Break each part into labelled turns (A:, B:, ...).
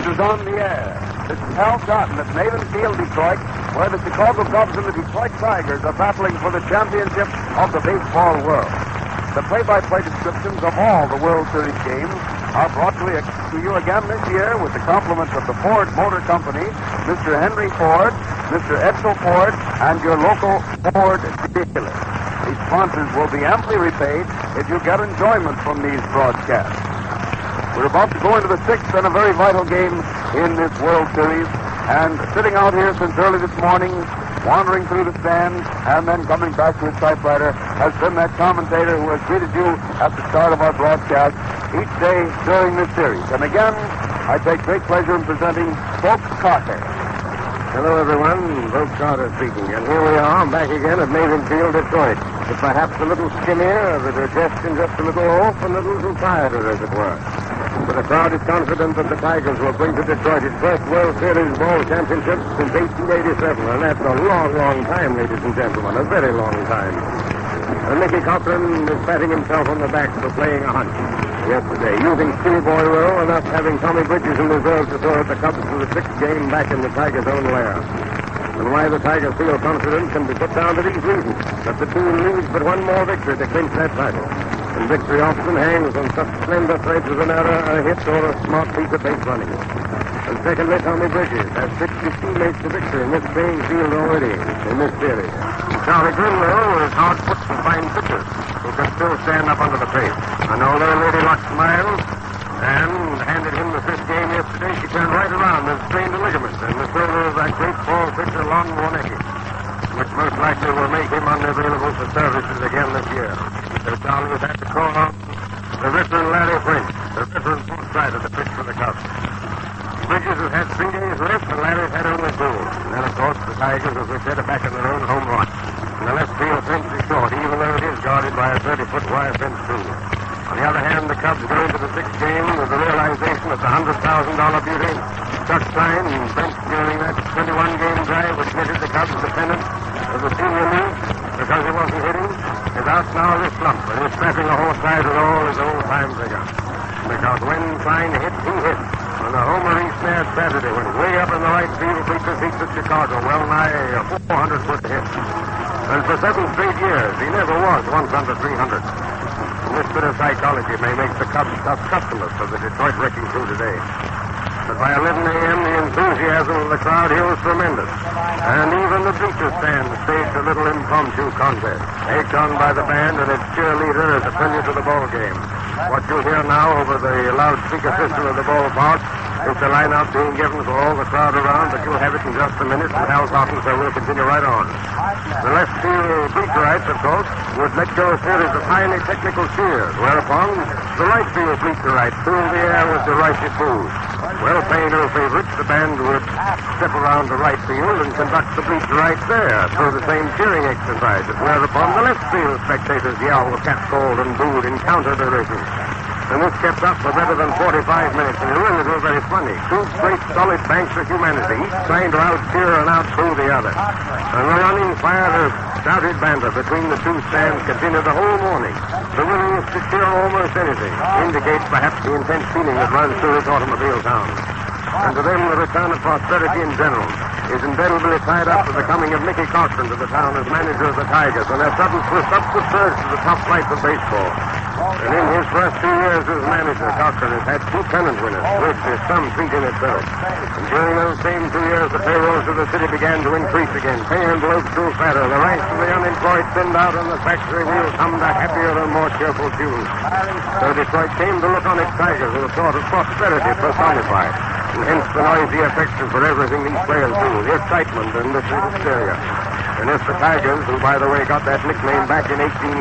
A: Advertisers is on the air. This is Hal Cotton at Maven Field, Detroit, where the Chicago Cubs and the Detroit Tigers are battling for the championship of the baseball world. The play-by-play descriptions of all the World Series games are brought to you again this year with the compliments of the Ford Motor Company, Mr. Henry Ford, Mr. Edsel Ford, and your local Ford dealer. These sponsors will be amply repaid if you get enjoyment from these broadcasts. We're about to go into the sixth and a very vital game in this World Series, and sitting out here since early this morning, wandering through the stands, and then coming back to his typewriter, has been that commentator who has greeted you at the start of our broadcast each day during this series. And again, I take great pleasure in presenting Spoke Carter.
B: Hello, everyone. Spoke Carter speaking. And here we are, back again at Maven Field, Detroit. It's perhaps a little skinnier, the digestion just a little off, and a little too quieter, as it were. But the crowd is confident that the Tigers will bring to Detroit its first World Series ball championship since 1887. And that's a long, long time, ladies and gentlemen. A very long time. And Mickey Cochran is patting himself on the back for playing a hunch yesterday, using schoolboy roll and thus having Tommy Bridges in reserve to throw at the Cubs for the sixth game back in the Tigers' own lair. And why the Tigers feel confident can be put down to these reasons: that the team needs but one more victory to clinch that title. And victory often hangs on such slender threads as an error, a hit, or a smart piece of base running. And secondly, Tommy Bridges has pitched his teammates to victory in this playing field already in this series. Charlie Grimlow is hard put to find pitchers who can still stand up under the pace. And although Lady Luck smiled and handed him the fifth game yesterday, she turned right around and strained a ligament in the shoulder of that great ball pitcher, Lon Warnecki, which most likely will make him unavailable for services again this year. So Charlie has had to call on the veteran Larry French, the veteran fourth side of the pitch for the Cubs. Bridges has had 3 days left, and Larry's had only 2. And then, of course, the Tigers, as we said, are back in their own home lot. And the left field fence is short, even though it is guarded by a 30-foot wire fence, too. On the other hand, the Cubs go into the sixth game with the realization that the $100,000 beauty, Chuck Stein, benched during that 21-game drive which netted the Cubs the pennant of the senior league because he wasn't hitting, is out now of this slump, and he's strapping the horse side with all his old-time vigor. Because when Stein hits, he hits. And the homer he snared Saturday went way up in the right field bleacher seats at Chicago, well nigh a 400-foot hit. And for 7 straight years, he never was once under 300. And this bit of psychology may make the Cubs tough customers for the Detroit wrecking crew today. But by 11 a.m., the enthusiasm of the crowd here was tremendous. And even the bleacher stand staged a little impromptu contest, egged on by the band and its cheerleader as a tribute to the ball game. What you'll hear now over the loudspeaker system of the ballpark is the line-out being given for all the crowd around, but you'll have it in just a minute, and Hal Cotton, so we'll continue right on. The left field bleacherites, of course, would let go a series of highly technical cheers, whereupon the right field bleacherites filled the air with derisive boos. Well, paying no favorites, the band would step around the right field and conduct the bleacherites there through the same cheering exercises, whereupon the left field spectators yelled, catcalled, and booed in counter-derision. And this kept up for better than 45 minutes, and it really was very funny. 2 straight solid banks of humanity, each trying to out-cheer and out-boo the other. And the running fire of shouted banter between the 2 stands continued the whole morning. The willingness to cheer almost anything indicates perhaps the intense feeling that runs through this automobile town. And to them, the return of prosperity in general is indelibly tied up with the coming of Mickey Cochran to the town as manager of the Tigers and their sudden upward surge to the top flight of baseball. And in his first 2 years as manager, Cochran has had 2 pennant winners, which is some feat in itself. And during those same 2 years, the payrolls of the city began to increase again. Pay envelopes grew fatter. The ranks of the unemployed thinned out, and the factory wheels hummed a happier and more cheerful tune. So Detroit came to look on its Tigers as a sort of prosperity personified. And hence the noisy affection for everything these players do, the excitement and the hysteria. And if the Tigers, who, by the way, got that nickname back in 1898,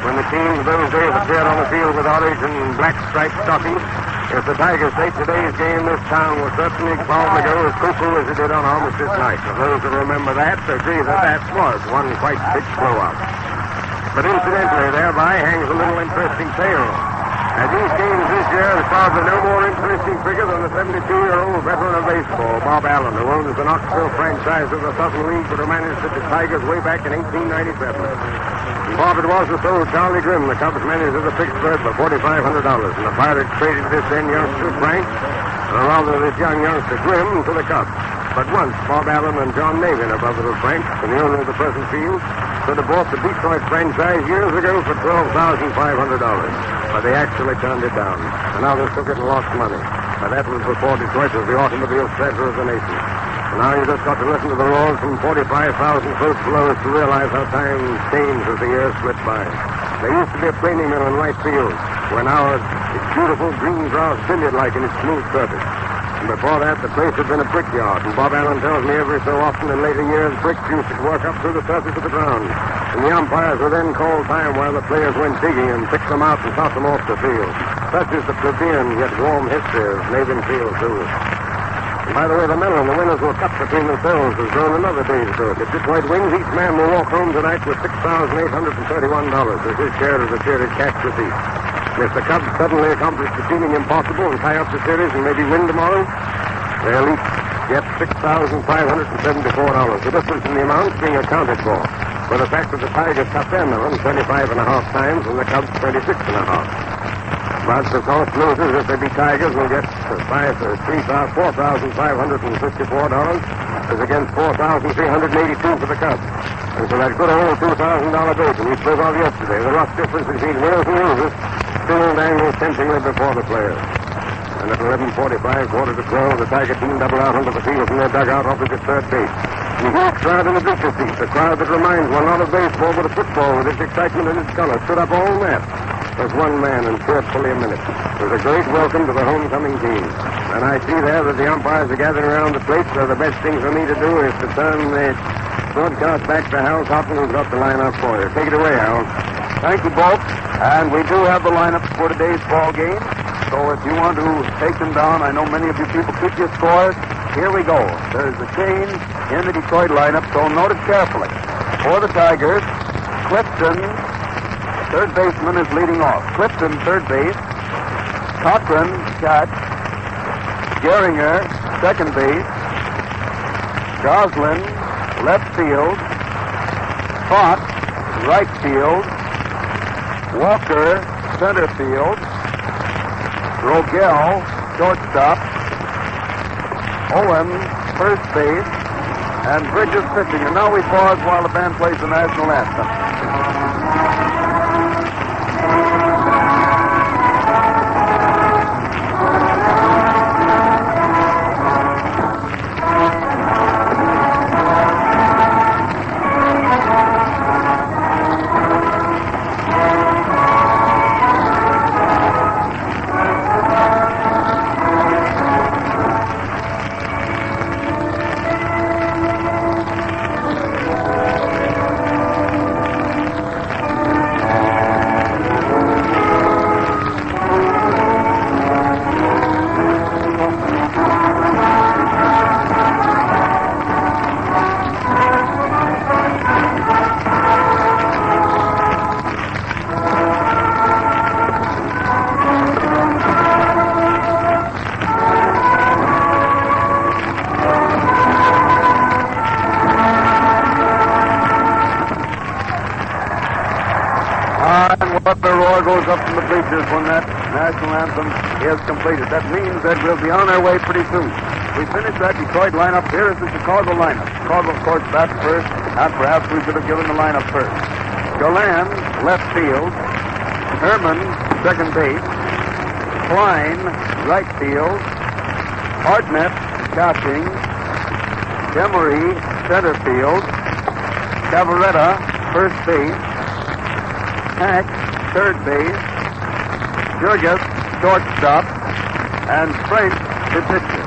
B: when the teams those days appeared on the field with orange and black striped stockings, if the Tigers take today's game, this town will certainly probably go as cuckoo as it did on Armistice night. And those who remember that agree that that was one quite big blowout. But incidentally, thereby hangs a little interesting tale. At these games this year is probably no more interesting figure than the 72-year-old veteran of baseball, Bob Allen, who owns the Knoxville franchise of the Southern League, but who managed the Tigers way back in 1897. And Bob, it was the sold Charlie Grimm, the Cubs manager of the Pittsburgh, for $4,500. And the Pirates traded this then youngster, Frank, or rather this young youngster Grimm, to the Cubs. But once, Bob Allen and John Navin of Little Frank, and the owner of the present field, could have bought the Detroit franchise years ago for $12,500. But they actually turned it down, and others took it and lost money. But that was before Detroit was the automobile treasure of the nation. And now you just got to listen to the roars from 45,000 folks below us to realize how time changed as the years slipped by. There used to be a planing mill in right field, where now it's beautiful green grass billiard-like in its smooth surface. And before that, the place had been a brickyard, and Bob Allen tells me every so often in later years, bricks used to work up through the surface of the ground. And the umpires would then call time while the players went digging and picked them out and tossed them off the field. Such is the plebeian yet warm history of Navin Field, too. And by the way, the medal and the winners will cut between themselves has grown another day's to it. If Detroit wins, each man will walk home tonight with $6,831 as his share of the series cash receipt. If the Cubs suddenly accomplish the seeming impossible and tie up the series and maybe win tomorrow, they'll each get $6,574. The difference in the amounts being accounted for the fact that the Tigers cut their melon 25.5 times and the Cubs 26.5. But the course losers, if they be Tigers, will get $4,554 as against $4,382 for the Cubs. And so that good old $2,000 base we spoke of yesterday, the rough difference between winners and losers, still dangles temptingly before the players. And at 11:45, quarter to 12, the Tiger team double out onto the field from their dugout opposite third base. And the crowd in the bleacher seats, a crowd that reminds one not of baseball but of football with its excitement and its color, stood up all night. There's one man and cheered fully a minute. It was a great welcome to the homecoming team. And I see there that the umpires are gathered around the plate, so the best thing for me to do is to turn the broadcast back to Hal Totten, who's got the lineup for you. Take it away, Hal.
A: Thank you, Bob. And we do have the lineups for today's ball game. So if you want to take them down, I know many of you people keep your scores. Here we go. There's a change in the Detroit lineup, so note it carefully. For the Tigers, Clifton, third baseman, is leading off. Clifton, third base. Cochran, catch. Gehringer, second base. Goslin, left field. Fox, right field. Walker, center field. Rogel, shortstop. Owen, first base. And Bridges pitching. And now we pause while the band plays the national anthem. But the roar goes up from the bleachers when that national anthem is completed. That means that we'll be on our way pretty soon. We finished that Detroit lineup. Here is the Chicago lineup. Chicago, of course, bats first, and perhaps we should have given the lineup first. Galan, left field. Herman, second base. Klein, right field. Hartnett, catching. Demery, center field. Cavaretta, first base. Hack, third base. Jurgis, shortstop. And French, the pitcher.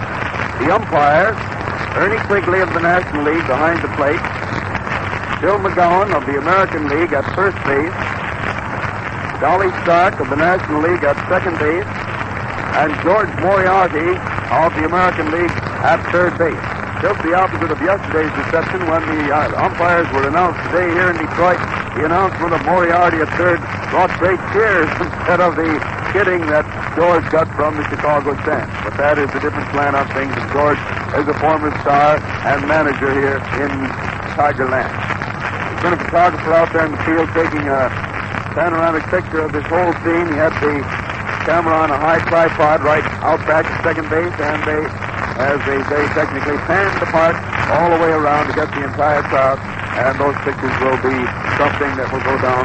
A: The umpires, Ernie Quigley of the National League behind the plate. Bill McGowan of the American League at first base. Dolly Stark of the National League at second base. And George Moriarty of the American League at third base. Just the opposite of yesterday's reception when the umpires were announced today here in Detroit. The announcement of Moriarty at third brought great cheers instead of the kidding that George got from the Chicago stand. But that is a different slant on things, and George is a former star and manager here in Tigerland. There's been a photographer out there in the field taking a panoramic picture of this whole scene. He had the camera on a high tripod right out back at second base, and they, as they say technically, panned the park all the way around to get the entire crowd. And those pictures will be something that will go down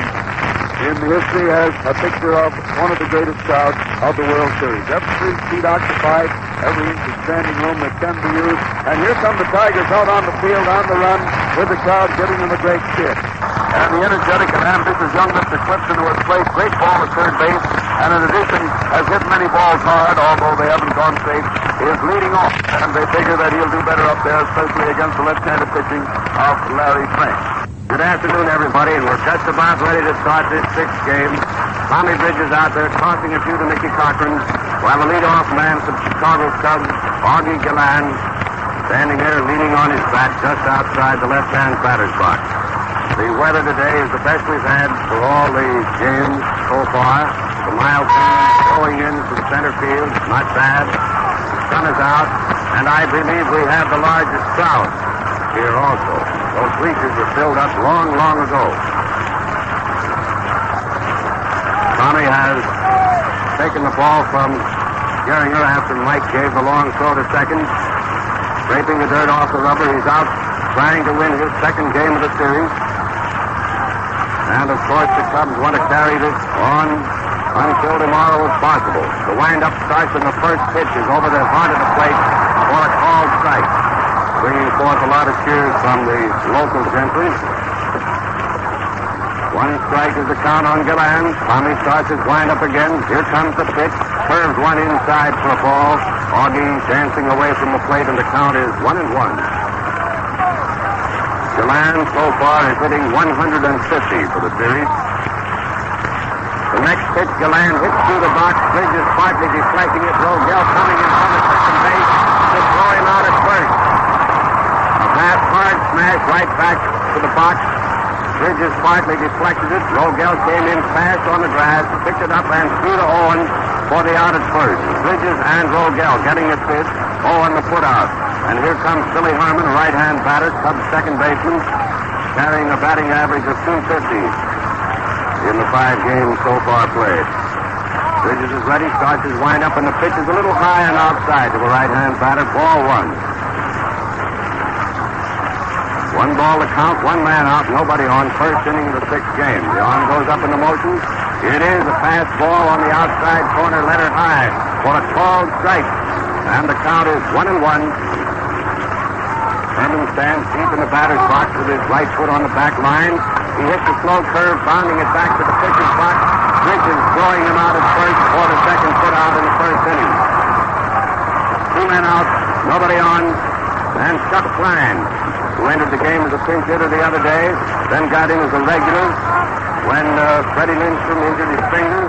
A: in history as a picture of one of the greatest crowds of the World Series. Every seat occupied, every inch of standing room that can be used. And here come the Tigers out on the field, on the run, with the crowd giving them a great cheer. And the energetic and ambitious young Mr. Clifton, who has played great ball at third base, and in addition has hit many balls hard, although they haven't gone straight, is leading off. And they figure that he'll do better up there, especially against the left-handed pitching of Larry Frank.
B: Good afternoon, everybody, and we're just about ready to start this sixth game. Tommy Bridges out there tossing a few to Mickey Cochran, while the leadoff man for the Chicago Cubs, Augie Gallan, standing there leaning on his bat just outside the left-hand batter's box. The weather today is the best we've had for all the games so far. The mild breeze blowing in from center field, not bad. The sun is out, and I believe we have the largest crowd here also. Those bleachers were filled up long, long ago. Tommy has taken the ball from Gehringer after Mike gave the long throw to second. Scraping the dirt off the rubber, he's out trying to win his second game of the series. And, of course, the Cubs want to carry this on until tomorrow if possible. The wind-up starts and the first pitch is over the heart of the plate for a called strike, bringing forth a lot of cheers from the local gentry. One strike is the count on Gallan. Tommy starts his wind-up again. Here comes the pitch. Curves one inside for a ball. Augie dancing away from the plate, and the count is 1-1. Gallan so far is hitting 150 for the series. The next pitch, Gallan hits through the box. Bridges partly deflecting it. Rogel coming in front of second base to throw him out at first. A bad hard smash right back to the box. Bridges partly deflected it. Rogel came in fast on the grass, picked it up and threw to Owen for the out at first. Bridges and Rogel getting it pitch. Owen the put out. And here comes Billy Harmon, a right-hand batter, Cubs second baseman, carrying a batting average of .250 in the 5 games so far played. Bridges is ready, starts his wind-up, and the pitch is a little high and outside to a right-hand batter. Ball 1. 1 ball to count, 1 man out, nobody on. First inning of the 6th game. The arm goes up in the motion. It is a fast ball on the outside corner, letter high, for a called strike. And the count is 1-1. Herman stands deep in the batter's box with his right foot on the back line. He hits a slow curve, bounding it back to the pitcher's box. Bridges throwing him out at first for the second put out in the first inning. 2 men out, nobody on, and Chuck Klein, who entered the game as a pinch hitter the other day, then got in as a regular when Freddie Lindstrom injured his finger,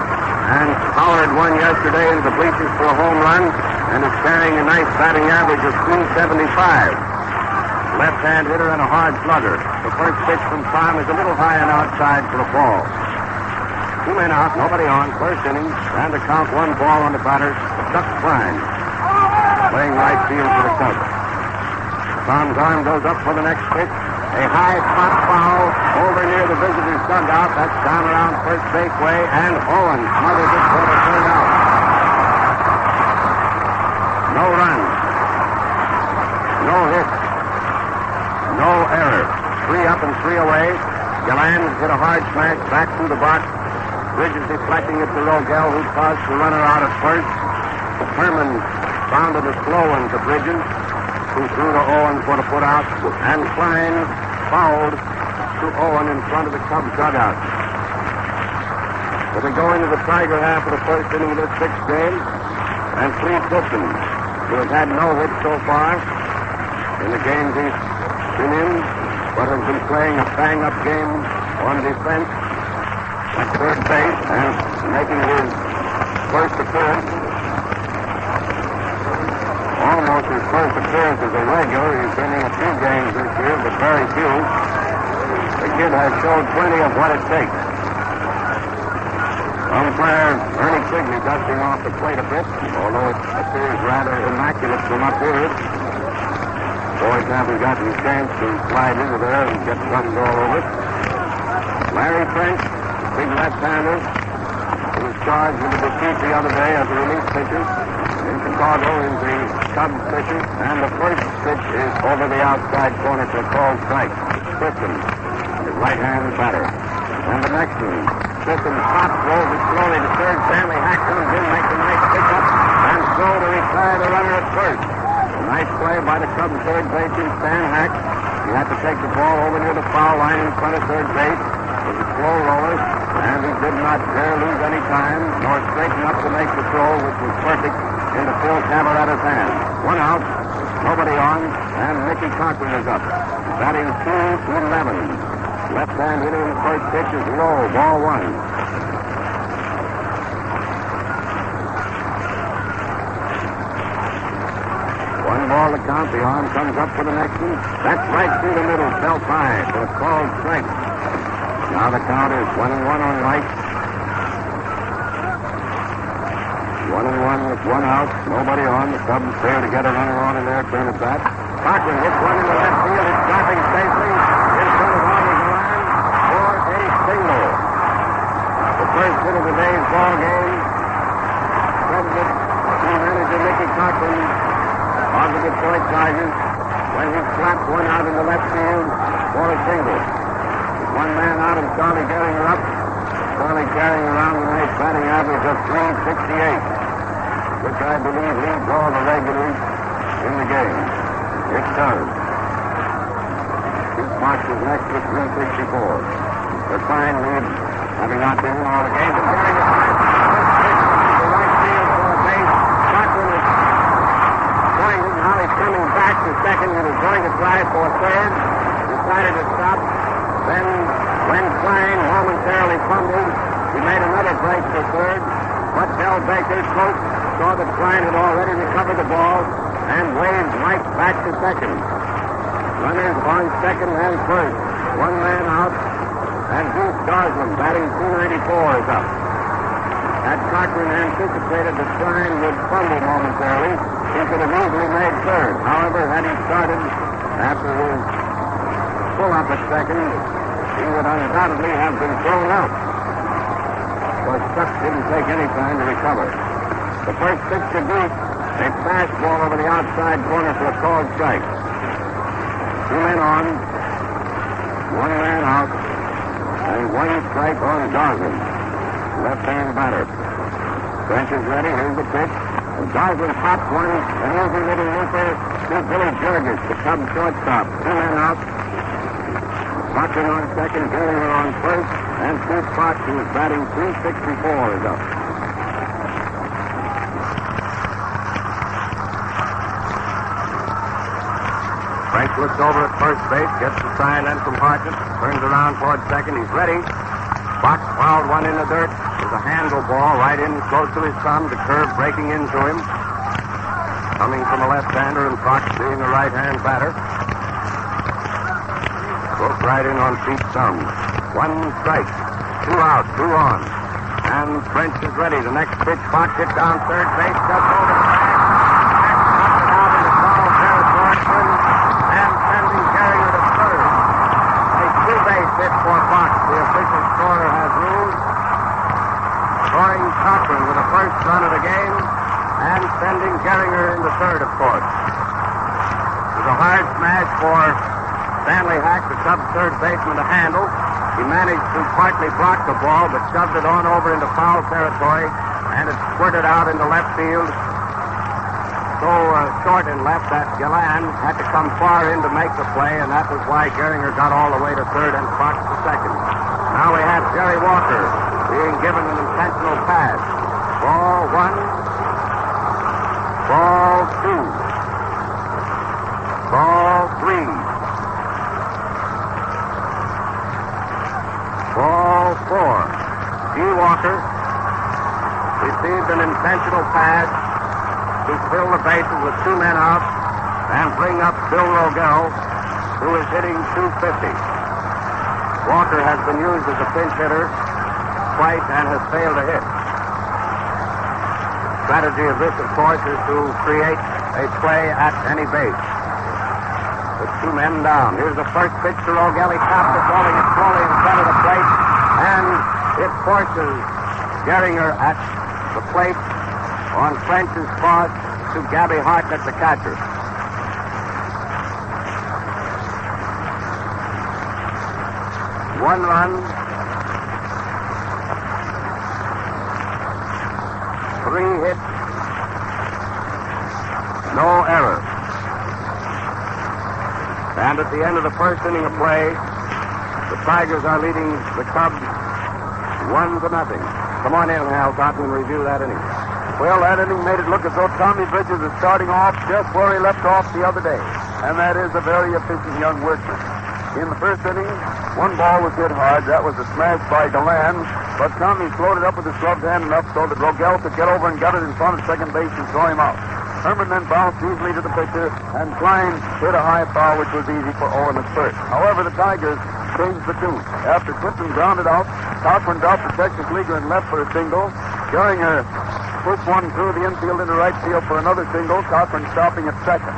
B: and powered one yesterday into the bleachers for a home run, and is carrying a nice batting average of .375. Left-hand hitter and a hard slugger. The first pitch from Tom is a little high and outside for a ball. 2 men out, nobody on, first inning, and the count 1 ball on the batter, Chuck Klein, playing right field for the Cubs. Tom's arm goes up for the next pitch. A high spot foul over near the visitor's dugout. That's down around first base way, and Owen smothers it for the third out. No runs. No hits. No error. 3 up and 3 away. Gallan hit a hard smash back through the box. Bridges deflecting it to Rogel, who tossed the runner out at first. Herman bounded a slow one to Bridges, who threw to Owen for the put out. And Klein fouled to Owen in front of the Cubs dugout. But we go into the Tiger half of the first inning of this 6th game. And Cleve Clifton, who has had no hits so far in the games he's been in, but has been playing a bang-up game on defense at third base and making his first appearance, almost his first appearance as a regular. He's been in a few games this year, but very few. The kid has showed plenty of what it takes. Umpire Ernie Quigley dusting off the plate a bit, although it appears rather immaculate from up here. Boys haven't gotten a chance to slide into there and get runs all over it. Larry Frank, big left-hander, who was charged with a defeat the other day as a relief pitcher. In Chicago is the Cubs pitcher, and the first pitch is over the outside corner for a called strike. Clifton, his right-hand batter. And the next one, Clifton pops, rolls it slowly to third. Stanley Hack comes in, makes a nice pickup, and throw to retire the runner at first. A nice play by the Cubs third baseman, Stan Hack. He had to take the ball over near the foul line in front of third base. It was a slow roller, and he did not dare lose any time, nor straighten up to make the throw, which was perfect, into Phil Cavarata's hand. One out, nobody on, and Mickey Cochran is up. Batting .211. Left hand hitter in the first pitch is low, ball one. One ball to count. The arm comes up for the next one. That's right through the middle. Fell high for a called strike. Now the count is 1-1 on right. 1-1 with one out. Nobody on. The Cubs fail to get a runner on in their turn at bat. Cochran hits one in the left field. It's dropping safely in front of Oliver's line for a single. The first hit of the day's ball game. Credited to manager Mickey Cochran of the Detroit Tigers when he slapped one out in the left field for a single. With one man out and Charlie Gehringer up. Charlie carrying around a nice batting average of .368, which I believe leads all the regulars in the game. It does. Keith Fox is next with .364. The fine lead, having not been in all the game, but Gehringer the right field for a base. Cochran is going to, now he's coming back to second and is going to try for third. Decided to stop. Then, when Klein momentarily fumbled, he made another break for third. But Del Baker, coach, saw that Klein had already recovered the ball and waved Mike back to second. Runners on second and first. One man out, and Goose Garsman, batting .294, is up. Had Cochran anticipated that Klein would fumble momentarily, he could have easily made third. However, had he started after his pull-up at second, he would undoubtedly have been thrown out. But Chuck didn't take any time to recover. The first pitch to Goose, a fastball over the outside corner for a called strike. Two men on, one man out, and one strike on Garsman, left-hand batter. French is ready. Here's the pitch. And Garsman pops one, an easy little looper to Billy Jurgis, the Cubs shortstop. Two men out. Cochran on second, Gehringer on first, and Steve Fox, who is batting .364, is up. Frank looks over at first base, gets the sign then from Hartnett, turns around toward second. He's ready. Fox fouled one in the dirt. There's a handle ball right in close to his thumb. The curve breaking into him. Coming from a left-hander, and Fox being a right-hand batter. Broke right in on Pete's thumb. One strike. Two out, two on. And French is ready. The next pitch, Fox hit down third base, cuts over the bag. Out in the foul territory, and sending Gehringer to third. A two-base hit for Fox. The official scorer has ruled. Scoring Cochran with the first run of the game, and sending Gehringer into third, of course. It was a hard smash for Stanley Hack, the Cubs third baseman, to handle. He managed to partly block the ball, but shoved it on over into foul territory, and it squirted out into left field. So short and left that Gallan had to come far in to make the play, and that was why Gehringer got all the way to third and Fox to second. Now we have Jerry Walker being given an intentional pass. Ball one. Ball two. Ball three. Ball four. G. Walker received an intentional pass to fill the bases with two men out and bring up Bill Rogel, who is hitting .250. Walker has been used as a pinch hitter twice and has failed to hit. The strategy of this, of course, is to create a play at any base. With two men down. Here's the first pitch to Rogel. He taps it, rolling it slowly in front of the plate, and it forces Gehringer at the plate on French's cross to Gabby Hartnett, the catcher. One run. 3 hits. No error. And at the end of the first inning of play, the Tigers are leading the Cubs 1-0. Come on in, Hal Cotton, and review that inning.
A: Well, that inning made it look as though Tommy Bridges is starting off just where he left off the other day. And that is a very efficient young workman. In the first inning, 1 ball was hit hard. That was a smash by Deland. But Tommy floated up with his gloved hand enough so that Rogel could get over and get it in front of second base and throw him out. Herman then bounced easily to the pitcher, and Klein hit a high foul, which was easy for Owen at first. However, the Tigers changed the tune. After Clifton grounded out, Cochran dropped the Texas leaguer and left for a single. Gehringer pushed one through the infield into right field for another single, Cochran stopping at second.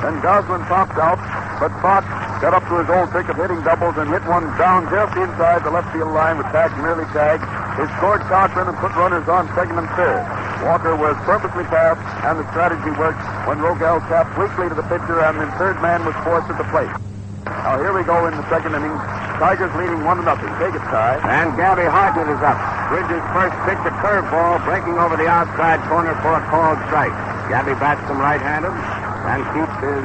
A: Then Goslin popped out, but Fox got up to his old trick of hitting doubles and hit one down just inside the left field line with Tack merely tagged. He scored Cochran and put runners on second and third. Walker was perfectly fast, and the strategy worked when Rogel tapped weakly to the pitcher, and the third man was forced at the plate. Now here we go in the second inning. Tigers leading 1-0. Take it, Ty.
B: And Gabby Hartnett is up. Bridges first pitch a curveball, breaking over the outside corner for a called strike. Gabby bats him right-handed and keeps his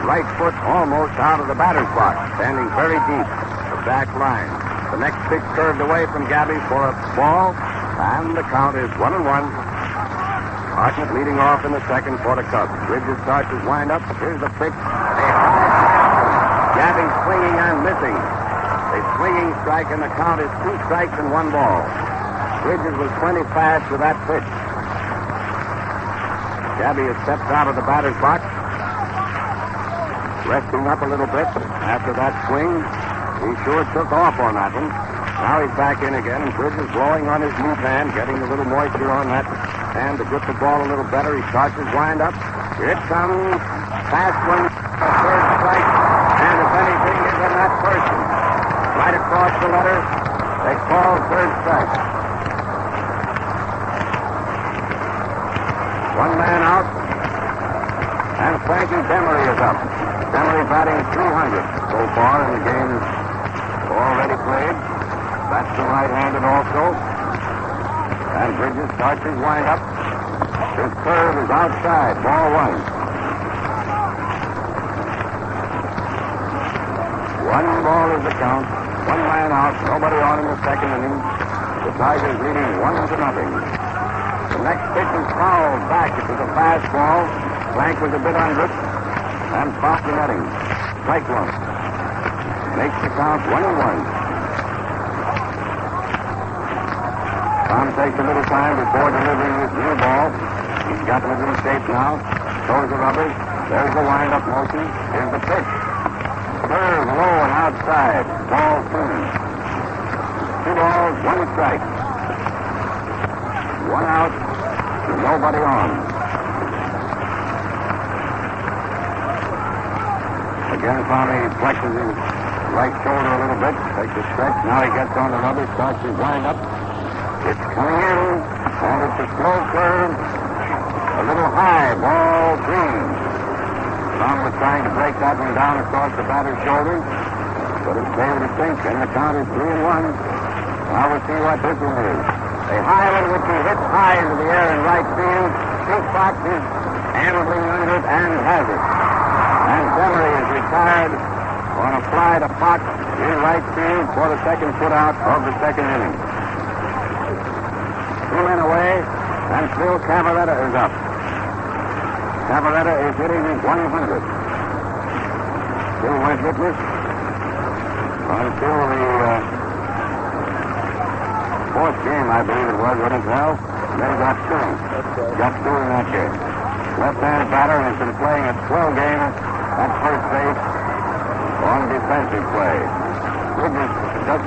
B: right foot almost out of the batter's box, standing very deep, the back line. The next pitch curved away from Gabby for a ball, and the count is 1-1. Hartnett leading off in the second for the Cubs. Bridges starts his windup. Here's the pitch. Gabby swinging and missing. A swinging strike, and the count is 2 strikes and 1 ball. Bridges was plenty fast with that pitch. Gabby has stepped out of the batter's box, resting up a little bit after that swing. He sure took off on that one. Now he's back in again, and Bridges blowing on his left hand, getting a little moisture on that hand to grip the ball a little better. He starts his windup. Here it comes. Fast one. Third strike. And if anything is in that person, right across the letter, they call third strike. 1 man out. And Frankie Demery is up. Demery batting 300 so far in the game already played. That's the right-handed also. And Bridges starts his windup. His curve is outside. Ball 1. 1 ball is the count. 1 man out. Nobody on in the second inning. The Tigers leading 1-0. The next pitch is fouled back. It was a fastball. Frank was a bit under it. And fouled the netting. Strike 1. Makes the count 1-1. Tom takes a little time before delivering this new ball. He's got it in shape now. Throws the rubbers. There's the wind-up motion. Here's the pitch. Curve low and outside. Ball 2. 2 balls, 1 strike. 1 out. Nobody on. Again, Tommy flexes his right shoulder a little bit. Takes a stretch. Now he gets on the rubber. Starts his wind-up. It's coming in, and it's a slow curve, a little high, ball 3. Tom was trying to break that one down across the batter's shoulders, but it failed to sink, and the count is 3-1. Now we'll see what this one is. A high one which he hits high into the air in right field. Pink Fox is ambling under it and has it. And Demery is retired on a fly to Fox in right field for the second put-out of the second inning. 2 men away, and Phil Cavaretta is up. Cavaretta is hitting 100. Still went hitless until the 4th game, I believe it was, wasn't it, Hal? Then he got 2. Got 2 in that game. Left-hand batter has been playing a 12 game at first base on defensive play. Bridges just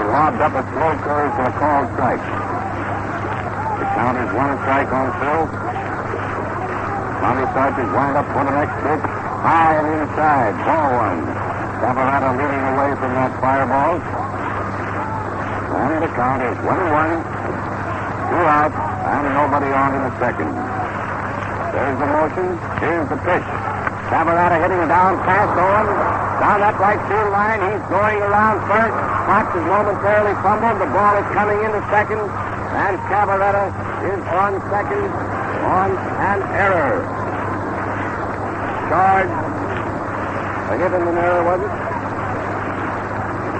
B: lobbed up a slow curve for a called strike. Count is 1 strike on Phil. Tommy starts his wind-up for the next pitch. High and inside. Ball 1. Cavaretta leading away from that fireball. And the count is 1-1. 2 out, and nobody on in the second. The There's the motion. Here's the pitch. Cabaretta hitting down past Owen. Down that right field line. He's going around first. Fox is momentarily fumbled. The ball is coming into second. And Cabaretta is on second on an error. Charge. A hit and an error, was it?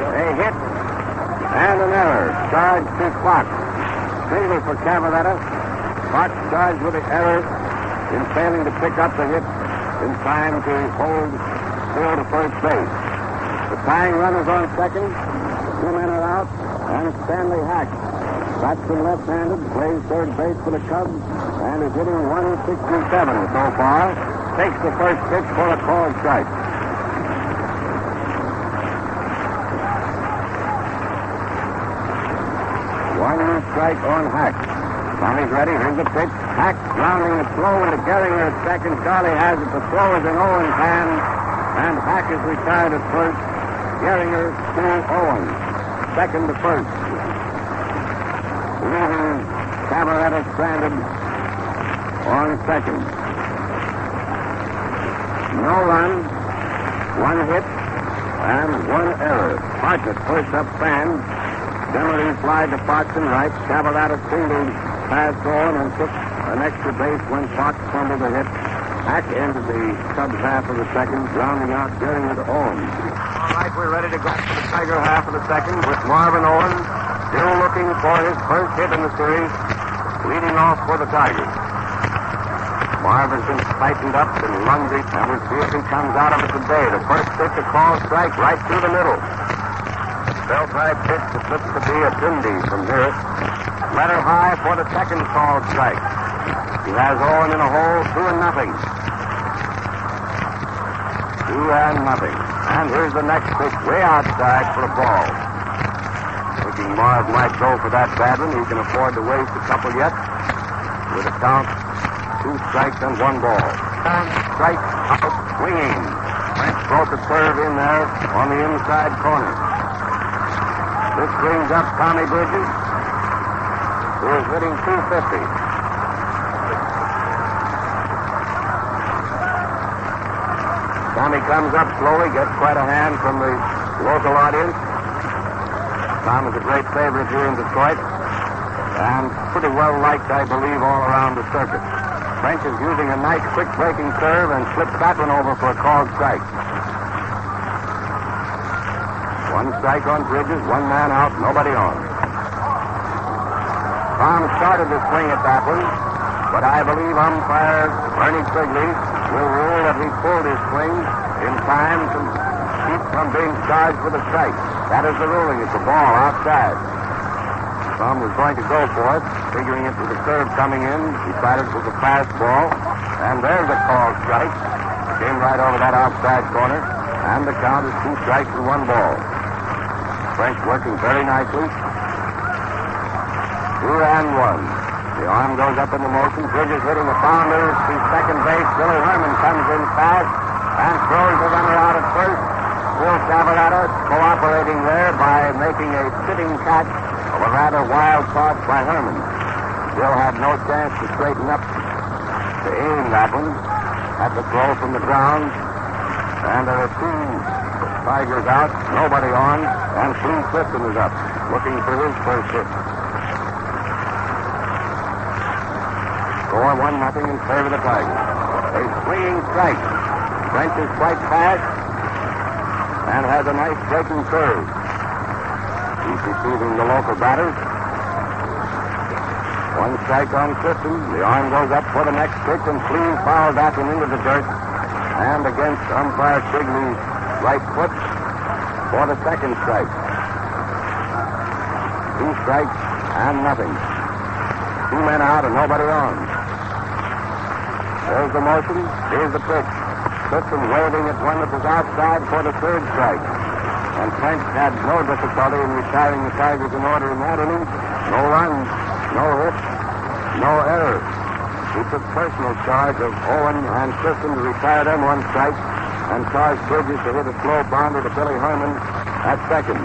B: A hit and an error. Charge to Fox. Single for Cabaretta. Fox charged with the error in failing to pick up the hit in time to hold still to first base. The tying run is on second. 2 men are out. And Stanley Hack, batsman left-handed, plays third base for the Cubs and is hitting 167 so far. Takes the first pitch for a called strike. One strike on Hack. Tommy's ready. Here's the pitch. Hack grounding the throw into Gehringer at second. Charlie has it. The throw is in Owen's hand. And Hack is retired at first. Gehringer to Owen. Second to first. Leaving Cabaretta stranded on second. No run. One hit. And one error. Hartnett first up fan. Demery flied to Fox and right. Cabaretta singled past Owen and took an extra base when Fox fumbled a hit. Hack ended the Cubs half of the second, grounding out Gehringer to Owen. All right, we're ready to go for the Tiger half of the second with Marvin Owen still looking for his first hit in the series, leading off for the Tigers. Marvin's been tightened up and lungy, and we'll see if he comes out of it today. The first pitch, a call strike right through the middle. Bell drive pitch that looks to be a Cindy from here. Letter high for the second called strike. He has Owen in a hole, 2-0. 2-0. And here's the next pitch, way outside for a ball. Thinking Marv might go for that bad one. He can afford to waste a couple yet. With a count, 2 strikes and 1 ball. And strike out swinging. French broke a curve in there on the inside corner. This brings up Tommy Bridges, who is hitting .250. Tommy comes up slowly, gets quite a hand from the local audience. Tom is a great favorite here in Detroit, and pretty well liked, I believe, all around the circuit. French is using a nice quick breaking curve and slips that one over for a called strike. 1 strike on Bridges, 1 man out, nobody on. Tom started the swing at that one, but I believe umpire Bernie Quigley will rule that he pulled his swing in time to keep from being charged with a strike. That is the ruling. It's a ball outside. Tom was going to go for it, figuring it was a curve coming in, decided it was a fastball, and there's a called strike. Came right over that outside corner, and the count is 2 strikes and 1 ball. French working very nicely. 2-1. The arm goes up in the motion. Bridges hitting a bounder to second base. Billy Herman comes in fast and throws the runner out at first. Will Cabaretta cooperating there by making a sitting catch of a rather wild toss by Herman. Bill had no chance to straighten up to aim that one at the throw from the ground. And there are 2 Tigers out, nobody on, and Flea Clifton is up, looking for his first hit. Score 1-0 in favor of the Tigers. A swinging strike. French is quite fast and has a nice breaking curve. He's receiving the local batters. 1 strike on Clifton. The arm goes up for the next pitch, and Flea fouls that one into the dirt. And against umpire Quigley's right foot for the second strike. 2 strikes and nothing. 2 men out and nobody on. There's the motion. Here's the pitch. Clifton waving at one that was outside for the 3rd strike. And French had no difficulty in retiring the Tigers in order in that inning. No runs, no hits, no errors. He took personal charge of Owen and Clifton to retire them 1 strike and caused Bridges to hit a slow bounder to Billy Herman at second.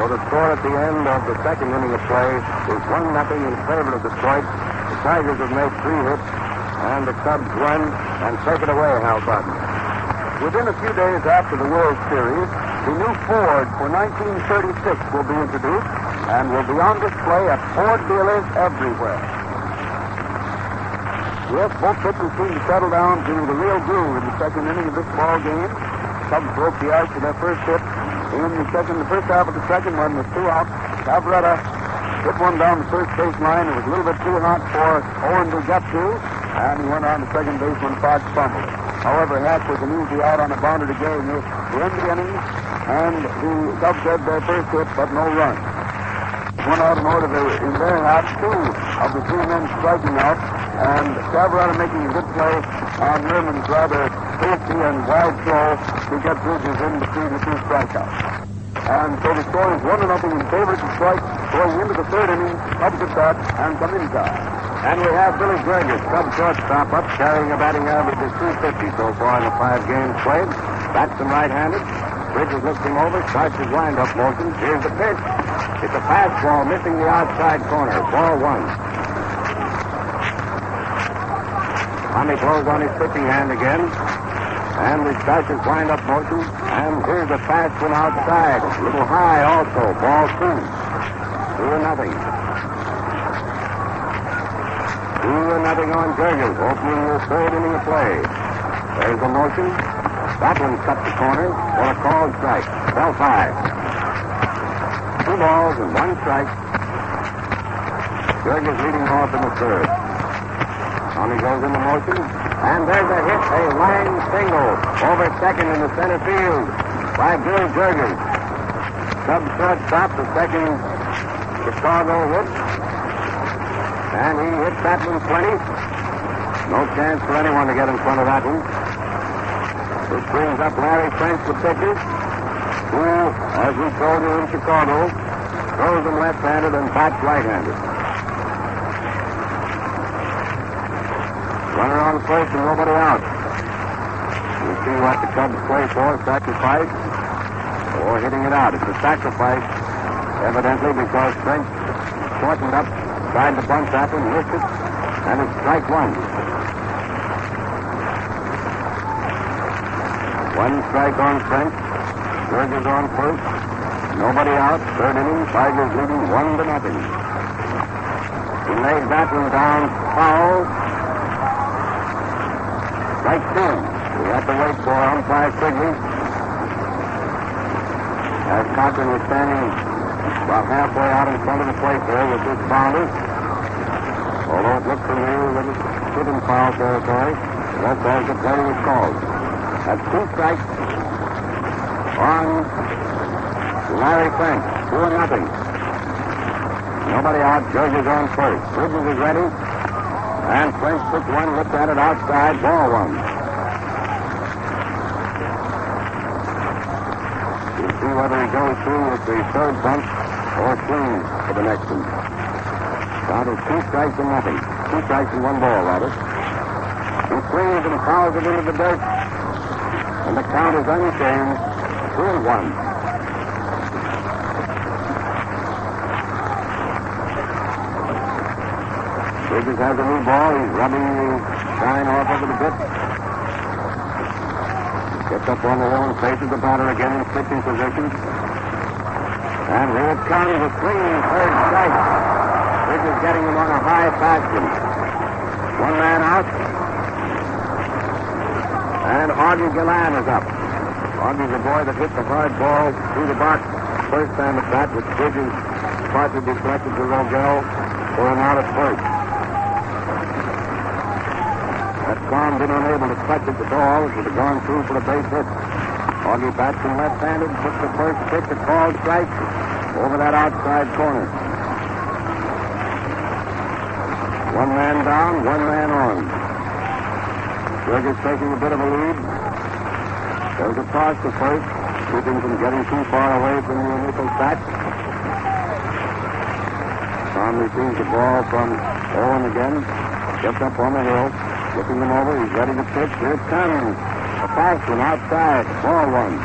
B: So the score at the end of the second inning of play is 1-0 in favor of Detroit. The Tigers have made 3 hits, And the Cubs run and take it away, Hal Barton.
A: Within a few days after the World Series, the new Ford for 1936 will be introduced and will be on display at Ford dealers everywhere. Yes, both pitchers seem to settle down to the real groove in the second inning of this ball game. Cubs broke the ice with their first hit in the first half of the second one with 2 outs. Cabrera hit one down the first base line. It was a little bit too hot for Owen to get to, and he went on to second base when Fox fumbled. However, Hatch was an easy out on a bounder to Gary to end the inning, and the Cubs had their first hit, but no run. One out in order in their half, 2 of the 3 men striking out, and Cabrera making a good play on Merman's rather hasty and wide throw to get Bridges in between the 2 strikeouts. And so the score is 1-0 in favor of Detroit going into the third inning. Cubs at bat and come inside.
B: And we have Billy Burgess, Cubs shortstop, up carrying a batting average of .250 so far in the 5 games played. Bats him right-handed. Bridges looks him over, starts his wind-up motion. Here's the pitch. It's a fastball missing the outside corner. Ball 1. Tommy blows on his pitching hand again. And we start his wind-up motion. And here's a fast one outside. A little high also. Ball 2. 2-0. 2-0 on Jurgens, opening the third inning of play. There's a motion. That one cut the corner for a called strike. Bell 5. 2 balls and 1 strike. Jurgens leading off in the third. On he goes into motion. And there's a hit, a line single over second in the center field by Bill Jurgens. Cubs shortstop, the second Chicago hit. And he hit that one plenty. No chance for anyone to get in front of that one. This brings up Larry French, the pitcher, who, as we told you in Chicago, throws them left-handed and bats right-handed. Runner on first and nobody out. You see what the Cubs play for, sacrifice or hitting it out. It's a sacrifice, evidently, because French shortened up, tried to bunt that one, missed it, and it's strike 1. 1 strike on French. Burgess on first. Nobody out. Third inning. Tigers leading 1-0. He laid that one down foul. Strike 2. We have to wait for umpire Quigley. As Cochran was standing about halfway out in front of the plate there with this bounder. Although it looked from here that it stood in foul territory, that's as the play was called. That's 2 strikes on Larry French. 2-0. Nobody out. Jurgens on first. Bridges is ready. And French took one, looked at it outside. Ball 1. We'll see whether he goes through with the third bunt or swings for the next one. Count is 2 strikes and nothing. 2 strikes and 1 ball, rather. He swings and fouls it into the dirt. And the count is unchanged. 2-1. Bridges has a new ball. He's rubbing the shine off of it a bit. Gets up on the wall and faces the batter again in pitching position. And here it comes, a swinging third strike. Bridges getting him on a high fastball. 1 man out. And Augie Gillan is up. Augie's the boy that hit the hard ball through the box first time at bat, which Bridges partly deflected to Rogel for an out at first. That Clown been unable to clutch at the ball. It would have gone through for a base hit. Augie bats him left-handed, took the first pitch, a called strike over that outside corner. 1 man down, 1 man on. Burgess taking a bit of a lead. There's a toss to first, keeping from getting too far away from the initial sack. Tom receives the ball from Owen again. Gets up on the hill, looking him over. He's ready to pitch. Here it comes. A fast one outside. Ball 1.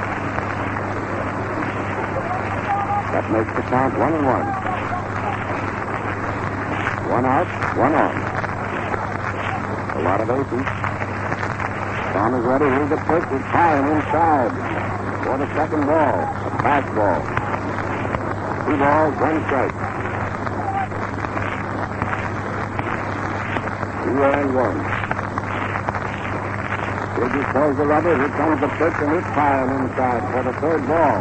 B: That makes the count 1-1. 1 out, 1 on. A lot of aces. Tom is ready. Here's the pitch. It's high and inside for the second ball. A fastball. 2 balls, 1 strike. 2-1. Bridges pulls the rubber. Here comes the pitch, and it's high and inside for the third ball.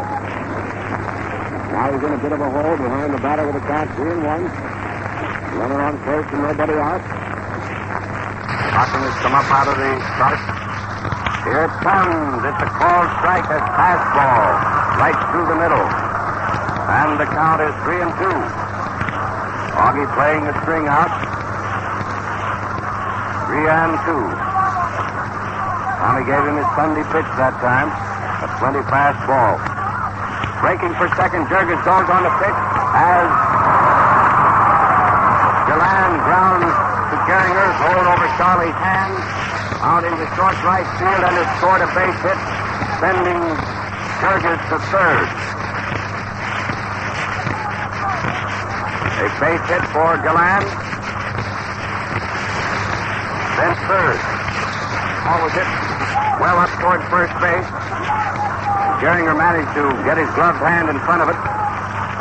B: Now he's in a bit of a hole behind the batter with a count 3-1. Runner on first and nobody out.
A: Hawkins has come up out of the start. Here it comes. It's a called strike, a fastball, right through the middle. And the count is 3-2. Augie playing the string out. 3-2. Tommy gave him his Sunday pitch that time. A plenty fast ball. Breaking for second, Jurgens goes on the pitch as Galan grounds to Geringer, rolling over Charlie's hand, out into short right field, and has scored a base hit, sending Jurgens to third. A base hit for Galan. Then third. Ball was hit well up toward first base. Geringer managed to get his gloved hand in front of it.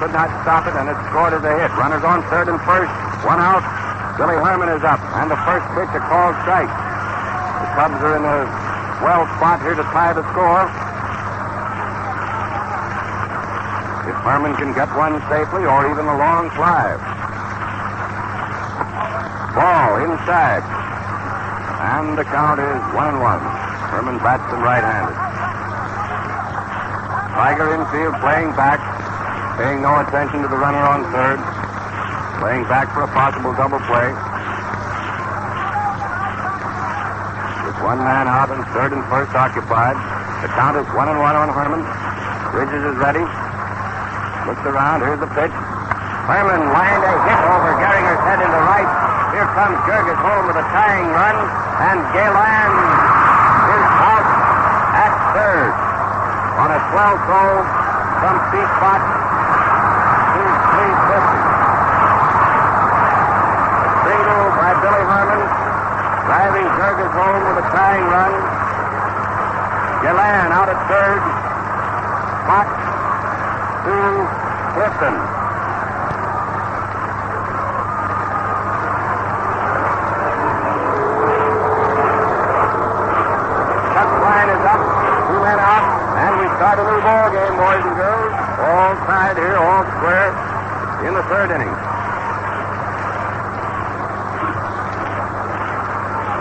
A: Could not stop it, and it scored as a hit. Runners on third and first. 1 out. Billy Herman is up. And the first pitch, a called strike. The Cubs are in a swell spot here to tie the score. If Herman can get one safely or even a long fly. Ball inside. And the count is 1-1. Herman bats them right-handed. Tiger infield playing back, paying no attention to the runner on third, playing back for a possible double play. With 1 man out and third and first occupied. The count is 1-1 on Herman. Bridges is ready. Looks around. Here's the pitch. Herman lined a hit over Geringer's head into right. Here comes Jurgens home with a tying run, and Galan is out at third. On a 12 throw from Steve Spot to 350. A single by Billy Herman, driving Jurgens home with a tying run. Galan out at third. Spot to Clifton. Chuck Klein is up. 2 men out. And we start a new ball game, boys and girls. All tied here, all square in the third inning.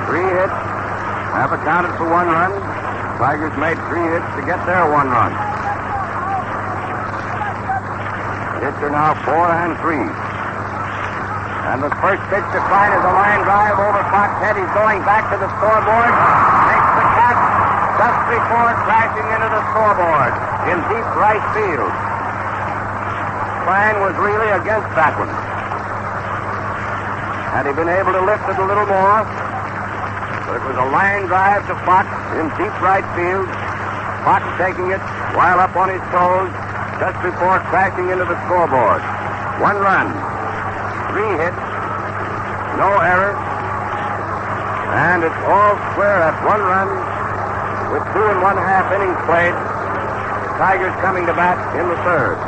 A: 3 hits have accounted for 1 run. Tigers made 3 hits to get their 1 run. Hits are now 4 and 3. And the first pitch to Klein is a line drive over Fox's head. He's going back to the scoreboard. Makes the catch just before crashing into the scoreboard in deep right field. Klein was really against that one. Had he been able to lift it a little more, but it was a line drive to Fox in deep right field. Fox taking it while up on his toes just before crashing into the scoreboard. 1 run, 3 hits, no error, and it's all square at 1 run with 2 1/2 innings played. Tigers coming to bat in the third.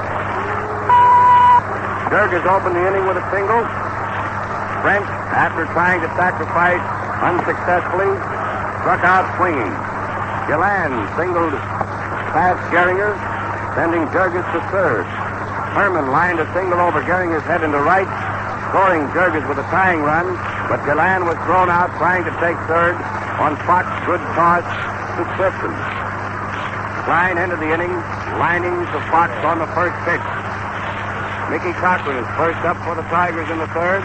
A: Jurgens opened the inning with a single. French, after trying to sacrifice unsuccessfully, struck out swinging. Galan singled past Geringer, sending Jurgens to third. Herman lined a single over Geringer's head into right, scoring Jurgens with a tying run, but Galan was thrown out trying to take third on Fox's good toss to Clifton. Klein ended the inning, lining to Fox on the first pitch. Mickey Cochran is first up for the Tigers in the third,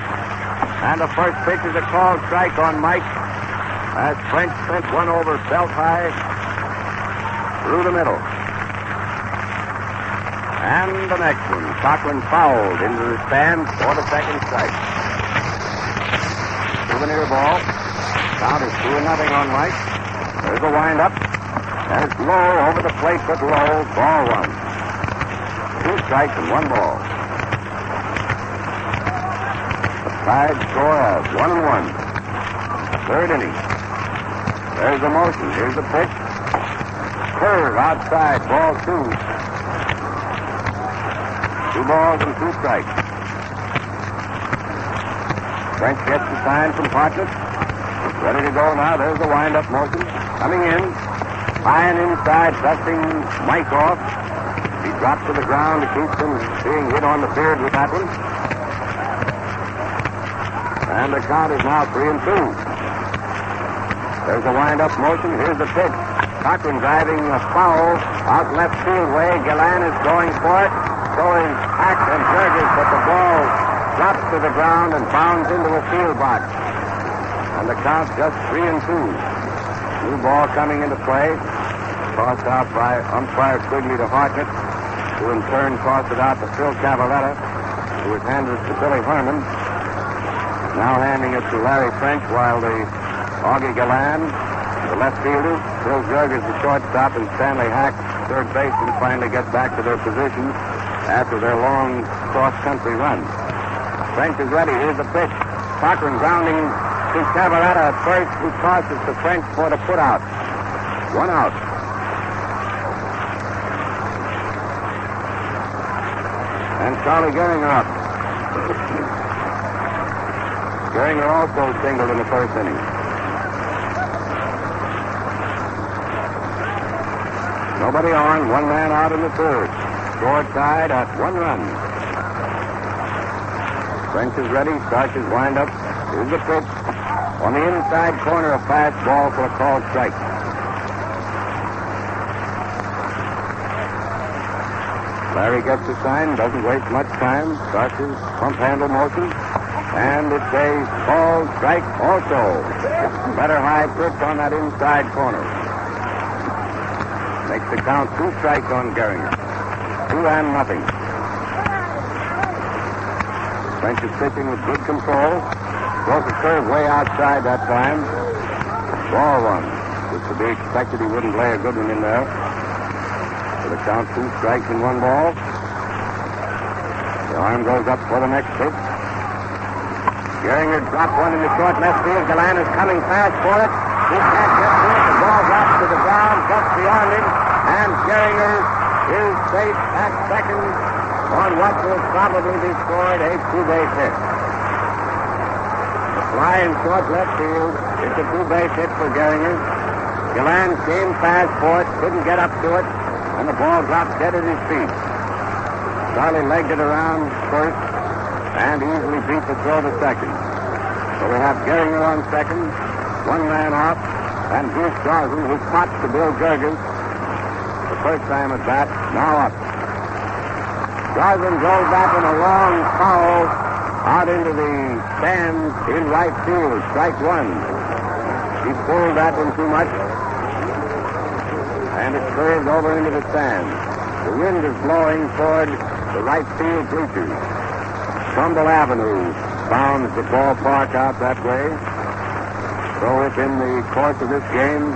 A: and the first pitch is a called strike on Mike as French sent one over belt high through the middle. And the next one, Cochran fouled into the stands for the second strike. Souvenir ball. Count is 2-0 on Mike. There's a windup. There's low over the plate, but low. Ball 1. 2 strikes and 1 ball. The tied score of 1-1.
B: Third inning. There's the motion. Here's the pitch. Curve outside. Ball 2. 2 balls and 2 strikes. French gets the sign from Hartnett. Ready to go now. There's the wind-up motion. Coming in. High and inside, dusting Mike off. He dropped to the ground to keep from being hit on the beard with that one. And the count is now 3-2. There's the wind-up motion. Here's the pitch. Cochran driving a foul out left field way. Gallan is going for it. So is Hack and Jurgis, but the ball drops to the ground and bounds into a field box. And the count just 3-2. New ball coming into play. Tossed out by umpire Quigley to Hartnett, who in turn tossed it out to Phil Cavaletta, who was handed it to Billy Herman. Now handing it to Larry French, while the Augie Gallan, the left fielder, Phil Jurgis, the shortstop, and Stanley Hack, third baseman, finally get back to their positions after their long cross-country run. French is ready. Here's the pitch. Cochran grounding to Cavaletta at first, who tosses to French for the put-out. 1 out. And Charlie Gehringer up. Gehringer also singled in the first inning. Nobody on, 1 man out in the third. Score tied at 1 run. French is ready, starts his windup. Here's the pitch. On the inside corner, a fastball for a called strike. Larry gets the sign, doesn't waste much time, starts his pump handle motion, and it's a called strike also. Better high pitch on that inside corner. Makes the count 2 strikes on Gehringer. 2-0. French is pitching with good control. Throws a curve way outside that time. Ball 1. Which would be expected he wouldn't lay a good one in there. So the count 2 strikes and 1 ball. The arm goes up for the next pitch. Gehringer dropped one in the short left field. Gallan is coming fast for it. He can't get to it. The ball drops to the ground, just beyond him, and Gehringer is safe at second on what will probably be scored a 2-base hit. The fly in short left field. It's a 2-base hit for Gehringer. Gallan came fast for it, couldn't get up to it, and the ball dropped dead at his feet. Charlie legged it around first and easily beat the throw to second. So we have Gehringer on second, 1 man out, and Bruce Gosling, who pots to Bill Jurgis the first time at bat, now up. Gosling drove back in a long foul out into the stands in right field, strike 1. He pulled that one too much, and it curved over into the stands. The wind is blowing toward the right field bleachers. Trumbull Avenue bounds the ballpark out that way. So if in the course of this game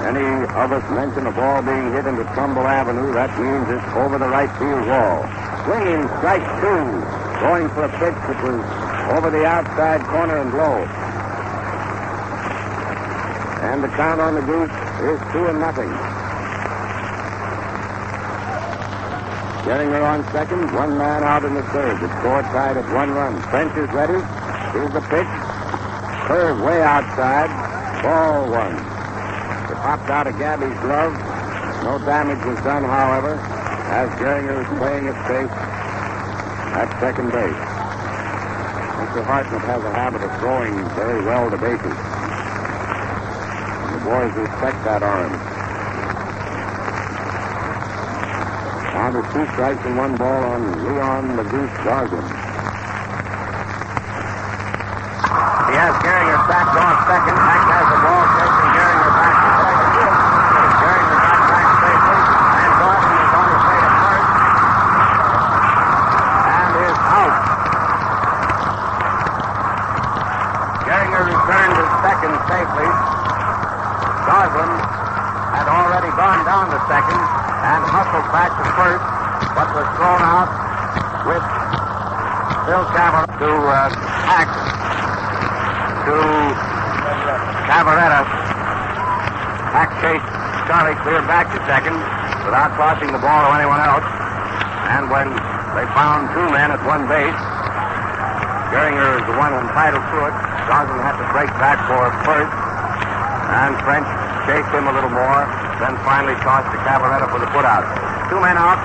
B: any of us mention a ball being hit into Trumbull Avenue, that means it's over the right field wall. Swinging, strike 2. Going for a pitch that was over the outside corner and low. And the count on the goose is 2-0. Gehringer on second, 1 man out in the third. The score tied at 1 run. French is ready. Here's the pitch. Curve way outside. Ball 1. It popped out of Gabby's glove. No damage was done, however, as Gehringer is playing it safe at second base. Mr. Hartnett has a habit of throwing very well to bases. The boys respect that arm. Now there's 2 strikes and 1 ball on Leon the Goose Gosling. He has Gehringer backed off second. Hack has the ball, chasing Gehringer back to second. Gehringer got back safely, and Gosling is on his way to first. And is out. Gehringer returned to second safely. Gosling had already gone down to second and hustled back to first, but was thrown out with Phil Cavallo to Hack to Cavaretta. Hack chased Charlie clear back to second without crossing the ball to anyone else. And when they found two men at one base, Geringer is the one entitled to it. Johnson had to break back for first. And French chased him a little more, then finally tossed to Cavaretta for the putout. Two men out.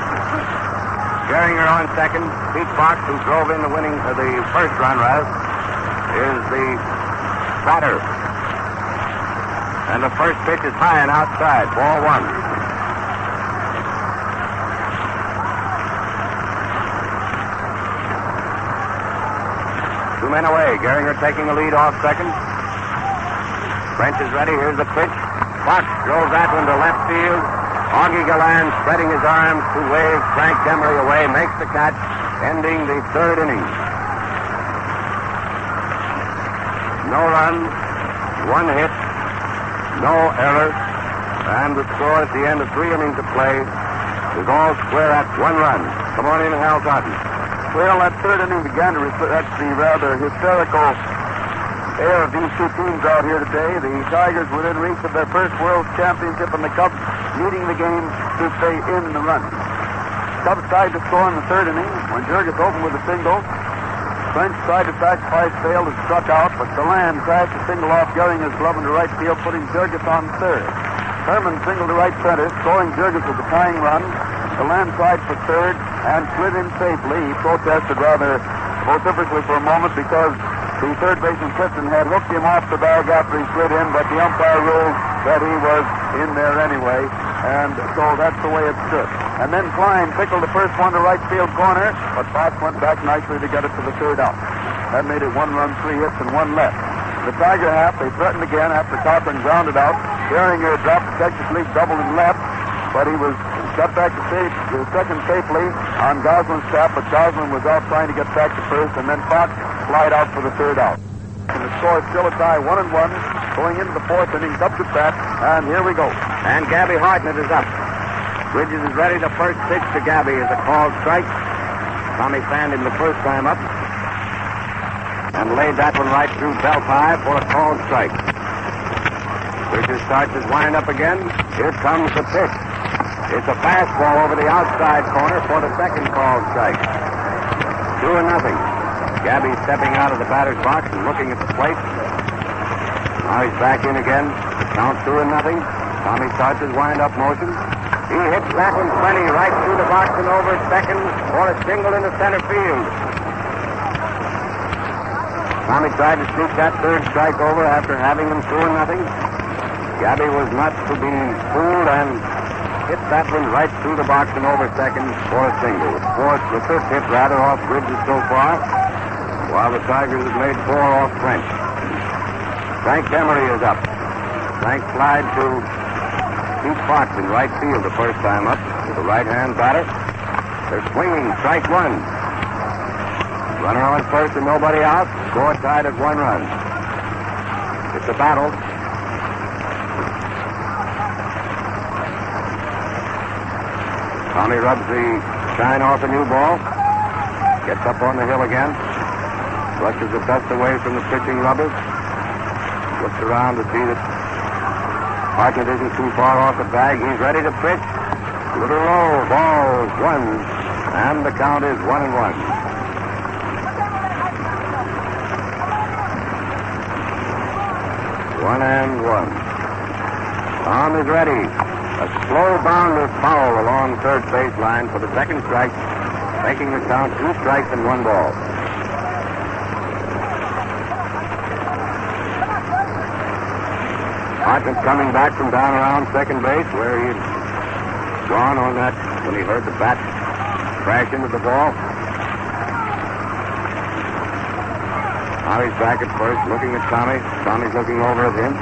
B: Geringer on second. Pete Fox, who drove in the first run, is the batter. And the first pitch is high and outside. Ball one. Two men away. Geringer taking the lead off second. French is ready. Here's the pitch. Fox drove that one to left field. Augie Galland spreading his arms to wave Frank Demery away, makes the catch, ending the third inning. No runs, one hit, no error, and the score at the end of 3 innings of play is all square at 1 run. Come on in, Hal Cotton.
A: Well, that third inning began to reflect the rather hysterical air of these two teams out here today. The Tigers within reach of their first World Championship, and the Cubs leading the game to stay in the run. Cubs tried to score in the third inning when Jurgis opened with a single. French tried to sacrifice, failed, and struck out, but Galland crashed a single off Geringer's glove into right field, putting Jurgis on third. Herman singled to right center, scoring Jurgis with a tying run. Galland tried for third and slid in safely. He protested rather vociferously for a moment because the third baseman Clifton had hooked him off the bag after he slid in, but the umpire ruled that he was in there anyway, and so that's the way it stood. And then Klein pickled the first one to right field corner, but Fox went back nicely to get it to the third out. That made it 1 run, 3 hits, and 1 left. The Tiger half, they threatened again after Cochran grounded out. Geringer dropped the Texas League double and left, but he was got back to second safely on Gosling's trap, but Gosling was out trying to get back to first, and then Fox flied out for the third out. And the score is still a tie, 1-1, going into the fourth inning. Up to bat, and here we go.
B: And Gabby Hartnett is up. Bridges is ready. The first pitch to Gabby is a called strike. Tommy fanned him the first time up and laid that one right through belt high for a called strike. Bridges starts his wind-up again. Here comes the pitch. It's a fastball over the outside corner for the second called strike. 2-0. Gabby stepping out of the batter's box and looking at the plate. Now he's back in again. Count 2-0. Tommy starts his wind-up motion. He hits that one plenty right through the box and over second for a single into center field. Tommy tried to sneak that third strike over after having him 2-0. Gabby was not to be fooled and hit that one right through the box and over second for a single. The fifth hit rather off Bridges so far, while the Tigers have made 4 off French. Frank Demery is up. Frank flied to Pete Fox in right field the first time up with the right-hand batter. They're swinging, strike 1. Runner on first and nobody out. Score tied at 1 run. It's a battle. Tommy rubs the shine off a new ball. Gets up on the hill again. Brushes the dust away from the pitching rubbers. Looks around to see that Hartnett isn't too far off the bag. He's ready to pitch. A little low. Ball 1. And the count is 1-1. 1-1. Tom is ready. A slow bounder foul along third baseline for the second strike, making the count 2 strikes and 1 ball. Hartnett coming back from down around second base where he had gone on that when he heard the bat crash into the ball. Now he's back at first looking at Tommy. Tommy's looking over at him.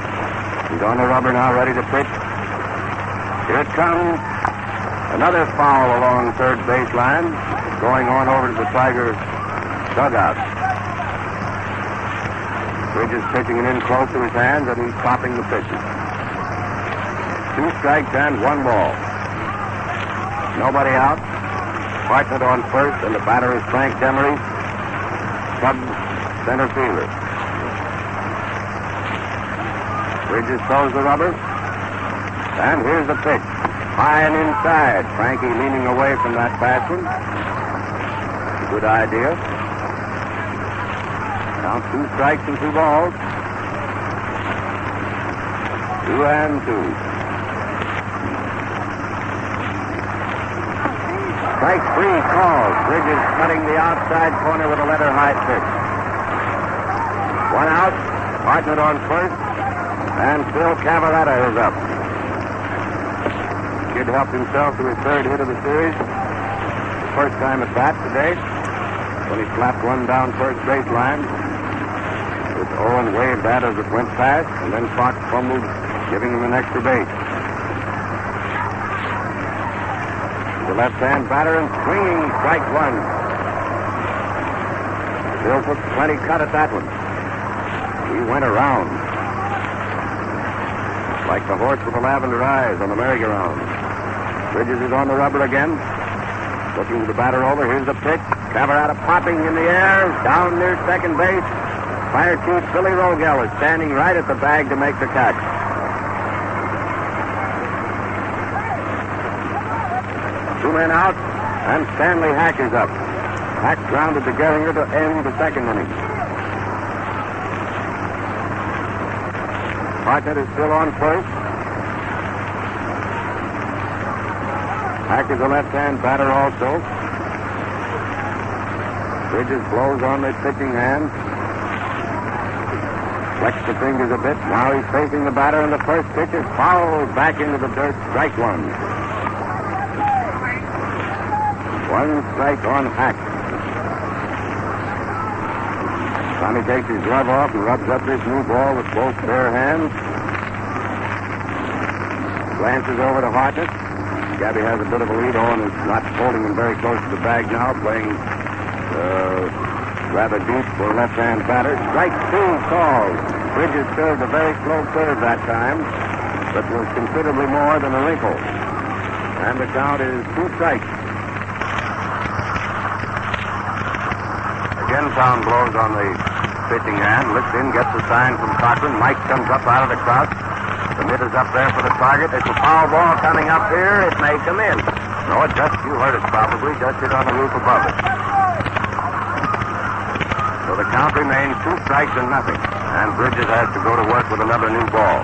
B: He's on the rubber now, ready to pitch. Here it comes. Another foul along third baseline, going on over to the Tigers' dugout. Bridges pitching it in close to his hands, and he's popping the pitches. 2 strikes and 1 ball. Nobody out. Hartnett on first, and the batter is Frank Demery, Cubs center fielder. Bridges throws the rubber. And here's the pitch. High and inside. Frankie leaning away from that fast one. Good idea. Now 2 strikes and 2 balls. 2-2. Strike 3 called. Bridges cutting the outside corner with a letter high pitch. 1 out. Hartnett on first. And Phil Cavaretta is up. Kid helped himself to his 3rd hit of the series. The first time at bat today. When he slapped one down first baseline. Which Owen waved at as it went past. And then Fox fumbled, giving him an extra base. The left-hand batter and swinging strike 1. Phil took plenty cut at that one. He went around. Like the horse with the lavender eyes on the merry-go-round. Bridges is on the rubber again. Looking the batter over. Here's the pitch. Cavaretta popping in the air. Down near second base. Fire Chief Billy Rogel is standing right at the bag to make the catch. Two men out, and Stanley Hack is up. Hack grounded to Gehringer to end the second inning. Hartnett is still on first. Hack is a left-hand batter also. Bridges blows on the pitching hand. Flex the fingers a bit. Now he's facing the batter, and the first pitch is fouled back into the dirt. Strike 1. 1 strike on Hack. Tommy takes his glove off and rubs up this new ball with both bare hands. Glances over to Hartnett. Gabby has a bit of a lead. Owen is not holding him very close to the bag now, playing rather deep for a left-hand batter. Strike 2 called. Bridges served a very slow curve that time, but was considerably more than a wrinkle. And the count is 2 strikes. Again, Tom blows on the pitching hand, lifts in, gets the sign from Cochran. Mike comes up out of the crouch. The mitt is up there for the target. It's a foul ball coming up here. It may come in. No, it just, you heard it probably, just hit on the roof above it. So the count remains 2 strikes and nothing. And Bridges has to go to work with another new ball.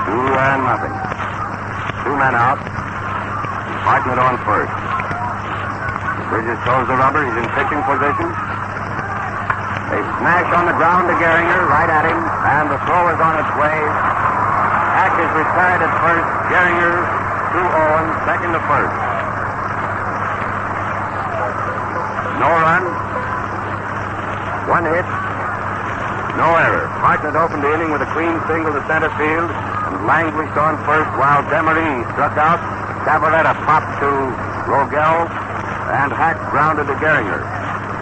B: 2-0. 2 men out. Hartnett on first. Bridges throws the rubber. He's in pitching position. They smash on the ground to Gehringer, right at him, and the throw is on its way. Hack is retired at first. Gehringer to Owen, second to first. No run. 1 hit. No error. Hartnett opened the inning with a clean single to center field and languished on first while Demery struck out. Cavaretta popped to Rogel, and Hack grounded to Gehringer.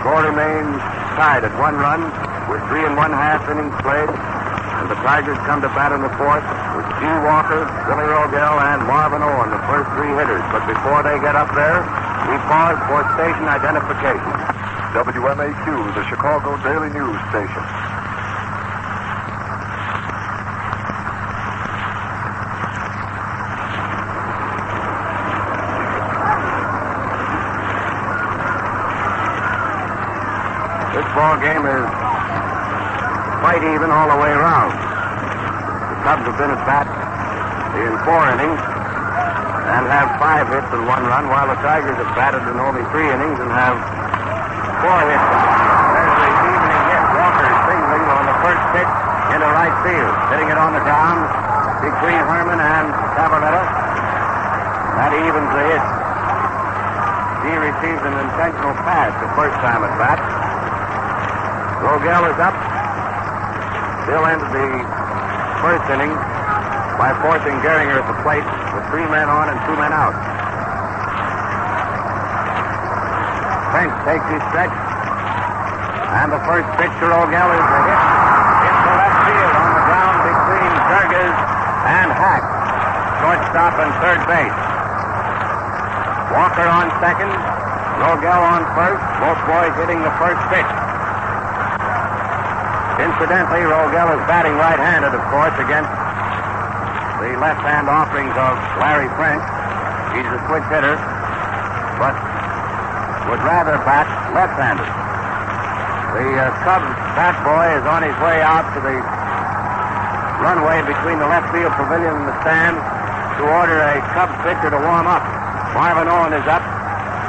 B: Score remains tied at 1 run with 3 1/2 innings played, and the Tigers come to bat in the 4th with G. Walker, Billy Rogel, and Marvin Owen, the first 3 hitters. But before they get up there, we pause for station identification.
C: WMAQ, the Chicago Daily News station.
B: This ball game is quite even all the way around. The Cubs have been at bat in 4 innings and have 5 hits and 1 run, while the Tigers have batted in only 3 innings and have 4 hits. There's the evening hit. Walker singling on the first pitch into right field, hitting it on the ground between Herman and Cavaretta. That evens the hit. He receives an intentional pass the first time at bat. Rogel is up. Bill ended the first inning by forcing Gehringer at the plate with 3 men on and 2 men out. Finch takes his stretch, and the first pitch to Rogel is a hit into left field on the ground between Burgess and Hack. Shortstop and third base. Walker on second, Rogel on first, both boys hitting the first pitch. Incidentally, Rogel is batting right-handed, of course, against the left-hand offerings of Larry French. He's a switch hitter, but would rather bat left-handed. The Cubs bat boy is on his way out to the runway between the left field pavilion and the stands to order a Cubs pitcher to warm up. Marvin Owen is up.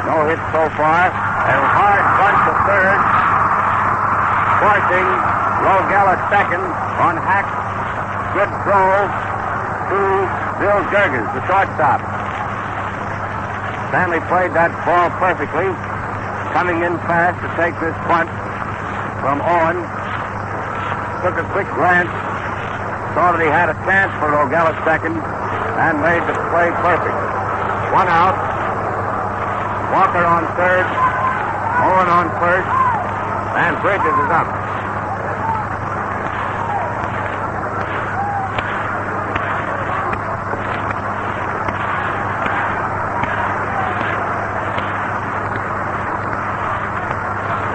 B: No hits so far. A hard bunt to third, forcing Rogel at second on Hack's good throw to Bill Gerges, the shortstop. Stanley played that ball perfectly, coming in fast to take this bunt from Owen. Took a quick glance, saw that he had a chance for Rogel at second, and made the play perfect. One out. Walker on third, Owen on first, and Bridges is up.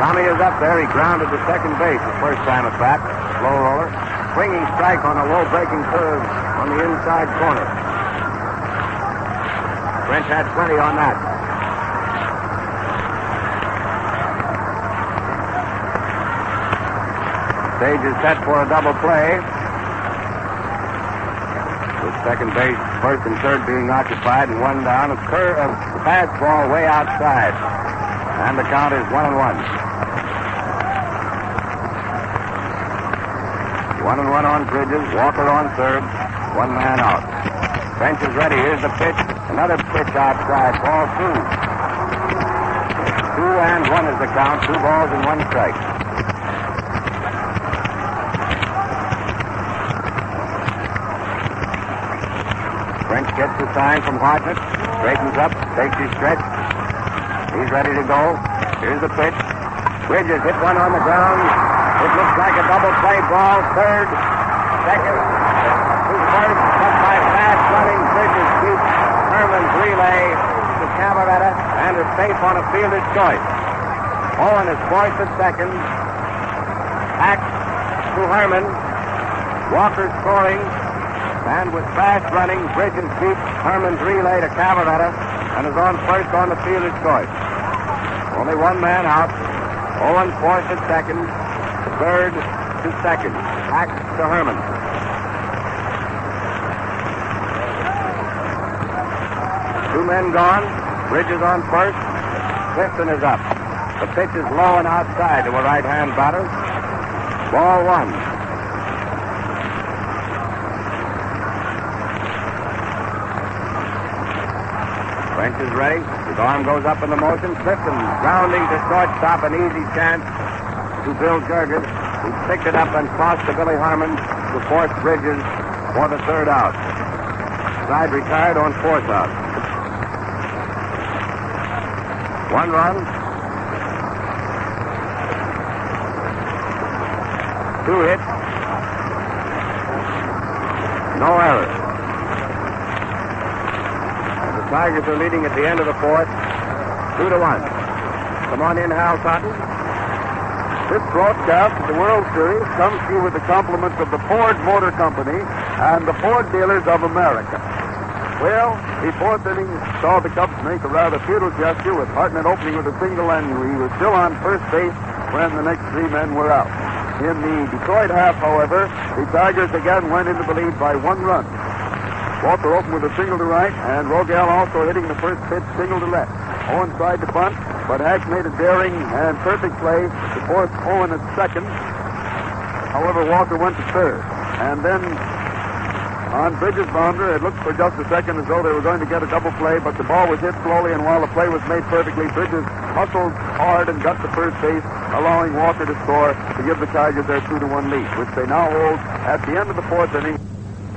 B: Tommy is up there. He grounded to second base the first time at bat. Slow roller. Swinging strike on a low breaking curve on the inside corner. French had plenty on that. Stage is set for a double play. With second base, first and third being occupied and one down. A fastball way outside. And the count is 1-1. 1-1 on Bridges. Walker on third. One man out. French is ready. Here's the pitch. Another pitch outside. Ball 2. 2-1 is the count. 2 balls and 1 strike. French gets the sign from Hartnett. Straightens up. Takes his stretch. He's ready to go. Here's the pitch. Bridges hit one on the ground. It looks like a double play ball. Third, second, to first, but by fast running Bridges beats Herman's relay to Cavaretta and is safe on a fielder's choice. Owen is forced at second. Hack to Herman. Walker scoring. And with fast running, Bridges beats Herman's relay to Cavaretta and is on first on the fielder's choice. Only one man out. Owen forced at second. Third to second. Hack to Herman. Two men gone. Bridges on first. Clifton is up. The pitch is low and outside to a right-hand batter. Ball 1. French is ready. His arm goes up in the motion. Clifton grounding to shortstop, an easy chance to Bill Gerges, who picked it up and crossed to Billy Harmon to force Bridges for the third out. Side retired on fourth out. 1 run. 2 hits. No errors. And the Tigers are leading at the end of the fourth, 2-1. Come on in, Hal Cotton.
A: This broadcast of the World Series comes to you with the compliments of the Ford Motor Company and the Ford Dealers of America. Well, the fourth inning saw the Cubs make a rather futile gesture with Hartnett opening with a single, and he was still on first base when the next 3 men were out. In the Detroit half, however, the Tigers again went into the lead by 1 run. Walker opened with a single to right, and Rogel also hitting the first pitch single to left. Owen tried to bunt, but Hack made a daring and perfect play to force Owen at second. However, Walker went to third. And then on Bridges' bounder, it looked for just a second as though they were going to get a double play, but the ball was hit slowly, and while the play was made perfectly, Bridges hustled hard and got to first base, allowing Walker to score to give the Tigers their 2-1 lead, which they now hold at the end of the fourth inning.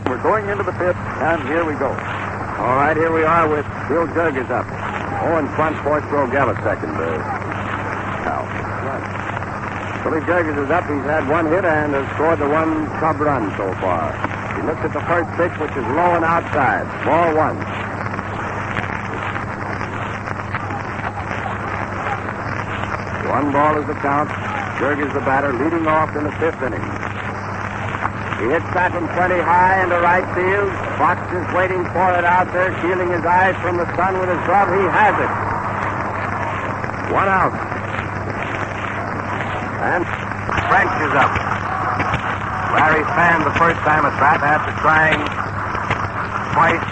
A: We're going into the fifth, and here we go.
B: All right, here we are with Bill Gerges up. Owen front, forced Rogel at second. Billy Gerges is up. He's had 1 hit and has scored the 1 Cub run so far. He looks at the first pitch, which is low and outside. Ball 1. 1 ball is the count. Gerges the batter, leading off in the 5th inning. He hits that one plenty high into right field. Fox is waiting for it out there, shielding his eyes from the sun with his glove. He has it. 1 out. And French is up. Larry fanned the first time at bat after trying twice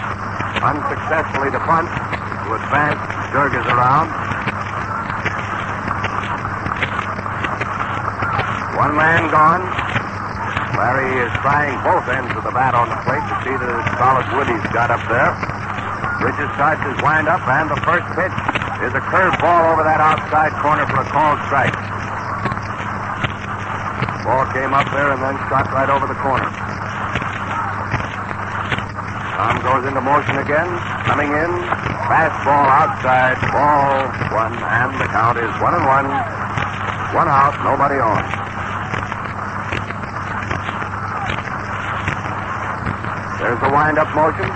B: unsuccessfully to punt to advance Jurgens around. 1 man gone. Larry is trying both ends of the bat on the plate to see the solid wood he's got up there. Bridges starts his windup, and the first pitch is a curved ball over that outside corner for a called strike. Ball came up there and then shot right over the corner. Tom goes into motion again, coming in. Fastball outside, ball 1, and the count is 1-1. 1 out, nobody on. There's the wind-up motion.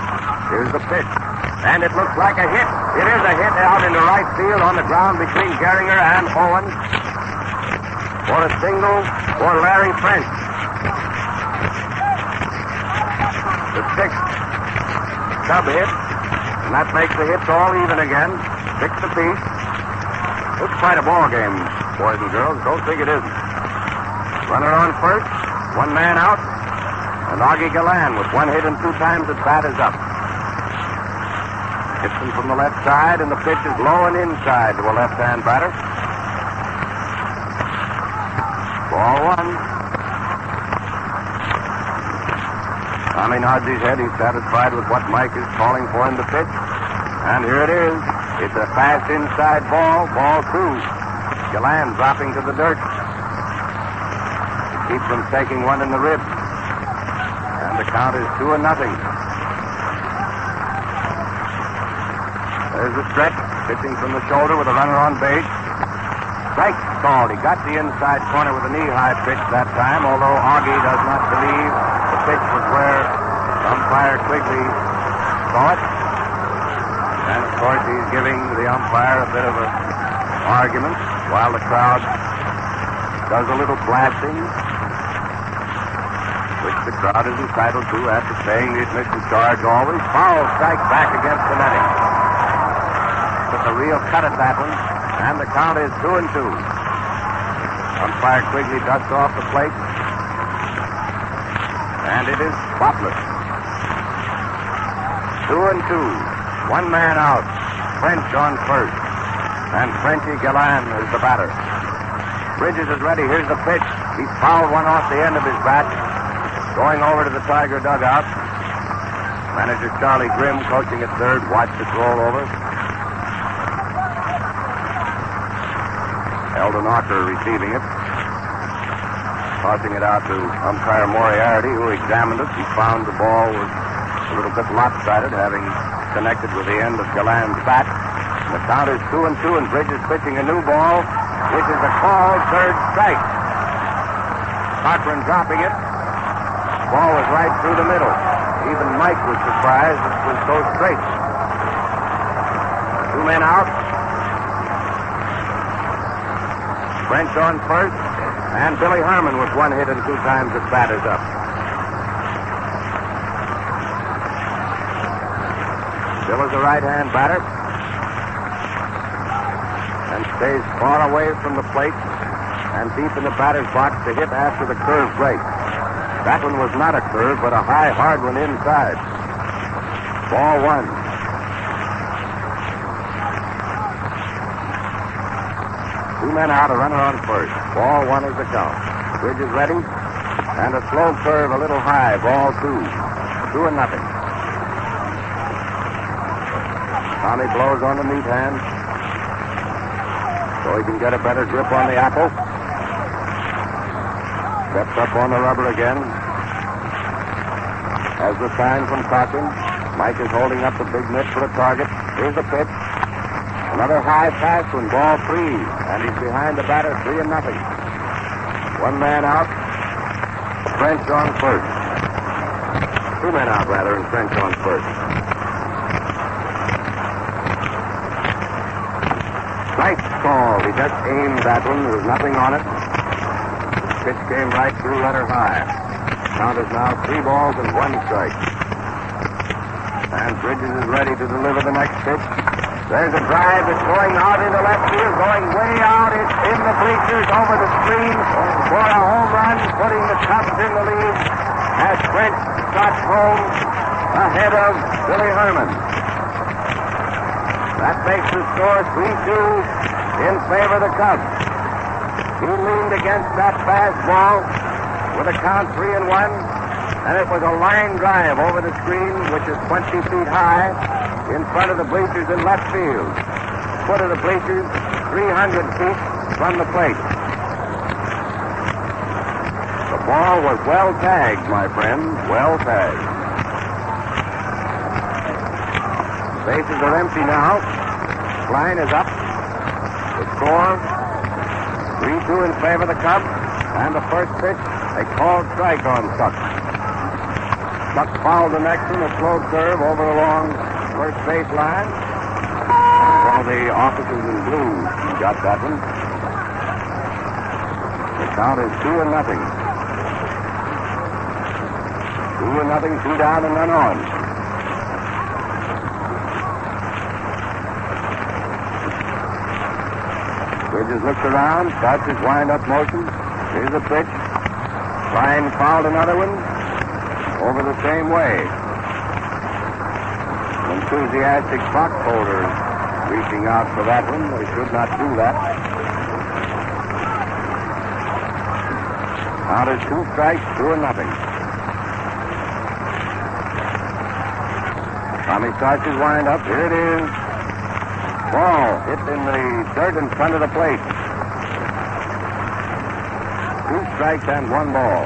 B: Here's the pitch. And it looks like a hit. It is a hit out into right field on the ground between Gehringer and Owen. For a single for Larry French. The 6th sub hit. And that makes the hits all even again. 6 apiece. Looks quite a ball game, boys and girls. Don't think it isn't. Runner on first. 1 man out. And Augie Galland with 1 hit and 2 times at bat is up. Hits him from the left side, and the pitch is low and inside to a left-hand batter. Ball 1. Tommy nods his head. He's satisfied with what Mike is calling for him to pitch. And here it is. It's a fast inside ball. Ball 2. Galland dropping to the dirt. Keep from taking one in the ribs. And the count is 2-0. There's the stretch, pitching from the shoulder with a runner on base. Strike called. He got the inside corner with a knee-high pitch that time, although Augie does not believe the pitch was where umpire Quigley saw it. And, of course, he's giving the umpire a bit of an argument while the crowd does a little blasting, which the crowd is entitled to after paying the admission charge always. Foul strike back against the netting. Took a real cut at that one, and the count is 2-2. Umpire Quigley dusts off the plate, and it is spotless. 2-2. 1 man out. French on first, and Frenchy Galland is the batter. Bridges is ready. Here's the pitch. He fouled one off the end of his bat. Going over to the Tiger dugout. Manager Charlie Grimm, coaching at third, watched it roll over. Eldon Ocker receiving it. Tossing it out to umpire Moriarty, who examined it. He found the ball was a little bit lopsided, having connected with the end of Galland's bat. And the count is 2-2, and Bridges pitching a new ball, which is a called third strike. Cochran dropping it. Ball was right through the middle. Even Mike was surprised it was so straight. 2 men out. French on first, and Billy Harmon with 1 hit and 2 times at bat is up. Bill is a right-hand batter and stays far away from the plate and deep in the batter's box to hit after the curve break. That one was not a curve, but a high, hard one inside. Ball 1. Two men out, a runner on first. Ball 1 is the count. Bridges ready, and a slow curve a little high. Ball 2. 2-0. Tommy blows on the meat hand so he can get a better grip on the apple. Steps up on the rubber again. Has the sign from Cochran. Mike is holding up the big mitt for a target. Here's the pitch. Another high pass one, ball 3. And he's behind the batter, 3-0. 1 man out. French on first. 2 men out, rather, and French on first. Strike call. He just aimed that one. There was nothing on it. Pitch came right through, runner high. count is now 3 balls and 1 strike. And Bridges is ready to deliver the next pitch. There's a drive that's going out into left field, going way out. It's in the bleachers over the screen for a home run, putting the Cubs in the lead as Brent trots home ahead of Billy Herman. That makes the score 3-2 in favor of the Cubs. He leaned against that fastball with a count 3-1, and it was a line drive over the screen, which is 20 feet high, in front of the bleachers in left field. Foot of the bleachers, 300 feet from the plate. The ball was well tagged, my friends, well tagged. Bases are empty now. Line is up. The score, 3-2 in favor of the Cubs. And the first pitch, a called strike on Tuck. Tuck fouled the next one, a slow curve over along first base line. One of the officers in blue got that one. The count is 2-0. 2-0, 2 down and none on. Bridges looks around, starts his wind-up motion. Here's a pitch. Klein fouled another one over the same way. Enthusiastic box holders reaching out for that one. They should not do that. Count is 2 strikes, 2-0. Tommy starts his wind-up. Here it is. Ball hit in the dirt in front of the plate. 2 strikes and 1 ball.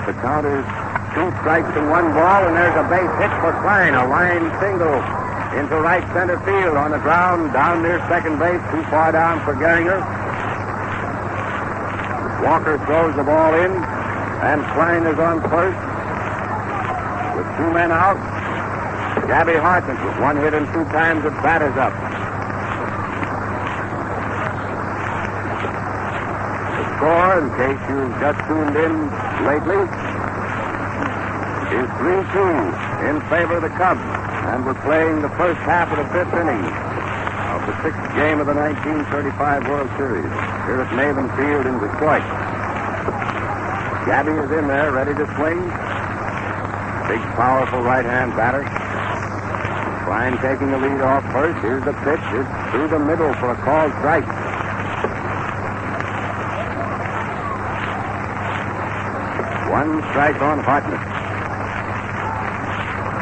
B: The count is 2 strikes and 1 ball, and there's a base hit for Klein. A line single into right center field on the ground down near second base, too far down for Gehringer. Walker throws the ball in, and Klein is on first. With 2 men out, Gabby Hartnett with 1 hit and 2 times at bat is up. The score, in case you've just tuned in lately, is 3-2 in favor of the Cubs. And we're playing the first half of the 5th inning of the 6th game of the 1935 World Series here at Maven Field in Detroit. Gabby is in there, ready to swing. Big, powerful right-hand batter. Klein taking the lead off first. Here's the pitch. It's through the middle for a called strike. One strike on Hartnett.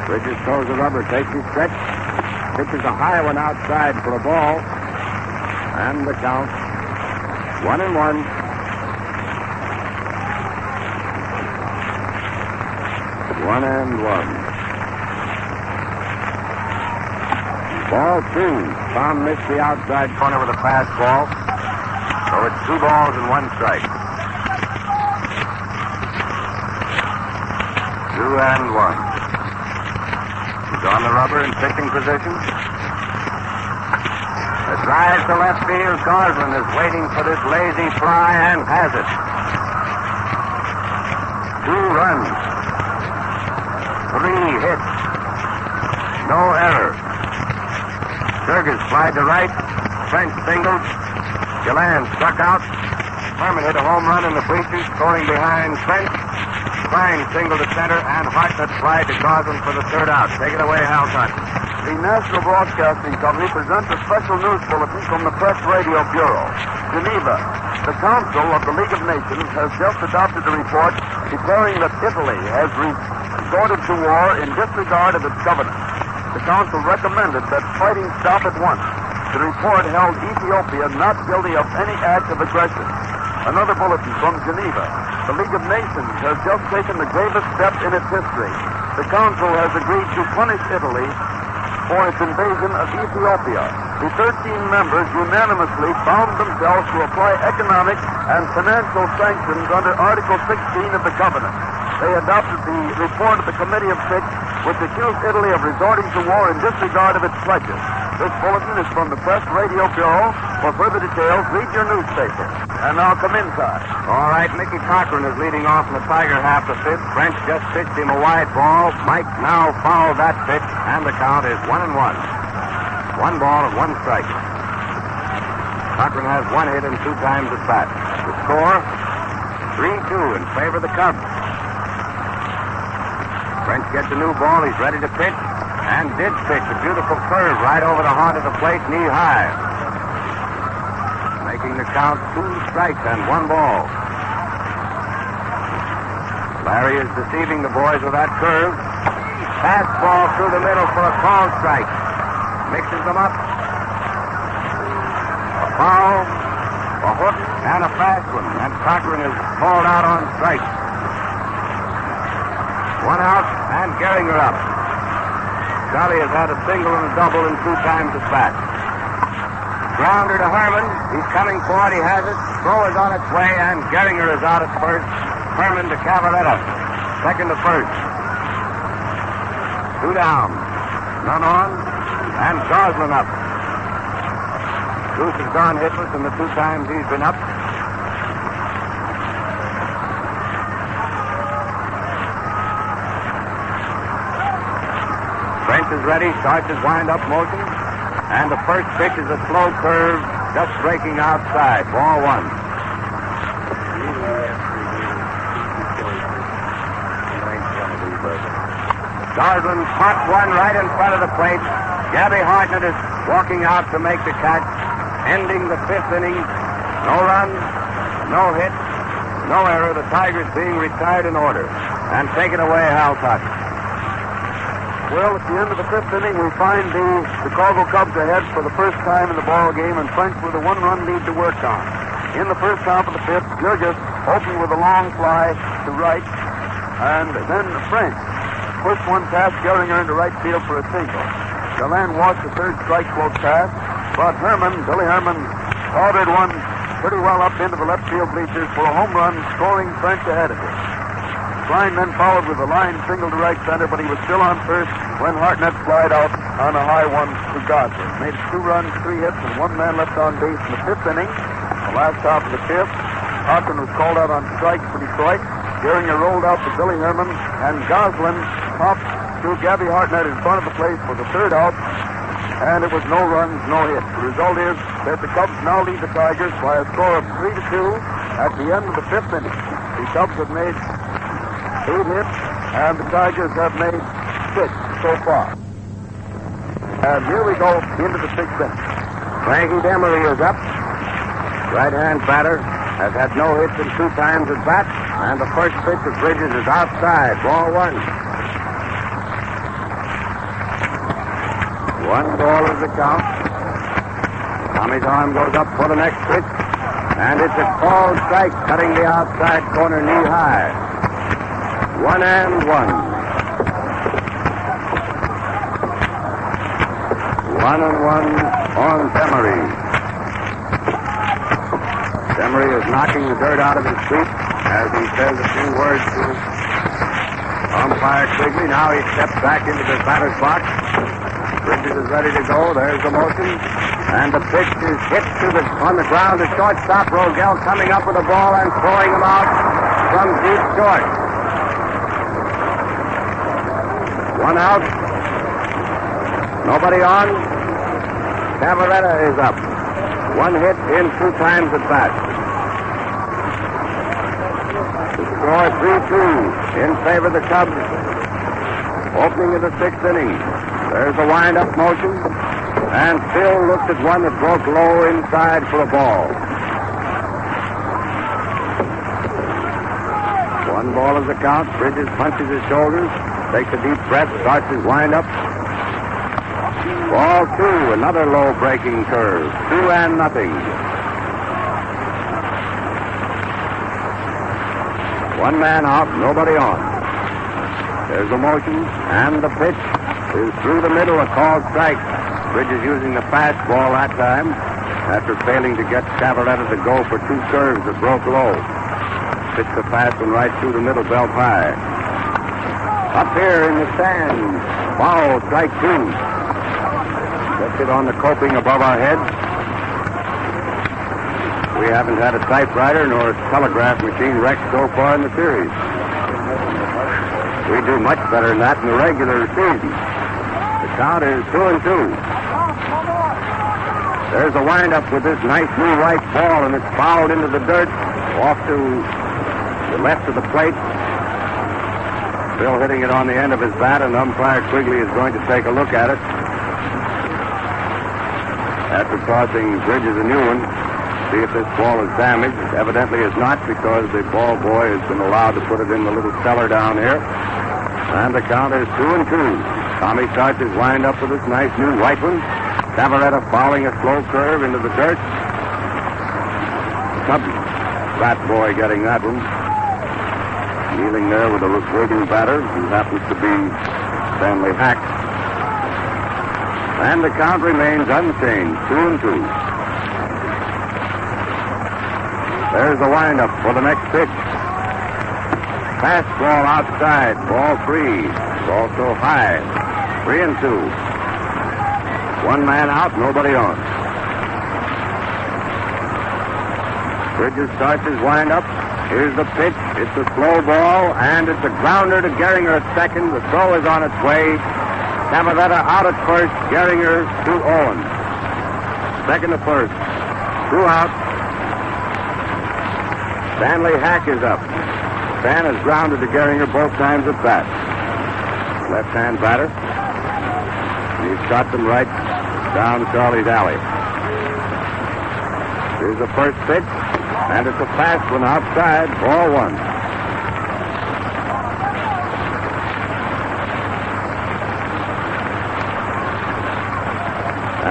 B: Bridges throws the rubber, takes his stretch. Pitches a high one outside for a ball. And the count, 1-1. 1-1. Ball 2. Tom missed the outside corner with a fastball. So it's 2 balls and 1 strike. 2-1. He's on the rubber in pitching position. The drive to left field. Gosling is waiting for this lazy fly and has it. 2 runs. 3 hits. No error. Sturgis flied to right. French singled. Gillan struck out. Herman hit a home run in the bleachers, scoring behind French. Klein singled to center, and Hartnett flied to Gosling for the 3rd out. Take it away, Hal Hunt.
A: The National Broadcasting Company presents a special news bulletin from the Press Radio Bureau. Geneva. The Council of the League of Nations has just adopted a report declaring that Italy has resorted to war in disregard of its covenant. The Council recommended that fighting stop at once. The report held Ethiopia not guilty of any act of aggression. Another bulletin from Geneva. The League of Nations has just taken the gravest step in its history. The Council has agreed to punish Italy for its invasion of Ethiopia. The 13 members unanimously bound themselves to apply economic and financial sanctions under Article 16 of the Covenant. They adopted the report of the Committee of Six, which accused Italy of resorting to war in disregard of its pledges. This bulletin is from the Press Radio Bureau. For further details, read your newspaper. And now come inside.
B: All right, Mickey Cochran is leading off in the Tiger half the fifth. French just pitched him a wide ball. Mike now fouled that pitch, and the count is 1-1. 1 ball and 1 strike. Cochran has 1 hit and 2 times at bat. The score, 3-2 in favor of the Cubs. French gets a new ball. He's ready to pitch, and did pitch a beautiful curve right over the heart of the plate, knee high. Making the count 2 strikes and 1 ball. Larry is deceiving the boys with that curve. Fastball through the middle for a call strike. Mixes them up. A foul, a hook, and a fast one. And Cochran is called out on strike. 1 out, and Gehringer up. Charlie has had a single and a double and 2 times at bat. Grounder to Herman. He's coming for it. He has it. Throw is on its way, and Gehringer is out at first. Herman to Cavaretta. Second to first. 2 down. None on. And Goslin up. Bruce has gone hitless in the 2 times he's been up. French is ready. Starts his wind-up motion. And the first pitch is a slow curve, just breaking outside. Ball 1. Goslin caught one right in front of the plate. Gabby Hartnett is walking out to make the catch, ending the 5th inning. No run, no hit, no error. The Tigers being retired in order. And taken away, Hal Cochran.
A: Well, at the end of the 5th inning, we find the Chicago Cubs ahead for the first time in the ball game, and French with a 1-run lead to work on. In the first half of the 5th, Jurgis opened with a long fly to right, and then French pushed one past Gehringer into right field for a single. Deland watched the third strike float past, but Billy Herman, ordered one pretty well up into the left field bleachers for a home run, scoring French ahead of him. Klein then followed with a line single to right center, but he was still on first when Hartnett flied out on a high one to Goslin. Made 2 runs, 3 hits, and 1 man left on base in the 5th inning. The last half of the 5th, Cochran was called out on strikes for Detroit. Gehringer rolled out to Billy Herman, and Goslin popped to Gabby Hartnett in front of the plate for the 3rd out, and it was no runs, no hits. The result is that the Cubs now lead the Tigers by a score of 3-2 at the end of the 5th inning. The Cubs have made 8 hits, and the Tigers have made 6 so far. And here we go into the 6th inning.
B: Frankie Demery is up. Right-hand batter has had no hits in 2 times at bat, and the first pitch of Bridges is outside. Ball 1. 1 ball is the count. Tommy's arm goes up for the next pitch, and it's a called strike, cutting the outside corner knee high. 1-1. 1-1 on Demery. Demery is knocking the dirt out of his feet as he says a few words to umpire Quigley. Now he steps back into the batter's box. Bridges is ready to go. There's the motion. And the pitch is hit on the ground to shortstop. Rogel coming up with the ball and throwing him out from deep short. 1 out. Nobody on. Cavaretta is up. 1 hit in 2 times at bat. The score 3-2 in favor of the Cubs. Opening of the 6th inning. There's the wind-up motion. And Phil looked at one that broke low inside for a ball. 1 ball is the count. Bridges punches his shoulders. Takes a deep breath, starts his wind-up. Ball 2, another low-breaking curve. 2-0. One man out, nobody on. There's the motion, and the pitch is through the middle, a called strike. Bridges using the fastball that time after failing to get Cavaretta to go for 2 curves that broke low. Pitched the fast one right through the middle, belt high. Up here in the stands, foul, strike 2. Just it on the coping above our heads. We haven't had a typewriter nor a telegraph machine wrecked so far in the series. We do much better than that in the regular season. The count is 2-2. There's a windup with this nice new white ball, and it's fouled into the dirt off to the left of the plate. Bill hitting it on the end of his bat, and umpire Quigley is going to take a look at it. After tossing Bridges a new one, see if this ball is damaged. Evidently it's not, because the ball boy has been allowed to put it in the little cellar down here. And the count is 2-2. Tommy starts his windup with this nice new white one. Cavaretta fouling a slow curve into the dirt. Cubs bat boy getting that one. Kneeling there with a waiting batter, who happens to be Stanley Hack. And the count remains unchanged, 2-2. There's the windup for the next pitch. Fastball outside, ball 3. Also high, 3-2. One man out, nobody on. Bridges starts his windup. Here's the pitch. It's a slow ball, and it's a grounder to Gehringer at second. The throw is on its way. Cavaretta out at first. Gehringer to Owen. Second to first. 2 out. Stanley Hack is up. Stan has grounded to Gehringer both times at bat. Left-hand batter. He's shot them right down Charlie's alley. Here's the first pitch, and it's a fast one outside, ball 1.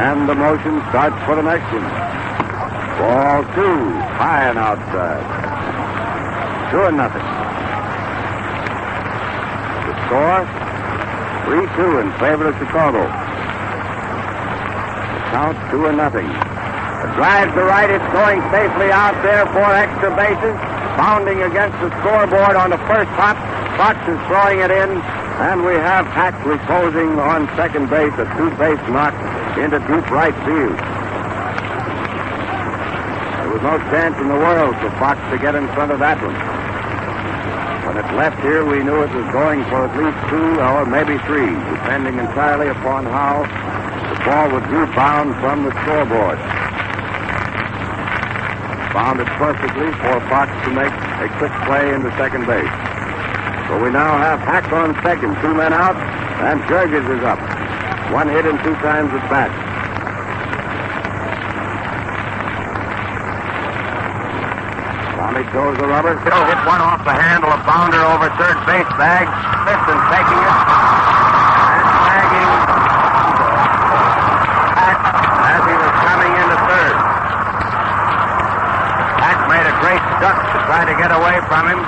B: And the motion starts for the next one. Ball 2, high and outside. 2-0. The score, 3-2 in favor of Chicago. The count 2-0. A drive to right, it's going safely out there for extra bases. Bounding against the scoreboard on the first hop. Fox is throwing it in, and we have Hack reposing on second base, a 2-base knock into deep right field. There was no chance in the world for Fox to get in front of that one. When it left here, we knew it was going for at least 2 or maybe 3, depending entirely upon how the ball would rebound from the scoreboard. Found it perfectly for Fox to make a quick play into second base. So we now have Hack on second, 2 men out, and Jurgens is up. 1 hit and 2 times at bat. Tommy throws the rubber. Bill hit one off the handle, a bounder over third base bag. Clifton taking it and tagging Hack as he was coming into third. Hack made a great duck to try to get away from him.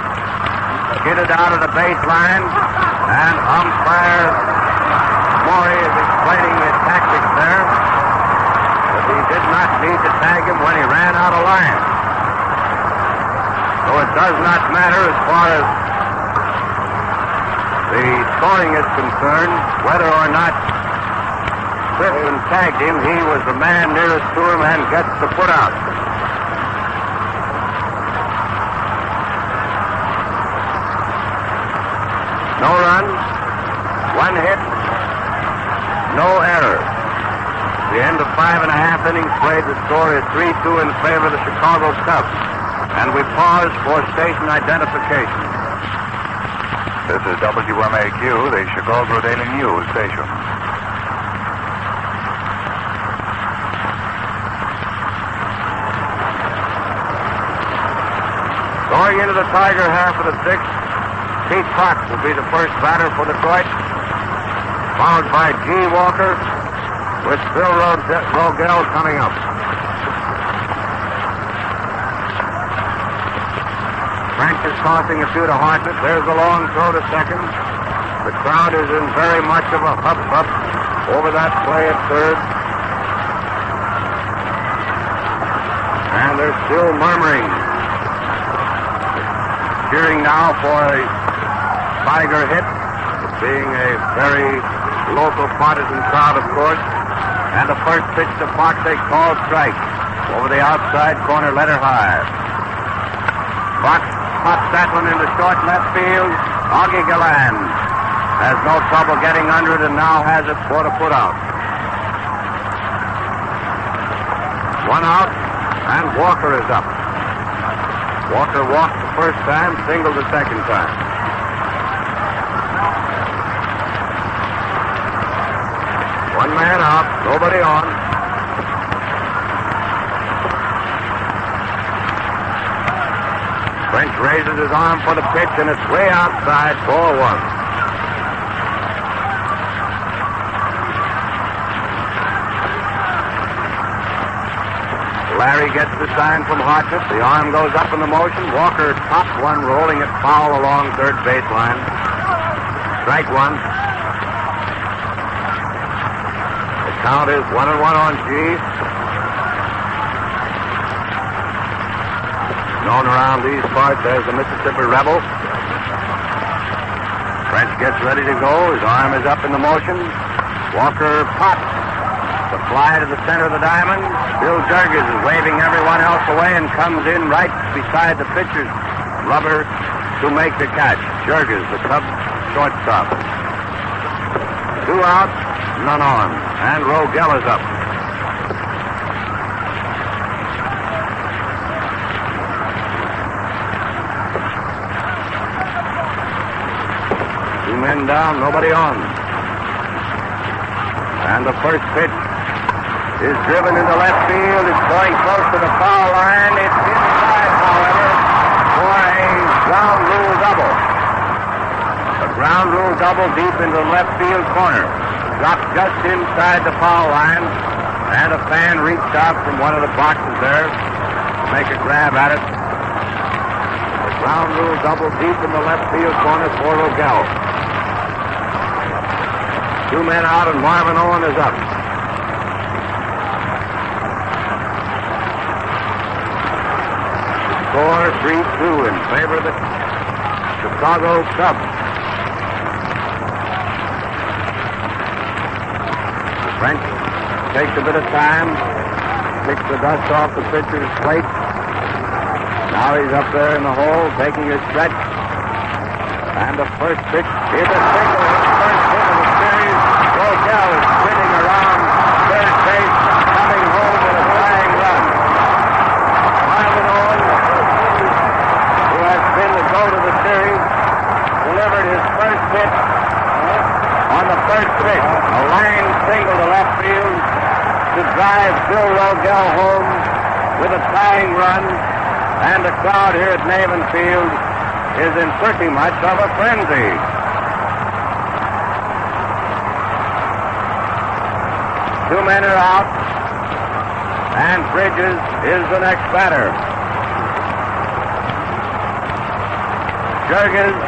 B: Skidded out of the baseline, and umpire Maury is explaining the tactics there. But he did not need to tag him when he ran out of line. So it does not matter as far as the scoring is concerned, whether or not Clifton tagged him. He was the man nearest to him and gets the put out. No run, 1 hit, no error. The end of 5.5 innings played. The score is 3-2 in favor of the Chicago Cubs. And we pause for station identification.
C: This is WMAQ, the Chicago Daily News station.
B: Going into the Tiger half of the 6th, Pete Fox will be the first batter for Detroit, followed by G. Walker, with Phil Rogel coming up. Frank is tossing a few to Hartnett. There's a long throw to second. The crowd is in very much of a huff over that play at third. And they're still murmuring. Cheering now for a Tiger hit, being a very local partisan crowd, of course. And the first pitch to Fox, they call strike. Over the outside corner, letter high. Fox pops that one into short left field. Augie Galland has no trouble getting under it and now has it for the put out. One out, and Walker is up. Walker walked the first time, singled the second time. One man out, nobody on. French raises his arm for the pitch, and it's way outside, ball one. Larry gets the sign from Hartnett. The arm goes up in the motion. Walker tops one, rolling it foul along third baseline. Strike one. The count is 1-1 on G. Known around these parts as the Mississippi Rebel. French gets ready to go. His arm is up in the motion. Walker pops. The fly to the center of the diamond. Bill Jurgis is waving everyone else away and comes in right beside the pitcher's rubber to make the catch. Jurgis, the Cubs shortstop. 2 out, none on. And Rogel is up. Two men down, nobody on. And the first pitch is driven into left field. It's going close to the foul line. It's inside, however, for a ground rule double. A ground rule double deep into the left field corner. Dropped just inside the foul line, and a fan reached out from one of the boxes there to make a grab at it. The ground rule double deep in the left field corner for Rogel. 2 men out, and Marvin Owen is up. Score 3-2 in favor of the Chicago Cubs. French takes a bit of time, picks the dust off the pitcher's plate. Now he's up there in the hole, taking his stretch. And the first pitch is a single. His first hit of the series. Rogel is spinning around third base, coming home with a flying run. Marvin Owen, who has been the goat of the series, delivered his first hit on the first pitch. A line single to left field to drive Bill Rogel home with a tying run. And the crowd here at Navin Field is in pretty much of a frenzy. Two men are out, and Bridges is the next batter. Jurgens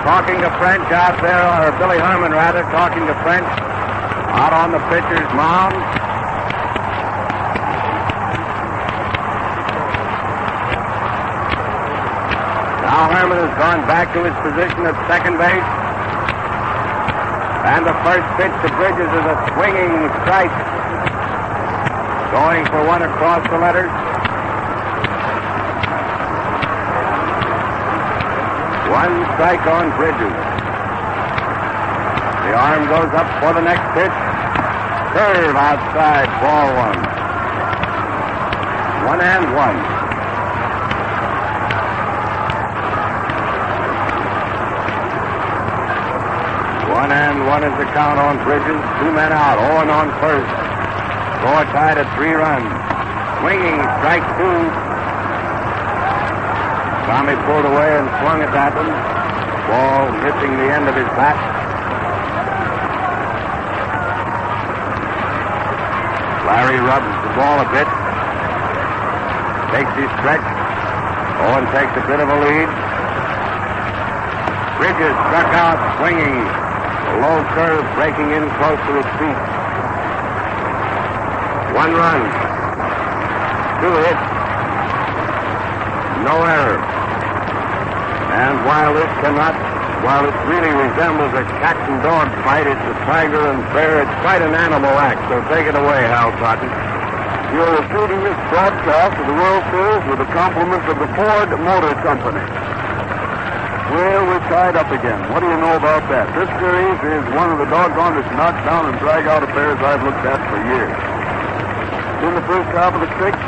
B: talking to French out there, or Billy Herman rather, talking to French out on the pitcher's mound. Now Herman has gone back to his position at second base. And the first pitch to Bridges is a swinging strike. Going for one across the letters. One strike on Bridges. The arm goes up for the next pitch. Curve outside, ball one. 1-1. 1-1 is the count on Bridges. 2 men out. Owen on first. Score tied at 3 runs. Swinging strike 2. Tommy pulled away and swung at that one. Ball missing the end of his bat. Larry rubs the ball a bit. Takes his stretch. Owen takes a bit of a lead. Bridges struck out swinging. A low curve breaking in close to his feet. 1 run. 2 hits. No error. And while this cannot while it really resembles a cat and dog fight, it's a tiger and bear. It's quite an animal act, so take it away, Hal Totten.
A: You're repeating this broadcast of the World Series with the compliments of the Ford Motor Company. Well, we're tied up again. What do you know about that? This series is one of the doggonest knockdown and drag out affairs I've looked at for years. In the first half of the sixth,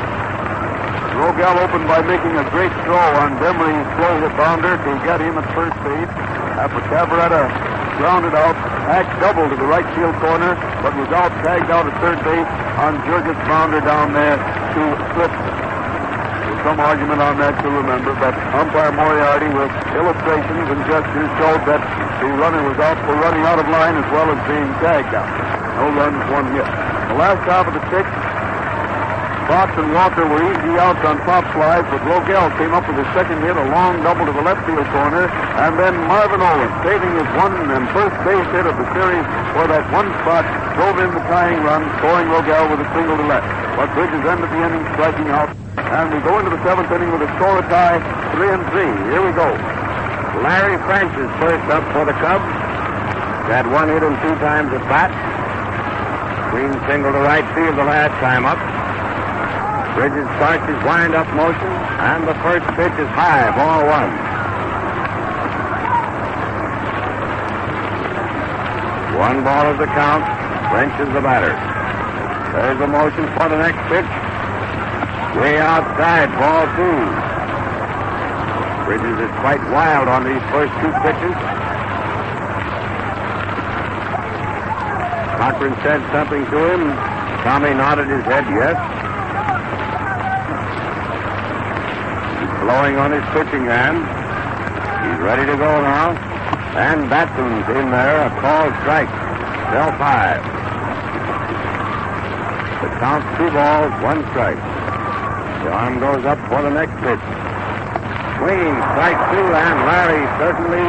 A: Rogel opened by making a great throw on Demery's slow hit bounder to get him at first base. After Cavaretta grounded out, Hack doubled to the right field corner, but was out tagged out at third base on Jurgis' bounder down there to Clifton. There's some argument on that to remember, but umpire Moriarty with illustrations and gestures showed that the runner was out for running out of line as well as being tagged out. No runs, one hit. The last half of the sixth, Fox and Walker were easy outs on pop flies, but Rogel came up with his second hit, a long double to the left field corner, and then Marvin Owens, saving his one and first base hit of the series for that one spot, drove in the tying run, scoring Rogel with a single to left. But Bridges ended the inning striking out, and we go into the seventh inning with a score of tie, 3-3. Here we go.
B: Larry French is first up for the Cubs. Had one hit and 2 times at bat. Green single to right field the last time up. Bridges starts his wind-up motion, and the first pitch is high, ball 1. 1 ball is the count. French is the batter. There's the motion for the next pitch. Way outside, ball 2. Bridges is quite wild on these first 2 pitches. Cochran said something to him. Tommy nodded his head yes. Blowing on his pitching hand. He's ready to go now. And Batson's in there. A called strike. Still 5. The count 2 balls, 1 strike. The arm goes up for the next pitch. Swinging strike 2, and Larry certainly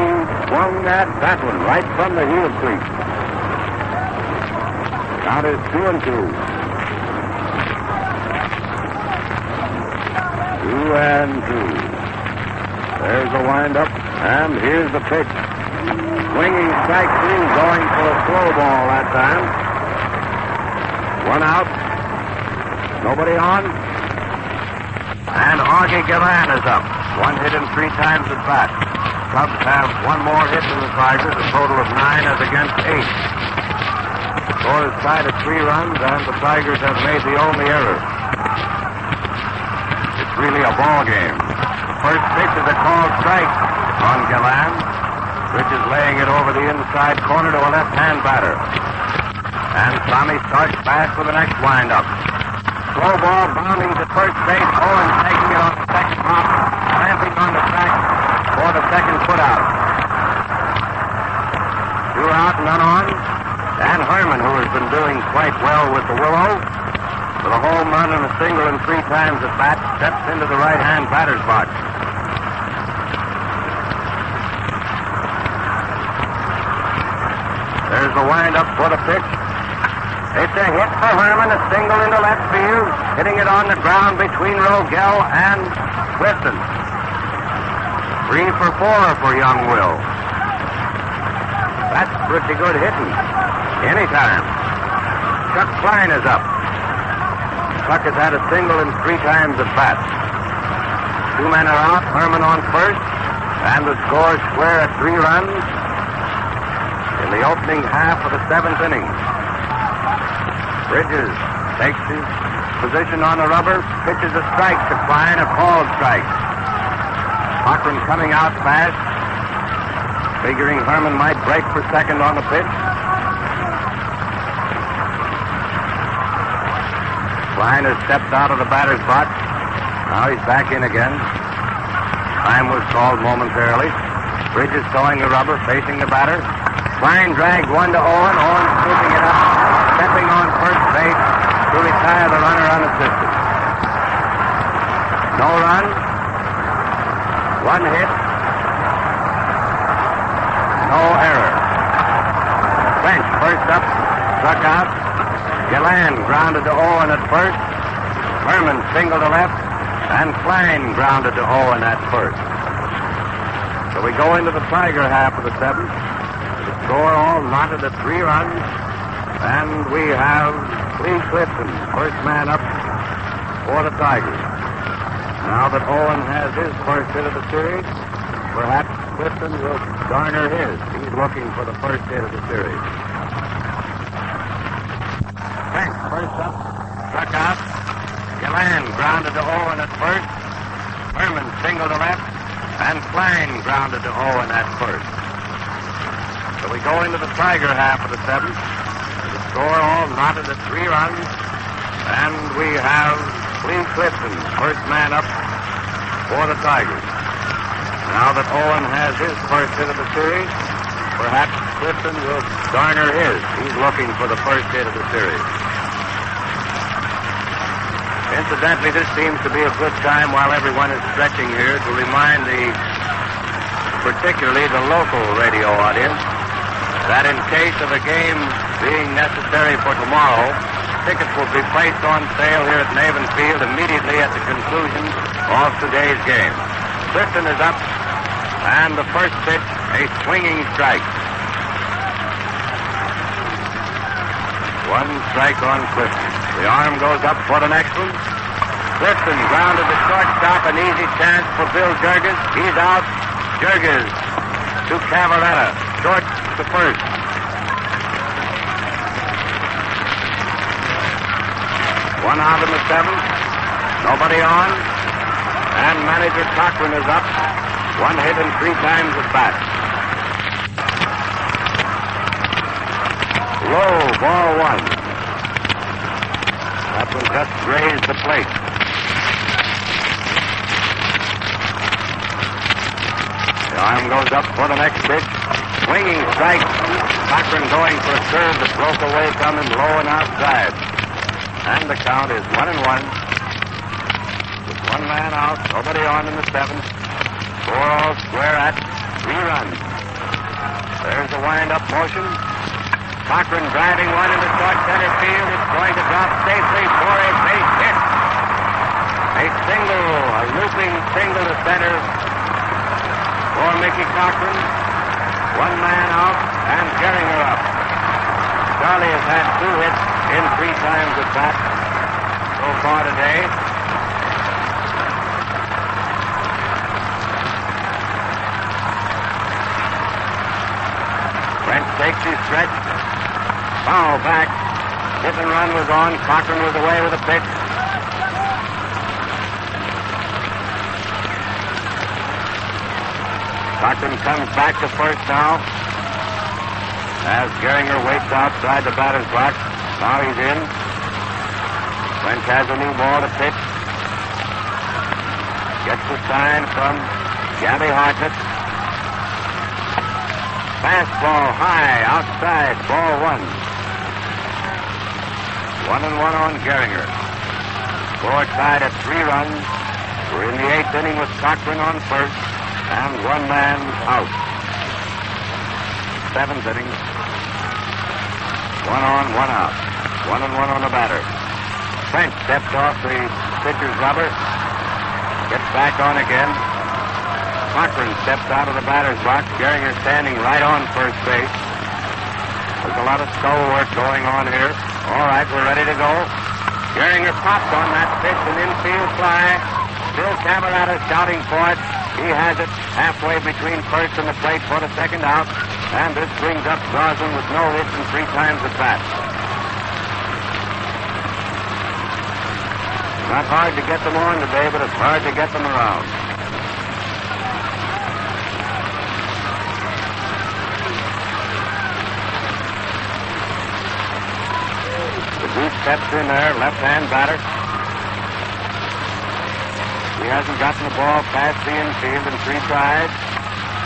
B: swung at that one right from the heel crease. Count is 2-2. 2-2. There's the windup, and here's the pitch. Swinging strike 3, going for a slow ball that time. 1 out. Nobody on. And Augie Gillan is up. 1 hit and 3 times at bat. Cubs have 1 more hit than the Tigers, a total of 9 as against 8. The score is tied at 3 runs, and the Tigers have made the only error. It's really a ball game. First pitch is a called strike on Gillan. Bridges laying it over the inside corner to a left-hand batter. And Tommy starts fast for the next windup. Slow ball bounding to first base. Owens taking it on the second hop, ramping on the track for the second putout. 2 out, none on. Dan Herman, who has been doing quite well with the Willow, with a home run and a single and 3 times at bat, steps into the right-hand batter's box. There's the wind-up for the pitch. It's a hit for Herman, a single into left field, hitting it on the ground between Rogel and Clifton. 3 for 4 for young Will. That's pretty good hitting. Anytime. Chuck Klein is up. Chuck has had a single and 3 times at bat. 2 men are out, Herman on first, and the score is square at 3 runs in the opening half of the 7th inning. Bridges takes his position on the rubber, pitches a strike to Klein, a called strike. Cochran coming out fast, figuring Herman might break for second on the pitch. Klein has stepped out of the batter's box. Now he's back in again. Time was called momentarily. Bridges towing the rubber, facing the batter. Klein dragged one to Owen. Owen scooping it up, stepping on first base to retire the runner unassisted. No run. 1 hit. No error. French first up, struck out. Gillan grounded to Owen at first. Herman single to left, and Klein grounded to Owen at first. So we go into the Tiger half of the seventh. The score all knotted at 3 runs. And we have Lee Clifton, first man up for the Tigers. Now that Owen has his first hit of the series, perhaps Clifton will garner his. He's looking for the first hit of the series. Frank, first up, struck out. Gillan grounded to Owen at first. Herman singled to left. And Klein grounded to Owen at first. So we go into the Tiger half of the seventh. The score all knotted at 3 runs. And we have Lee Clifton, first man up for the Tigers. Now that Owen has his first hit of the series, perhaps Clifton will garner his. He's looking for the first hit of the series. Incidentally, this seems to be a good time while everyone is stretching here to remind particularly the local radio audience, that in case of a game being necessary for tomorrow, tickets will be placed on sale here at Navin Field immediately at the conclusion of today's game. Clifton is up, and the first pitch, a swinging strike. 1 strike on Clifton. The arm goes up for the next one. Clifton grounded to shortstop, an easy chance for Bill Jurgens. He's out. Jurgens to Cavaretta, short to first. One out in the seventh. Nobody on. And manager Cochran is up. 1 hit and 3 times at bat. Low, ball 1. That one just grazed the plate. The arm goes up for the next pitch. Swinging strike. Cochran going for a curve that broke away coming low and outside. And the count is 1-1. With 1 man out, nobody on in the seventh. Score all square at 3 runs. There's the wind-up motion. Cochran driving one into short center field. It's going to drop safely for a base hit. A single, a looping single to center for Mickey Cochran. 1 man out, and Gehringer up. Charlie has had 2 hits in 3 times at bat so far today. Brent takes his stretch. Foul back. Hit and run was on. Cochran was away with a pitch. Cochran comes back to first now. As Gehringer waits outside the batter's box. Now he's in. Brent has a new ball to pitch. Gets the sign from Gabby Hartnett. Fastball high outside, ball 1. 1-1 on Gehringer. Score tied at 3 runs. We're in the 8th inning with Cochran on first and 1 man out. 7th inning. 1 on, 1 out. 1-1 on the batter. French steps off the pitcher's rubber. Gets back on again. Cochran steps out of the batter's box. Gehringer standing right on first base. There's a lot of skull work going on here. All right, we're ready to go. Gehringer pops on that pitch, an infield fly. Bill Cavaretta shouting for it. He has it halfway between first and the plate for the second out. And this brings up Gosling with no hits and 3 times at bat. Not hard to get them on today, but it's hard to get them around. Steps in there, left-hand batter. He hasn't gotten the ball past the infield in 3 tries.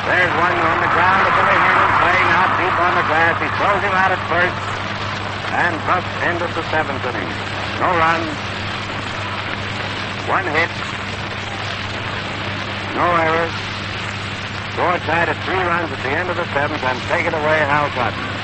B: There's one on the ground to Billy Herman, playing out deep on the grass. He throws him out at first, and thus ended the 7th inning. No runs, 1 hit, no errors. Score tied at 3 runs at the end of the 7th, and take it away, Hal Cotton.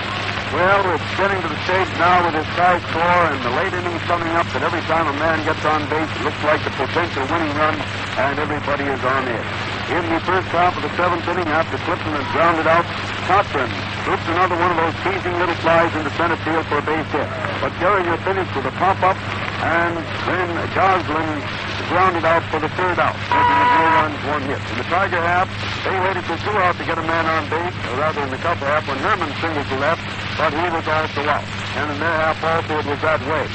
A: Well, it's getting to the stage now with this tie score and the late innings coming up that every time a man gets on base, it looks like a potential winning run, and everybody is on it. In the first half of the seventh inning, after Clifton had grounded out, Cochran slipped another one of those teasing little flies into center field for a base hit. But Gehringer finished with a pop-up, and then Goslin grounded out for the third out, making it 0 runs, 1 hit. In the Tiger half, they waited for 2 out to get a man on base, or rather in the Cub half, when Herman singled to left, but he was also out. And in their half also, it was that way.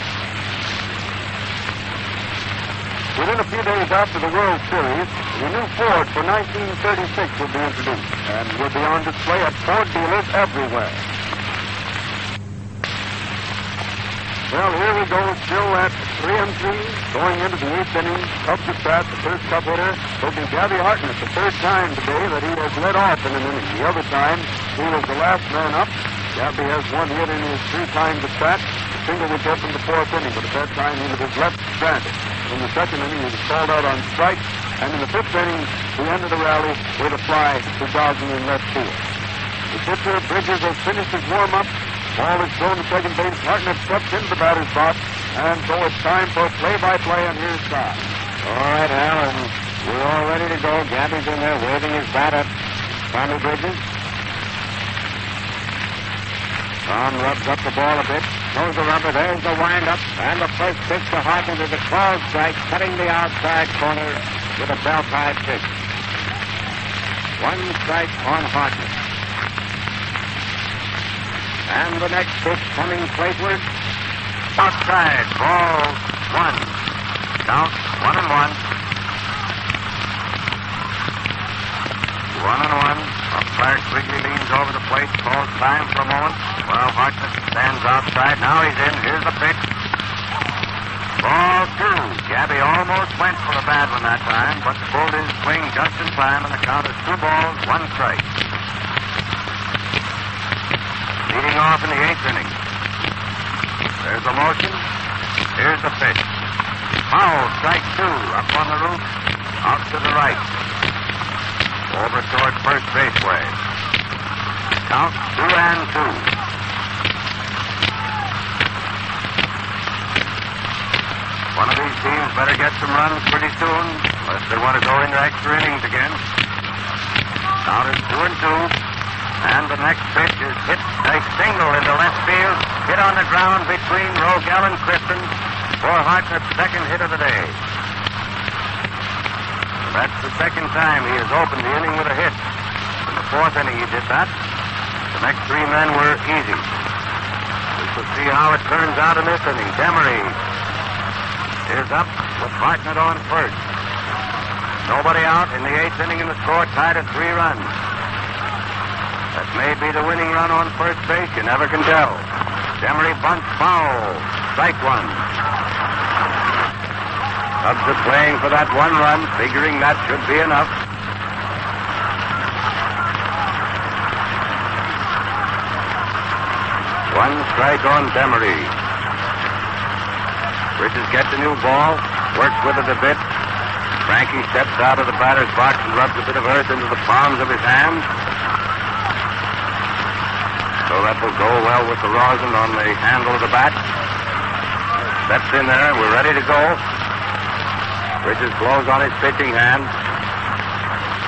A: Within a few days after the World Series, the new Ford for 1936 would be introduced and would be on display at Ford dealers everywhere. Well, here we go, still at 3-3, going into the 8th inning. Cubs at bat, the first Cub hitter will be Gabby Hartnett, the third time today that he has led off in an inning. The other time, he was the last man up. Gabby has 1 hit in his 3 times at bat. The single which opened the 4th inning, but at that time he was his left stranded. In the 2nd inning, he was called out on strike, and in the 5th inning, he ended the rally with a fly to Goslin in left field. The pitcher, Bridges, has finished his warm-up. Ball is thrown to second base. Hartnett steps into the batter's box, and so it's time for play-by-play, and here's Tom.
B: All right, Al, and we're all ready to go. Gabby's in there waving his bat at Tommy Bridges. Tom rubs up the ball a bit, throws the rubber, there's the windup, and the first pitch to Hartnett is a called strike, cutting the outside corner with a belt-high pitch. 1 strike on Hartnett. And the next pitch coming plateward.
C: Outside, ball 1. Count 1-1. 1-1. Umpire Quigley leans over the plate, calls time for a moment. While Hartnett stands outside. Now he's in. Here's the pitch. Ball 2. Gabby almost went for a bad one that time, but pulled his swing just in time, and the count is 2 balls, 1 strike. Leading off in the 8th inning. There's the motion. Here's the pitch. Foul, strike 2, up on the roof, out to the right. Over toward first baseway. Count 2-2. One of these teams better get some runs pretty soon, unless they want to go into extra innings again. Count is 2-2. And the next pitch is hit a single into left field, hit on the ground between Rogel and Clifton for Hartnett's 2nd hit of the day. That's the 2nd time he has opened the inning with a hit. In the 4th inning he did that. The next 3 men were easy. We shall see how it turns out in this inning. Demery is up with Hartnett on first. Nobody out in the 8th inning, and the score tied at 3 runs. That may be the winning run on first base. You never can tell. Demery bunts foul. Strike 1. Cubs are playing for that 1 run, figuring that should be enough. One strike on Demery. Bridges gets a new ball, works with it a bit. Frankie steps out of the batter's box and rubs a bit of earth into the palms of his hands. So that will go well with the rosin on the handle of the bat. Steps in there, and we're ready to go. Bridges blows on his pitching hand.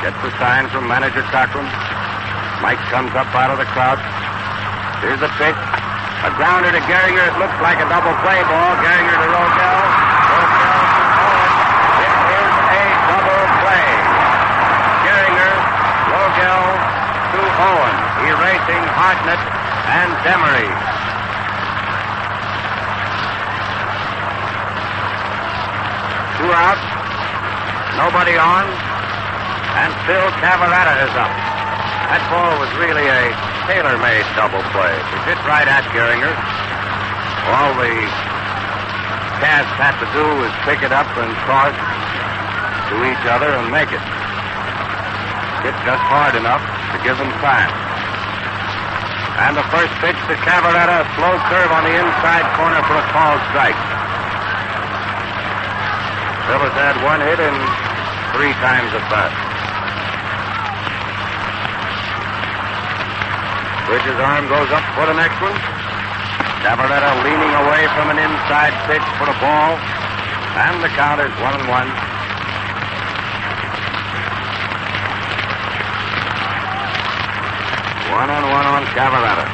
C: Gets the sign from manager Cochran. Mike comes up out of the crowd. Here's the pitch. A grounder to Gehringer. It looks like a double play ball. Gehringer to Rogel. Rogel to Owen. It is a double play. Gehringer, Rogel to Owen, erasing Hartnett and Demery. Two out, nobody on, and Phil Cavaretta is up. That ball was really a tailor-made double play. It hit right at Gehringer. All the Cavs had to do was pick it up and toss to each other and make it. Hit just hard enough to give them time. And the first pitch to Cavaretta, a slow curve on the inside corner for a called strike. Phil has had 1 hit in 3 times at bat. Bridges' arm goes up for the next one. Cavaretta leaning away from an inside pitch for a ball. And the count is 1-1. Cavaretta.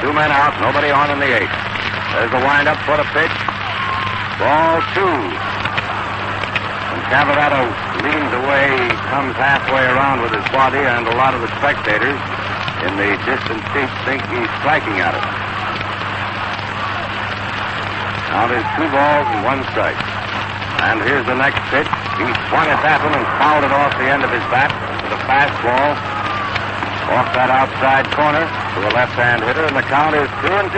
C: 2 men out, nobody on in the 8th. There's the windup for the pitch. Ball 2. When Cavaretta leans away, he comes halfway around with his body, and a lot of the spectators in the distant seats think he's striking at it. Now there's 2 balls and 1 strike. And here's the next pitch. He swung it at him and fouled it off the end of his bat with a fastball off that outside corner to a left-hand hitter, and the count is 2-2.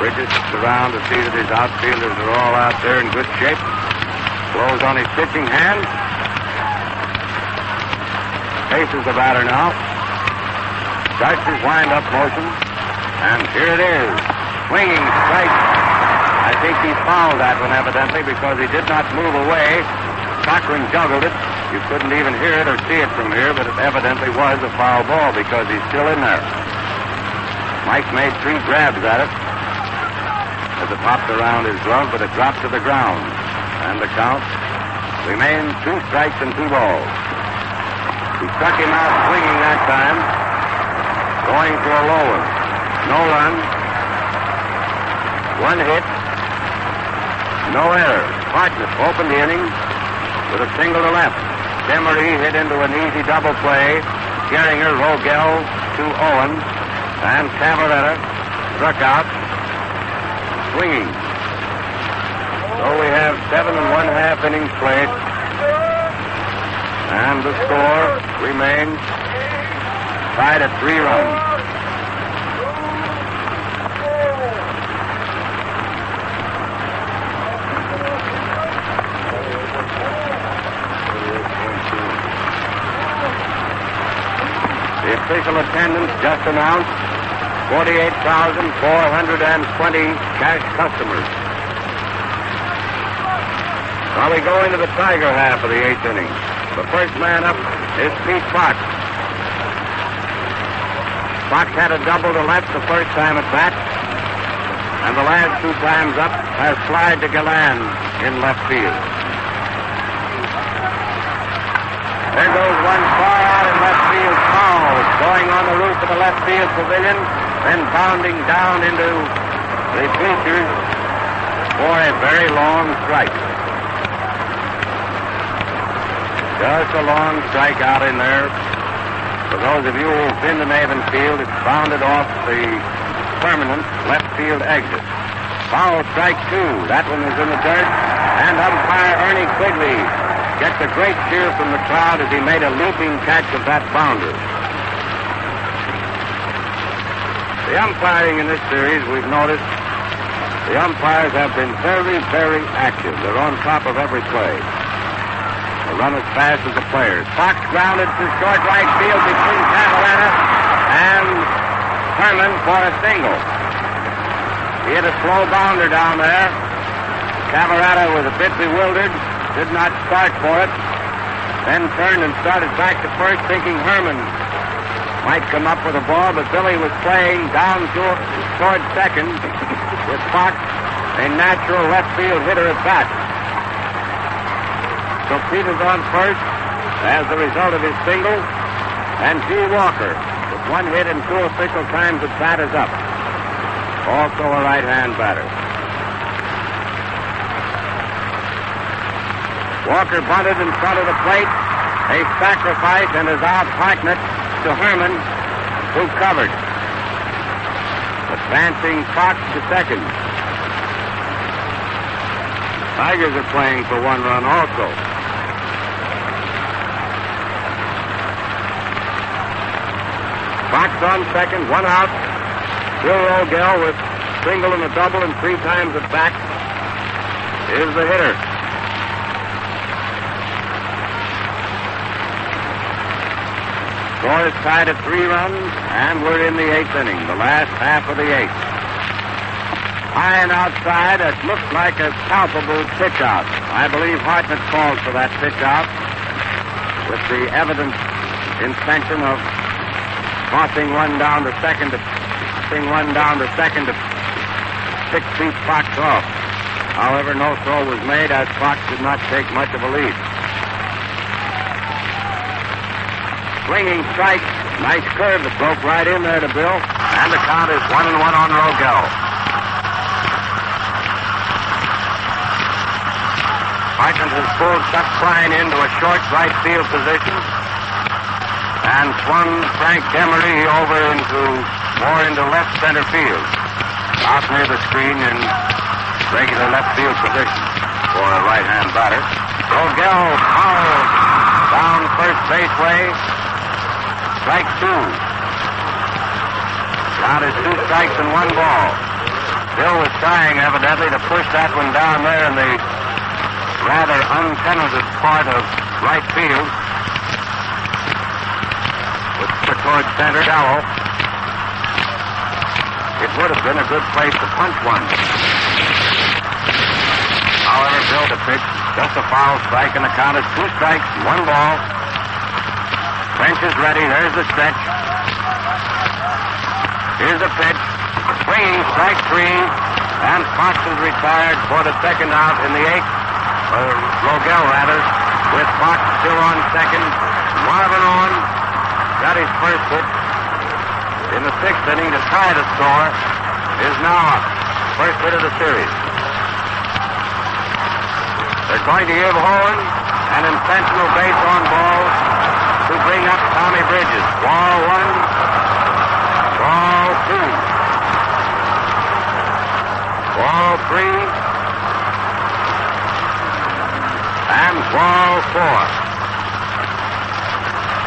C: Bridges looks around to see that his outfielders are all out there in good shape. Blows on his pitching hand. Faces the batter now. Starts his wind-up motion. And here it is. Swinging strike. I think he fouled that one evidently because he did not move away. Cochran juggled it. You couldn't even hear it or see it from here, but it evidently was a foul ball because he's still in there. Mike made 3 grabs at it as it popped around his glove, but it dropped to the ground. And the count remains 2 strikes and 2 balls. He struck him out swinging that time, going for a low one. No run. 1 hit. No error. Hartnett opened the inning with a single to left. Demery hit into an easy double play. Gehringer, Rogel to Owen. And Cavaretta struck out swinging. So we have 7 1/2 innings played. And the score remains tied at 3 runs. The official attendance just announced 48,420 cash customers. Now we go into the Tiger half of the 8th inning. The first man up is Pete Fox. Fox had a double to left the first time at bat, and the last 2 times up has flied to Galland in left field. There goes one far out in left field, foul, going on the roof of the left field pavilion, then bounding down into the bleachers for a very long strike. Just a long strike out in there. For those of you who've been to Maven Field, it's bounded off the permanent left field exit. Foul strike 2. That one is in the dirt. And umpire Ernie Quigley gets a great cheer from the crowd as he made a leaping catch of that bounder. The umpiring in this series, we've noticed, the umpires have been very, very active. They're on top of every play. They run as fast as the players. Fox grounded to short right field between Cavaretta and Herman for a single. He hit a slow bounder down there. Cavaretta was a bit bewildered, did not start for it, then turned and started back to first, thinking Herman might come up with a ball, but Billy was playing down toward second with Fox, a natural left field hitter at bat. So Pete is on first as the result of his single, and G. Walker, with 1 hit and 2 official times at bat, is up. Also a right-hand batter. Walker bunted in front of the plate. A sacrifice, and is out Hartnett to Herman, who covered. Advancing Fox to second. Tigers are playing for 1 run also. Fox on second, 1 out. Bill Rogel with single and a double and 3 times at bat is the hitter. Score is tied at 3 runs, and we're in the 8th inning, the last half of the 8th. High and outside, it looks like a palpable pitch out. I believe Hartnett called for that pitch out with the evident intention of tossing one down to second to pick Pete Fox off. However, no throw was made as Fox did not take much of a lead. Swinging strike. Nice curve that broke right in there to Bill. And the count is 1-1 on Rogel. Martins has pulled Chuck Klein into a short right field position and swung Frank Demery over more into left center field, out near the screen in regular left field position for a right-hand batter. Rogel fouled down first base way. Strike two. Count is 2 strikes and 1 ball. Bill was trying evidently to push that one down there in the rather untenanted part of right field, which put towards center shallow. It would have been a good place to punch one. However, Bill to pitch, just a foul strike, and the count is 2 strikes, 1 ball. Bench is ready. There's the stretch. Here's the pitch. Swinging strike 3, and Fox is retired for the second out in the 8th. Rogel, rather, with Fox still on second. Marvin on. Got his first hit in the 6th inning to tie the score. Is now up. First hit of the series. They're going to give Hohen an intentional base on ball to bring up Tommy Bridges. Ball 1. Ball 2. Ball 3. And ball 4.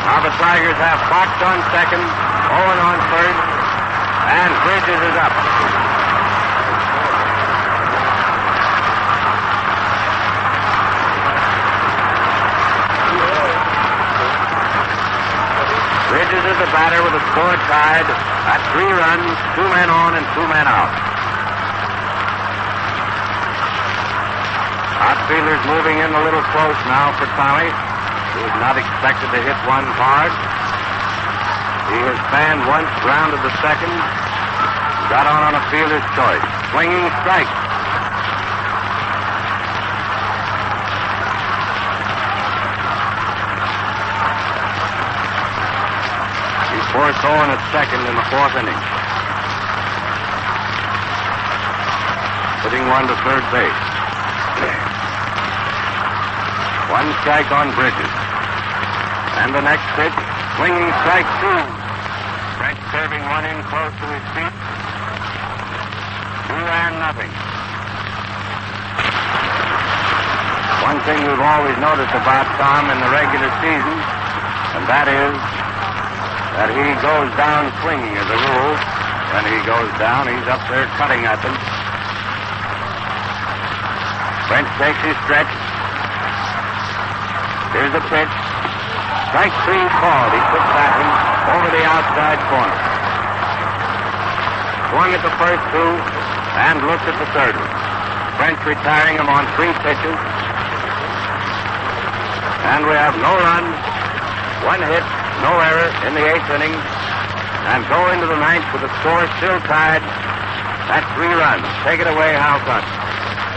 C: Now the Tigers have Fox on second, Owen on third, and Bridges is up. Bridges is the batter with a score tied at 3 runs, 2 men on and 2 men out. Outfielders moving in a little close now for Tommy, who is not expected to hit one hard. He has fanned once, grounded the second, got on a fielder's choice. Swinging strike. He forced Owen at second in the 4th inning, putting one to third base. 1 strike on Bridges. And the next pitch, swinging strike 2. French serving one in close to his feet. 2-0. One thing we've always noticed about Tom in the regular season, and that is that he goes down swinging as a rule. When he goes down, he's up there cutting at them. French takes his stretch. Here's the pitch. Strike 3 called. He took that one over the outside corner. Swung at the first 2 and looked at the third one. French retiring him on 3 pitches. And we have no runs, 1 hit, no error in the 8th inning. And go into the 9th with the score still tied at 3 runs. Take it away, Hal Tuck.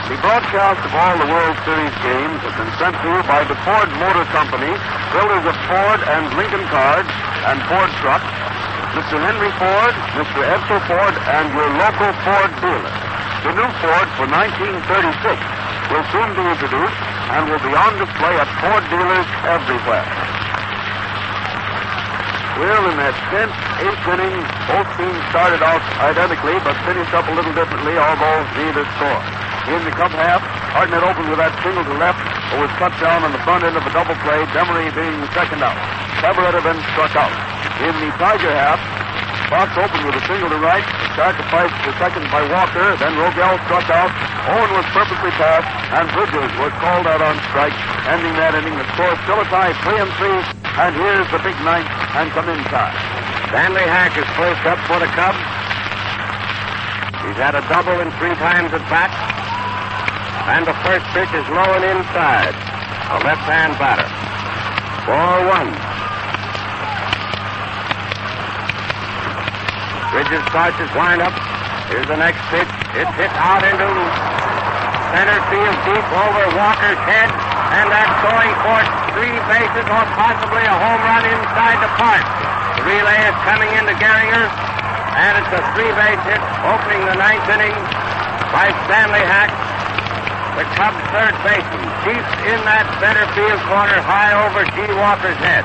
A: The broadcast of all the World Series games has been sent to you by the Ford Motor Company, builders of Ford and Lincoln cars and Ford trucks, Mr. Henry Ford, Mr. Edsel Ford, and your local Ford dealer. The new Ford for 1936 will soon be introduced and will be on display at Ford dealers everywhere. Well, in that 10th, 8th inning, both teams started out identically but finished up a little differently, although neither scored. In the Cub half, Hartnett opened with that single to left, but was cut down on the front end of a double play, Demery being the second out. Cabaretta then struck out. In the Tiger half, Fox opened with a single to right, sacrificed the second by Walker, then Rogel struck out. Owen was perfectly passed, and Bridges was called out on strike, ending that inning. The score still a tie, 3-3, and here's the big 9th and come inside.
C: Stanley Hack is first up for the Cubs. He's had a double and 3 times at bat. And the first pitch is low and inside. A left-hand batter. Ball 1. Bridges starts his windup. Here's the next pitch. It's hit out into center field deep over Walker's head, and that's going for 3 bases or possibly a home run inside the park. The relay is coming into Gehringer, and it's a 3-base hit opening the 9th inning by Stanley Hack, the Cubs' third baseman, deep in that center field corner high over G. Walker's head.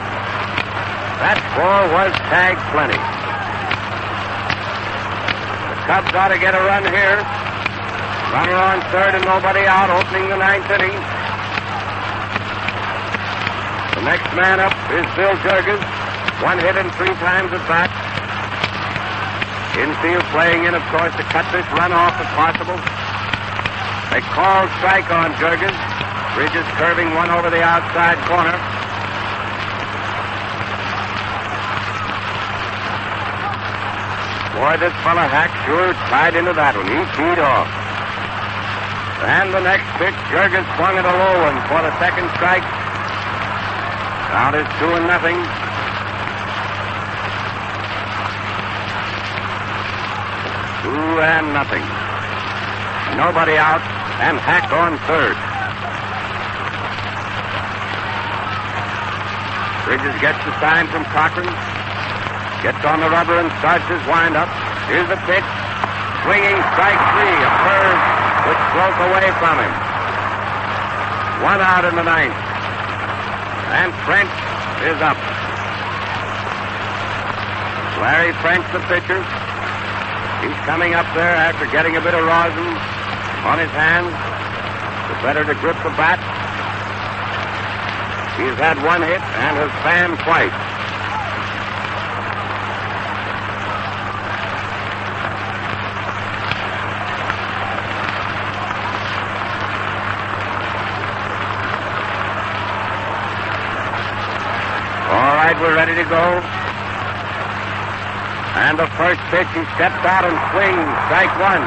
C: That ball was tagged plenty. The Cubs ought to get a run here. Runner on third and nobody out, opening the 9th inning. The next man up is Bill Jurgens. 1 hit and 3 times at bat. Infield playing in, of course, to cut this run off if possible. They call strike on Jurgens. Bridges curving one over the outside corner. Boy, this fella Hack sure tied into that one. He teed off. And the next pitch, Jurgens swung at a low one for the second strike. Count is 2-0. 2-0. Nobody out, and Hack on third. Bridges gets the sign from Cochran. Gets on the rubber and starts his windup. Here's the pitch. Swinging strike 3, a curve which broke away from him. 1 out in the 9th. And French is up. Larry French, the pitcher. He's coming up there after getting a bit of rosin on his hands. The better to grip the bat. He's had 1 hit and has fanned twice. All right, we're ready to go. And the first pitch, he steps out and swings. Strike 1.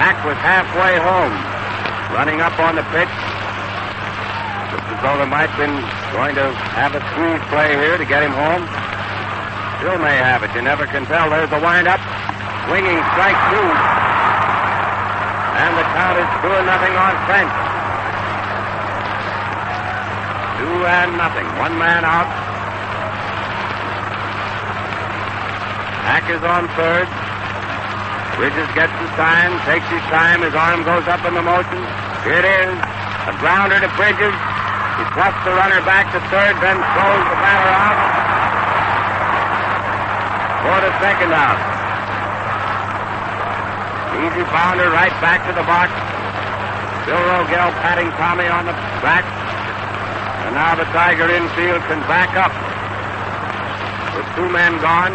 C: Hack was halfway home. Running up on the pitch. Looks as though they might have been going to have a squeeze play here to get him home. Still may have it. You never can tell. There's the windup. Swinging strike 2. And the count is 2-0 on French. 2-0. 1 man out. Hack is on third. Bridges gets the sign, takes his time. His arm goes up in the motion. Here it is. A grounder to Bridges. He thrusts the runner back to third, then throws the batter out for the second out. Easy bounder right back to the box. Bill Rogel patting Tommy on the back. And now the Tiger infield can back up with 2 men gone.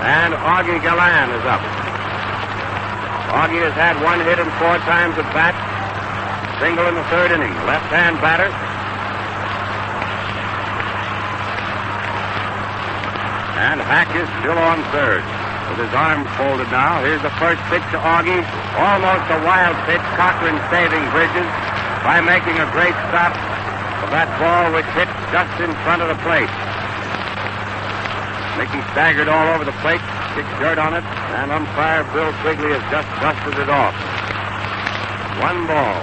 C: And Augie Gallan is up. Augie has had 1 hit and 4 times at bat. Single in the 3rd inning. Left-hand batter. And Hack is still on third. With his arms folded now. Here's the first pitch to Augie. Almost a wild pitch. Cochran saving Bridges by making a great stop of that ball which hit just in front of the plate. Mickey staggered all over the plate, kicked dirt on it, and umpire Bill Quigley has just dusted it off. 1 ball.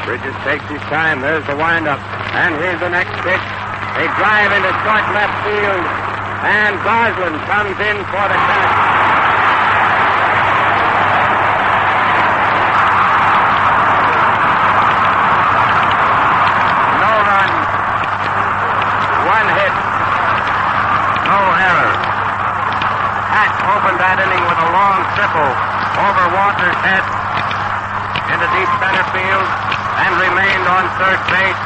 C: Bridges takes his time. There's the windup. And here's the next pitch. They drive into short left field, and Goslin comes in for the catch. That inning with a long triple over Walker's head into deep center field and remained on third base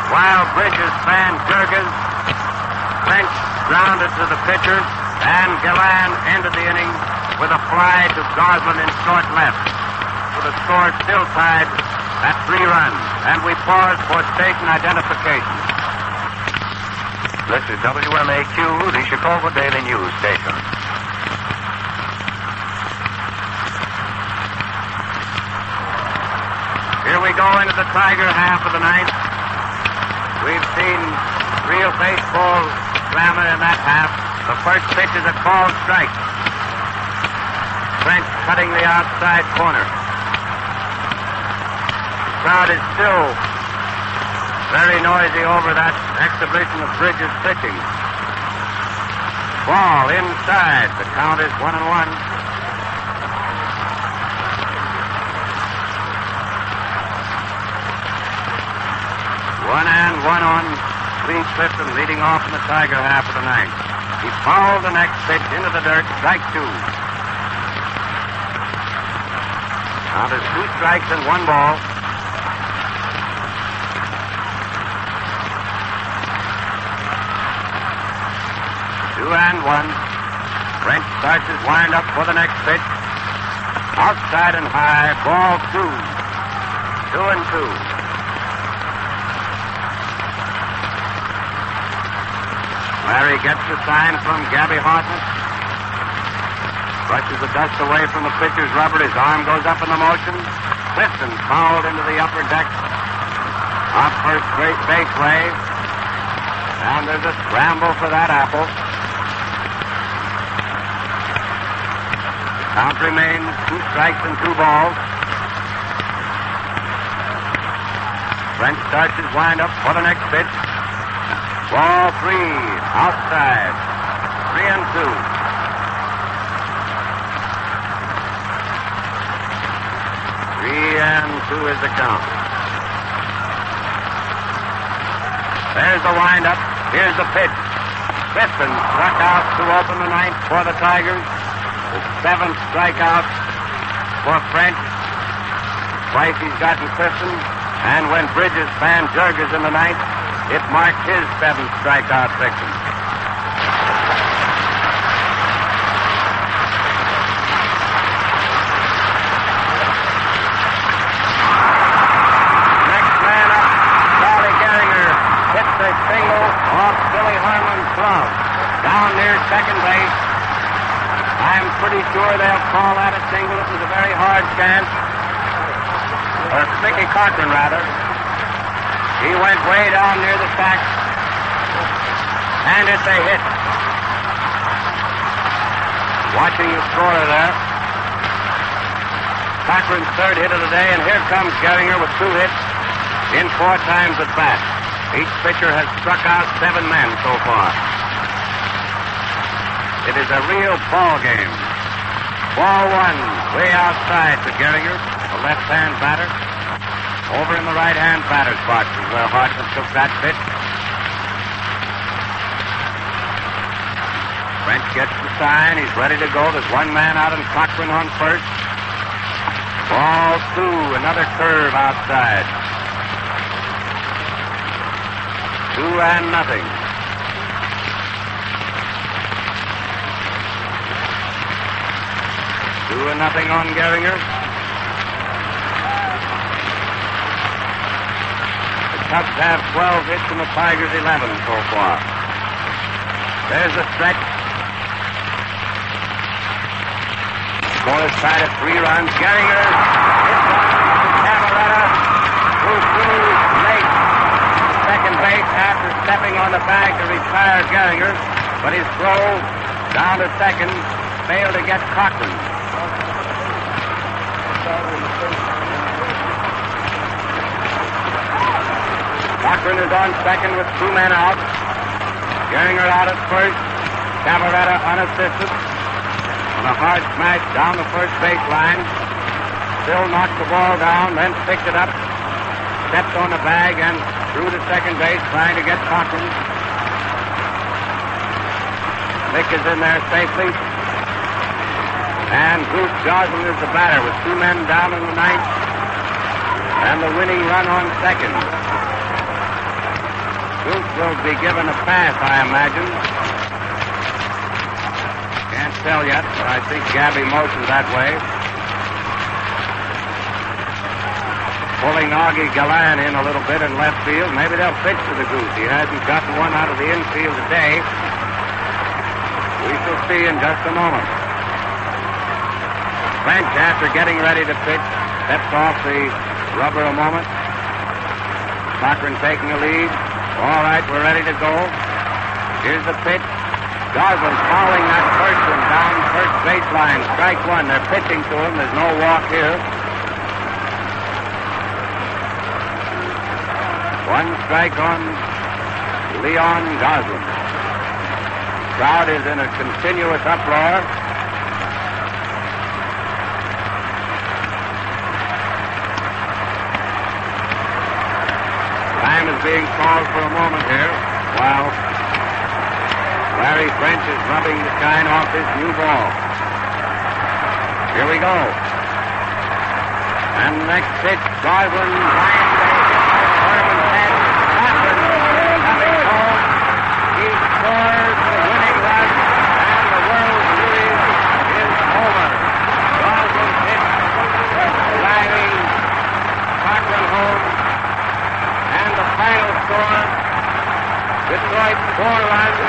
C: while Bridges fanned Jurgens. French grounded to the pitcher, and Gallan ended the inning with a fly to Goslin in short left. With the score still tied at 3 runs, and we pause for station identification.
D: This is WMAQ, the Chicago Daily News Station.
C: Here we go into the Tiger half of the 9th. We've seen real baseball drama in that half. The first pitch is a called strike. French cutting the outside corner. The crowd is still very noisy over that exhibition of Bridges pitching. Ball inside. The count is 1-1. 1-1 on Lee Clifton, leading off in the Tiger half of the ninth. He fouled the next pitch into the dirt. Strike two. Now there's 2 strikes and 1 ball. Two and 1. French starts his wind-up for the next pitch. Outside and high. Ball 2. 2-2. Larry gets the sign from Gabby Hartnett. Brushes the dust away from the pitcher's rubber. His arm goes up in the motion. Clifton fouled into the upper deck. Off first base way. And there's a scramble for that apple. Count remains 2 strikes and 2 balls. French starts his wind-up for the next pitch. Ball 3, outside. 3-2. Two is the count. There's the wind-up. Here's the pitch. Clifton struck out to open the ninth for the Tigers. The 7th strikeout for French. Twice he's gotten Clifton. And when Bridges fanned Jurgens in the ninth, it marked his 7th strikeout victory. Next man up, Charlie Gehringer hits a single off Billy Harmon's glove down near second base. I'm pretty sure they'll call that a single. It was a very hard chance. Or Mickey Cochran, rather. He went way down near the sack, and it's a hit. Watching the scorer there. Cochran's 3rd hit of the day, and here comes Gehringer with 2 hits in 4 times at bat. Each pitcher has struck out 7 men so far. It is a real ball game. Ball 1, way outside to Gehringer, the left-hand batter. Over in the right-hand batter's box is where Hartnett took that pitch. French gets the sign. He's ready to go. There's 1 man out and Cochran on first. Ball 2, another curve outside. 2-0. 2-0 on Gehringer. Cubs have 12 hits and the Tigers 11 so far. There's a stretch. Score is tied at 3 runs. Gehringer hits one to Camerata, who threw late second base after stepping on the bag to retire Gehringer, but his throw down to second failed to get Cochran. Cochran is on second with 2 men out. Gehringer out at first. Camerata unassisted. On a hard smash down the first baseline. Still knocked the ball down, then picked it up. Stepped on the bag and threw to second base trying to get Cochran. Mick is in there safely. And Bruce Joslin is the batter with 2 men down in the ninth. And the winning run on second. Bruce will be given a pass, I imagine. Can't tell yet, but I think Gabby motioned that way. Pulling Augie Gallan in a little bit in left field. Maybe they'll pitch to the Goose. He hasn't gotten one out of the infield today. We shall see in just a moment. French, after getting ready to pitch, steps off the rubber a moment. Cochran taking a lead. All right, we're ready to go. Here's the pitch. Goslin's following that person down first baseline. Strike one. They're pitching to him. There's no walk here. One strike on Leon Goslin. Crowd is in a continuous uproar. Time is being called for a moment here while Larry French is rubbing the shine off his new ball. Here we go. And next pitch, Goslin flying Herman's head. Goslin coming home. He scores the winning run, and the World Series is over. Goslin hit, driving Cochran home. And the final score, Detroit 4 runs,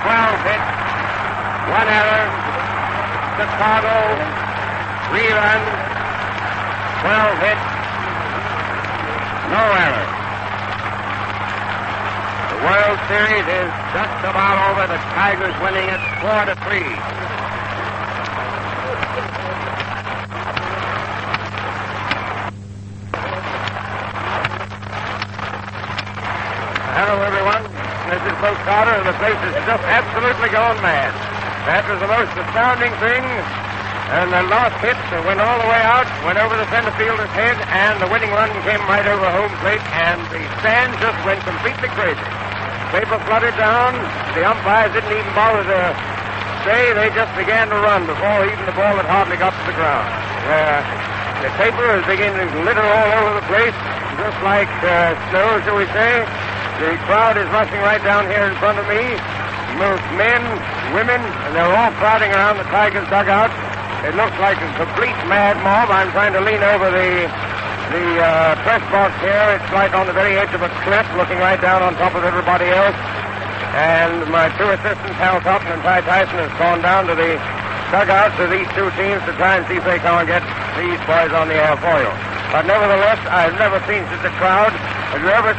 C: 12 hits, 1 error. Chicago 3 runs, 12 hits, no error. The World Series is just about over. The Tigers winning it 4-3. Hello, everyone. This is Coach Carter, and the place is just absolutely gone mad. That was the most astounding thing. And the last hit went all the way out, went over the center fielder's head, and the winning run came right over home plate, and the stand just went completely crazy. Paper fluttered down. The umpires didn't even bother to stay. They just began to run before even the ball had hardly got to the ground. The paper is beginning to litter all over the place, just like snow, shall we say. The crowd is rushing right down here in front of me. Most men, women, and they're all crowding around the Tigers' dugout. It looks like a complete mad mob. I'm trying to lean over the press box here. It's like on the very edge of a cliff, looking right down on top of everybody else. And my two assistants, Hal Totten and Ty Tyson, have gone down to the dugouts of these two teams to try and see if they can get these boys on the air for you. But nevertheless, I've never seen such a crowd. Have you ever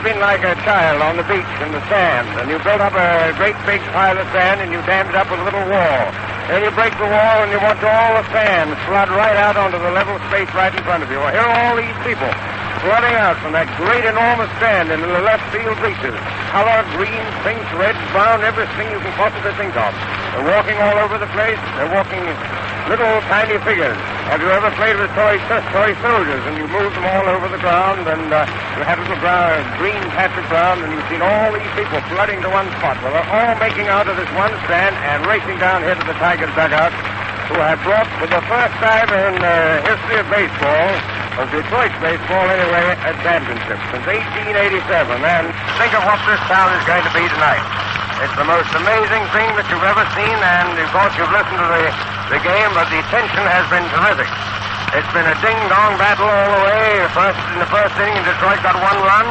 C: been like a child on the beach in the sand, and you build up a great big pile of sand and you dam it up with a little wall? Then you break the wall and you watch all the sand flood right out onto the level space right in front of you. Well, here are all these people flooding out from that great enormous sand into the left field bleachers. Color, green, pinks, reds, brown, everything you can possibly think of. They're walking all over the place. They're walking little tiny figures. Have you ever played with toy soldiers and you move them all over the ground and you have a little green patch of ground and you've seen all these people flooding to one spot? Well, they're all making out of this one stand and racing down here to the Tigers' dugout, who have brought for the first time in the history of baseball, of Detroit baseball anyway, a championship since 1887. And think of what this town is going to be tonight. It's the most amazing thing that you've ever seen, and of course you've listened to the game, but the attention has been terrific. It's been a ding-dong battle all the way. In the first inning, Detroit got 1 run.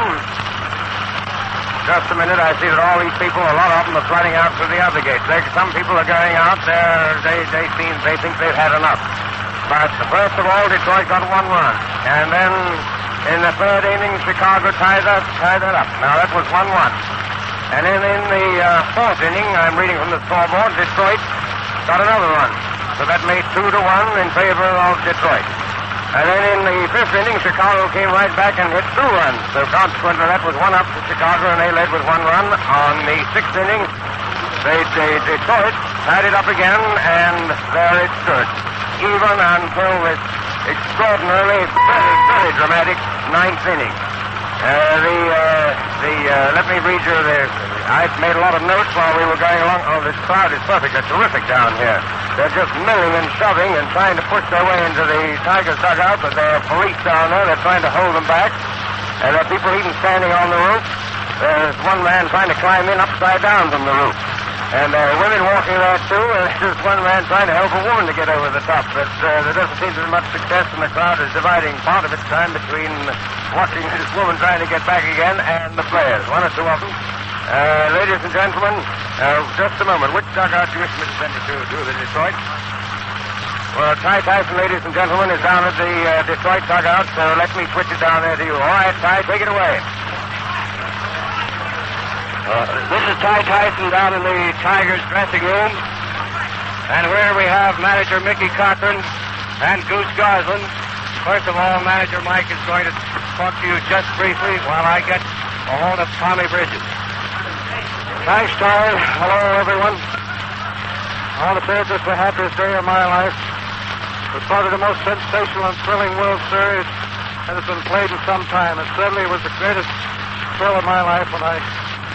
C: Just a minute, I see that all these people, a lot of them are flooding out through the other gate. Some people are going out there. They think they've had enough. But first of all, Detroit got 1 run. And then in the third inning, Chicago tied that up. Now, that was 1-1. And then in the fourth inning, I'm reading from the scoreboard, Detroit got another run. So that made 2-1 in favor of Detroit. And then in the fifth inning, Chicago came right back and hit 2 runs. So consequently, that was 1 up to Chicago, and they led with 1 run. On the sixth inning, Detroit tied it up again, and there it stood. Even until this extraordinarily, very, very dramatic ninth inning. Let me read you this. I made a lot of notes while we were going along. Oh, this crowd is perfect. They're terrific down here. They're just milling and shoving and trying to push their way into the Tigers' dugout, but there are police down there. They're trying to hold them back. And there are people even standing on the roof. There's one man trying to climb in upside down from the roof. And there are women walking there, too, and there's one man trying to help a woman to get over the top. But there doesn't seem to be much success, and the crowd is dividing part of its time between watching this woman trying to get back again and the players, 1 or 2 of them. Ladies and gentlemen, just a moment. Which dugout do you wish me to send you to the Detroit? Well, Ty Tyson, ladies and gentlemen, is down at the Detroit dugout, so let me switch it down there to you. All right, Ty, take it away. This is Ty Tyson down in the Tigers dressing room. And here we have manager Mickey Cochran and Goose Goslin. First of all, manager Mike is going to talk to you just briefly while I get a hold of Tommy Bridges.
B: Thanks, Ty. Hello, everyone. I want to say it's just the happiest day of my life. It was probably the most sensational and thrilling World Series that has been played in some time. It certainly was the greatest thrill of my life when I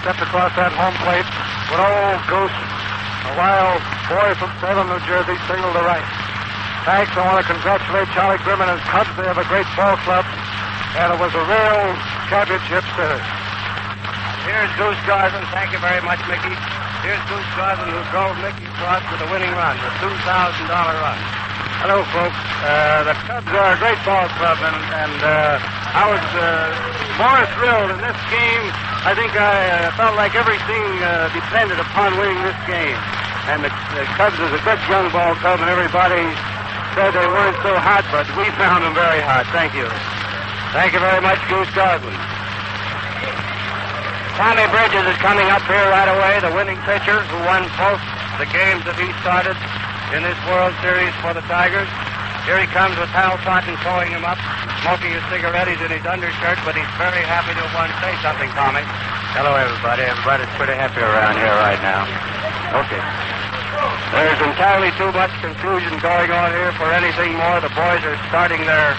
B: stepped across that home plate with old Goose, a wild boy from southern New Jersey, singled to right. Thanks. I want to congratulate Charlie Grimm and his Cubs. They have a great ball club, and it was a real championship series.
C: Here's Goose Goslin. Thank you very much, Mickey. Here's Goose Goslin, who drove Mickey across with a winning run, the $2,000 run.
B: Hello, folks. The Cubs are a great ball club, and I was more thrilled in this game. I think I felt like everything depended upon winning this game. And the Cubs is a good young ball club, and everybody said they weren't so hot, but we found them very hot. Thank you.
C: Thank you very much, Goose Goslin. Tommy Bridges is coming up here right away, the winning pitcher who won both the games that he started in this World Series for the Tigers. Here he comes with Hal Totten towing him up, smoking a cigarette. He's in his undershirt, but he's very happy to have won. Say something, Tommy.
D: Hello, everybody. Everybody's pretty happy around here right now.
C: Okay. There's entirely too much confusion going on here for anything more. The boys are starting their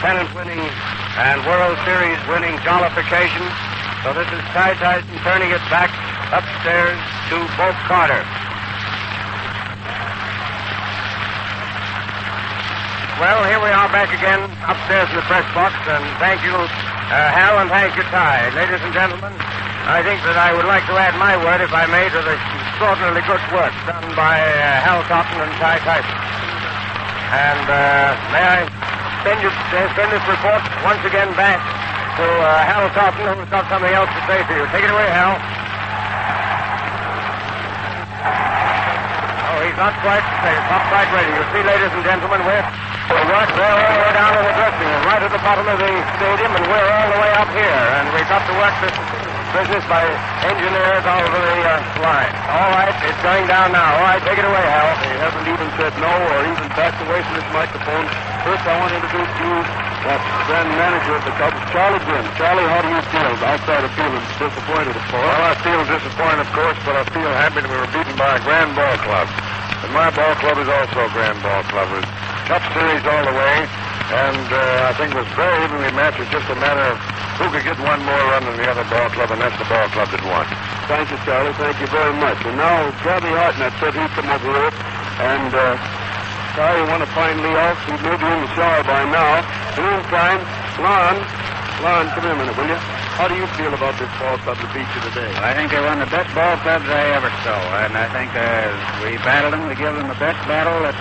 C: pennant-winning and World Series-winning jollification. So this is Ty Tyson turning it back upstairs to Bo Carter. Well, here we are back again upstairs in the press box, and thank you, Hal, and thank you, Ty. Ladies and gentlemen, I think that I would like to add my word, if I may, to the extraordinarily good work done by Hal Totten and Ty Tyson. And may I send this report once again back to Hal Totten, who's got something else to say to you. Take it away, Hal. Oh, he's not quite ready. You see, ladies and gentlemen, we're all the way down in the dressing room, right at the bottom of the stadium, and we're all the way up here. And we've got to work this business by engineers all over the line. All right, it's going down now. All right, take it away, Hal.
A: He hasn't even said no or even backed away from this microphone. First, I want to introduce you, that grand manager of the Cubs, Charlie Grimm. Charlie, how do you feel outside of feeling disappointed, of course?
B: Well, I feel disappointed, of course, but I feel happy that we were beaten by a grand ball club. And my ball club is also a grand ball club. It was tough series all the way, and I think it was very evenly matched. It was just a matter of who could get one more run than the other ball club, and that's the ball club that won.
A: Thank you, Charlie. Thank you very much. And now, Gabby Hartnett said he'd come over here, and Charlie, you want to find Lee off? He may be in the shower by now. In the meantime, Lon, come here a minute, will you? How do you feel about this ball club that beat you today?
D: Well, I think they're one of the best ball clubs I ever saw, and I think we battled them. We give them the best battle that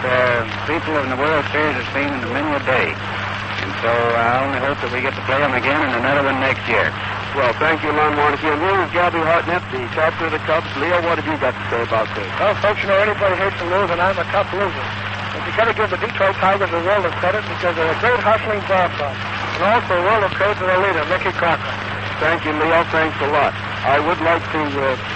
D: people in the World Series have seen in many a day. And so I only hope that we get to play them again and another one next year.
A: Well, thank you, Lon Warnke. And here is Gabby Hartnett, the captain of the Cubs. Leo, what have you got to say about this?
B: Well, folks, you know, anybody hates to lose, and I'm a tough loser. But you got to give the Detroit Tigers a world of credit because they're a great hustling ball club. And also a world of credit to their leader, Mickey Cochran.
A: Thank you, Leo. Thanks a lot. I would like to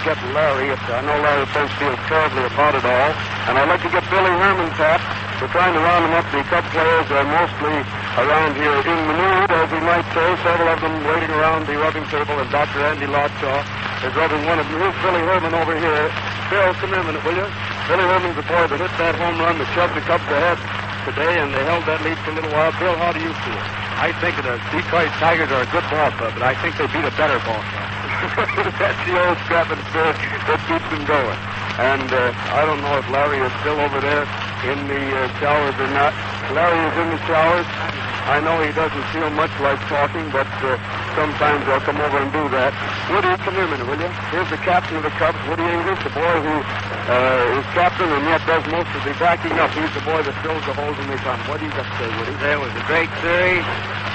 A: get Larry. I know Larry Pence feels terribly about it all. And I'd like to get Billy Herman tapped. We're trying to round them up. The Cub players are mostly around here in the mood, as we might say. Several of them waiting around the rubbing table. And Dr. Andy Lotshaw is rubbing one of them. Here's Billy Herman over here. Bill, come here a minute, will you? Billy Herman's the boy that hit that home run that shoved the Cubs ahead today, and they held that lead for a little while. Bill, how do you feel?
B: I think the Detroit Tigers are a good ball club, but I think they beat a better ball club.
A: That's the old scrap and spirit that keeps them going. And I don't know if Larry is still over there in the showers or not. Larry is in the showers. I know he doesn't feel much like talking, but sometimes I'll come over and do that. Woody, come here a minute, will you? Here's the captain of the Cubs, Woody English, the boy who is captain and yet does most of the backing up. He's the boy that fills the holes when they come. What do you got to say, Woody?
C: That was a great series.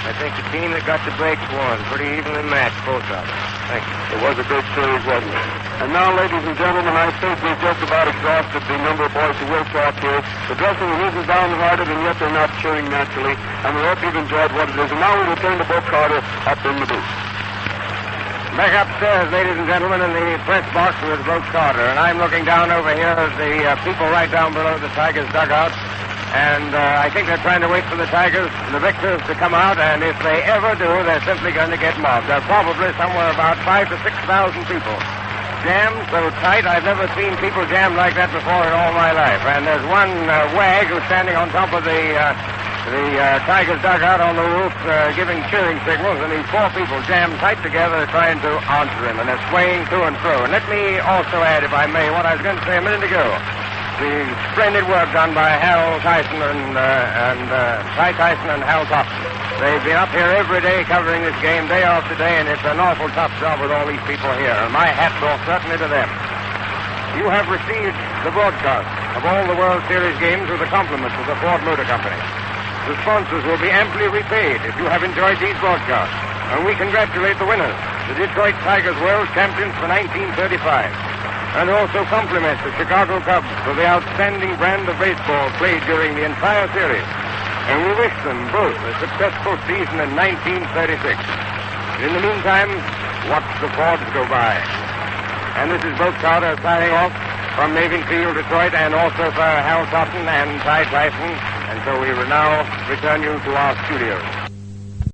C: I think the team that got the breaks won. Pretty evenly matched, both of them. Thank you.
A: It was a great series, wasn't it? And now, ladies and gentlemen, I think we've just about exhausted the number of boys who will talk here. The dressing room isn't downhearted, and yet they're not cheering naturally. And we hope you've enjoyed what it is. And now we return to Bo Carter up in the booth.
B: Back upstairs, ladies and gentlemen, in the press box with Brooks Carter. And I'm looking down over here at the people right down below the Tigers' dugout. And I think they're trying to wait for the Tigers, the victors, to come out. And if they ever do, they're simply going to get mobbed. There are probably somewhere about 5,000 to 6,000 people. Jammed so tight, I've never seen people jammed like that before in all my life. And there's one wag who's standing on top of the Tigers' dugout on the roof giving cheering signals, and these four people jammed tight together trying to answer him, and they're swaying to and fro. And let me also add, if I may, what I was going to say a minute ago. The splendid work done by Hal Tyson and Ty Tyson and Hal Thompson. They've been up here every day covering this game day after day, and it's an awful tough job with all these people here. And my hat's off certainly to them. You have received the broadcast of all the World Series games with the compliments of the Ford Motor Company. The sponsors will be amply repaid if you have enjoyed these broadcasts. And we congratulate the winners, the Detroit Tigers World Champions for 1935. And also compliment the Chicago Cubs for the outstanding brand of baseball played during the entire series. And we wish them both a successful season in 1936. In the meantime, watch the Fords go by. And this is Brooks Carter signing off from Maven Field, Detroit, and also for Hal Thompson and Ty Tyson. And so we will now return you to our studios.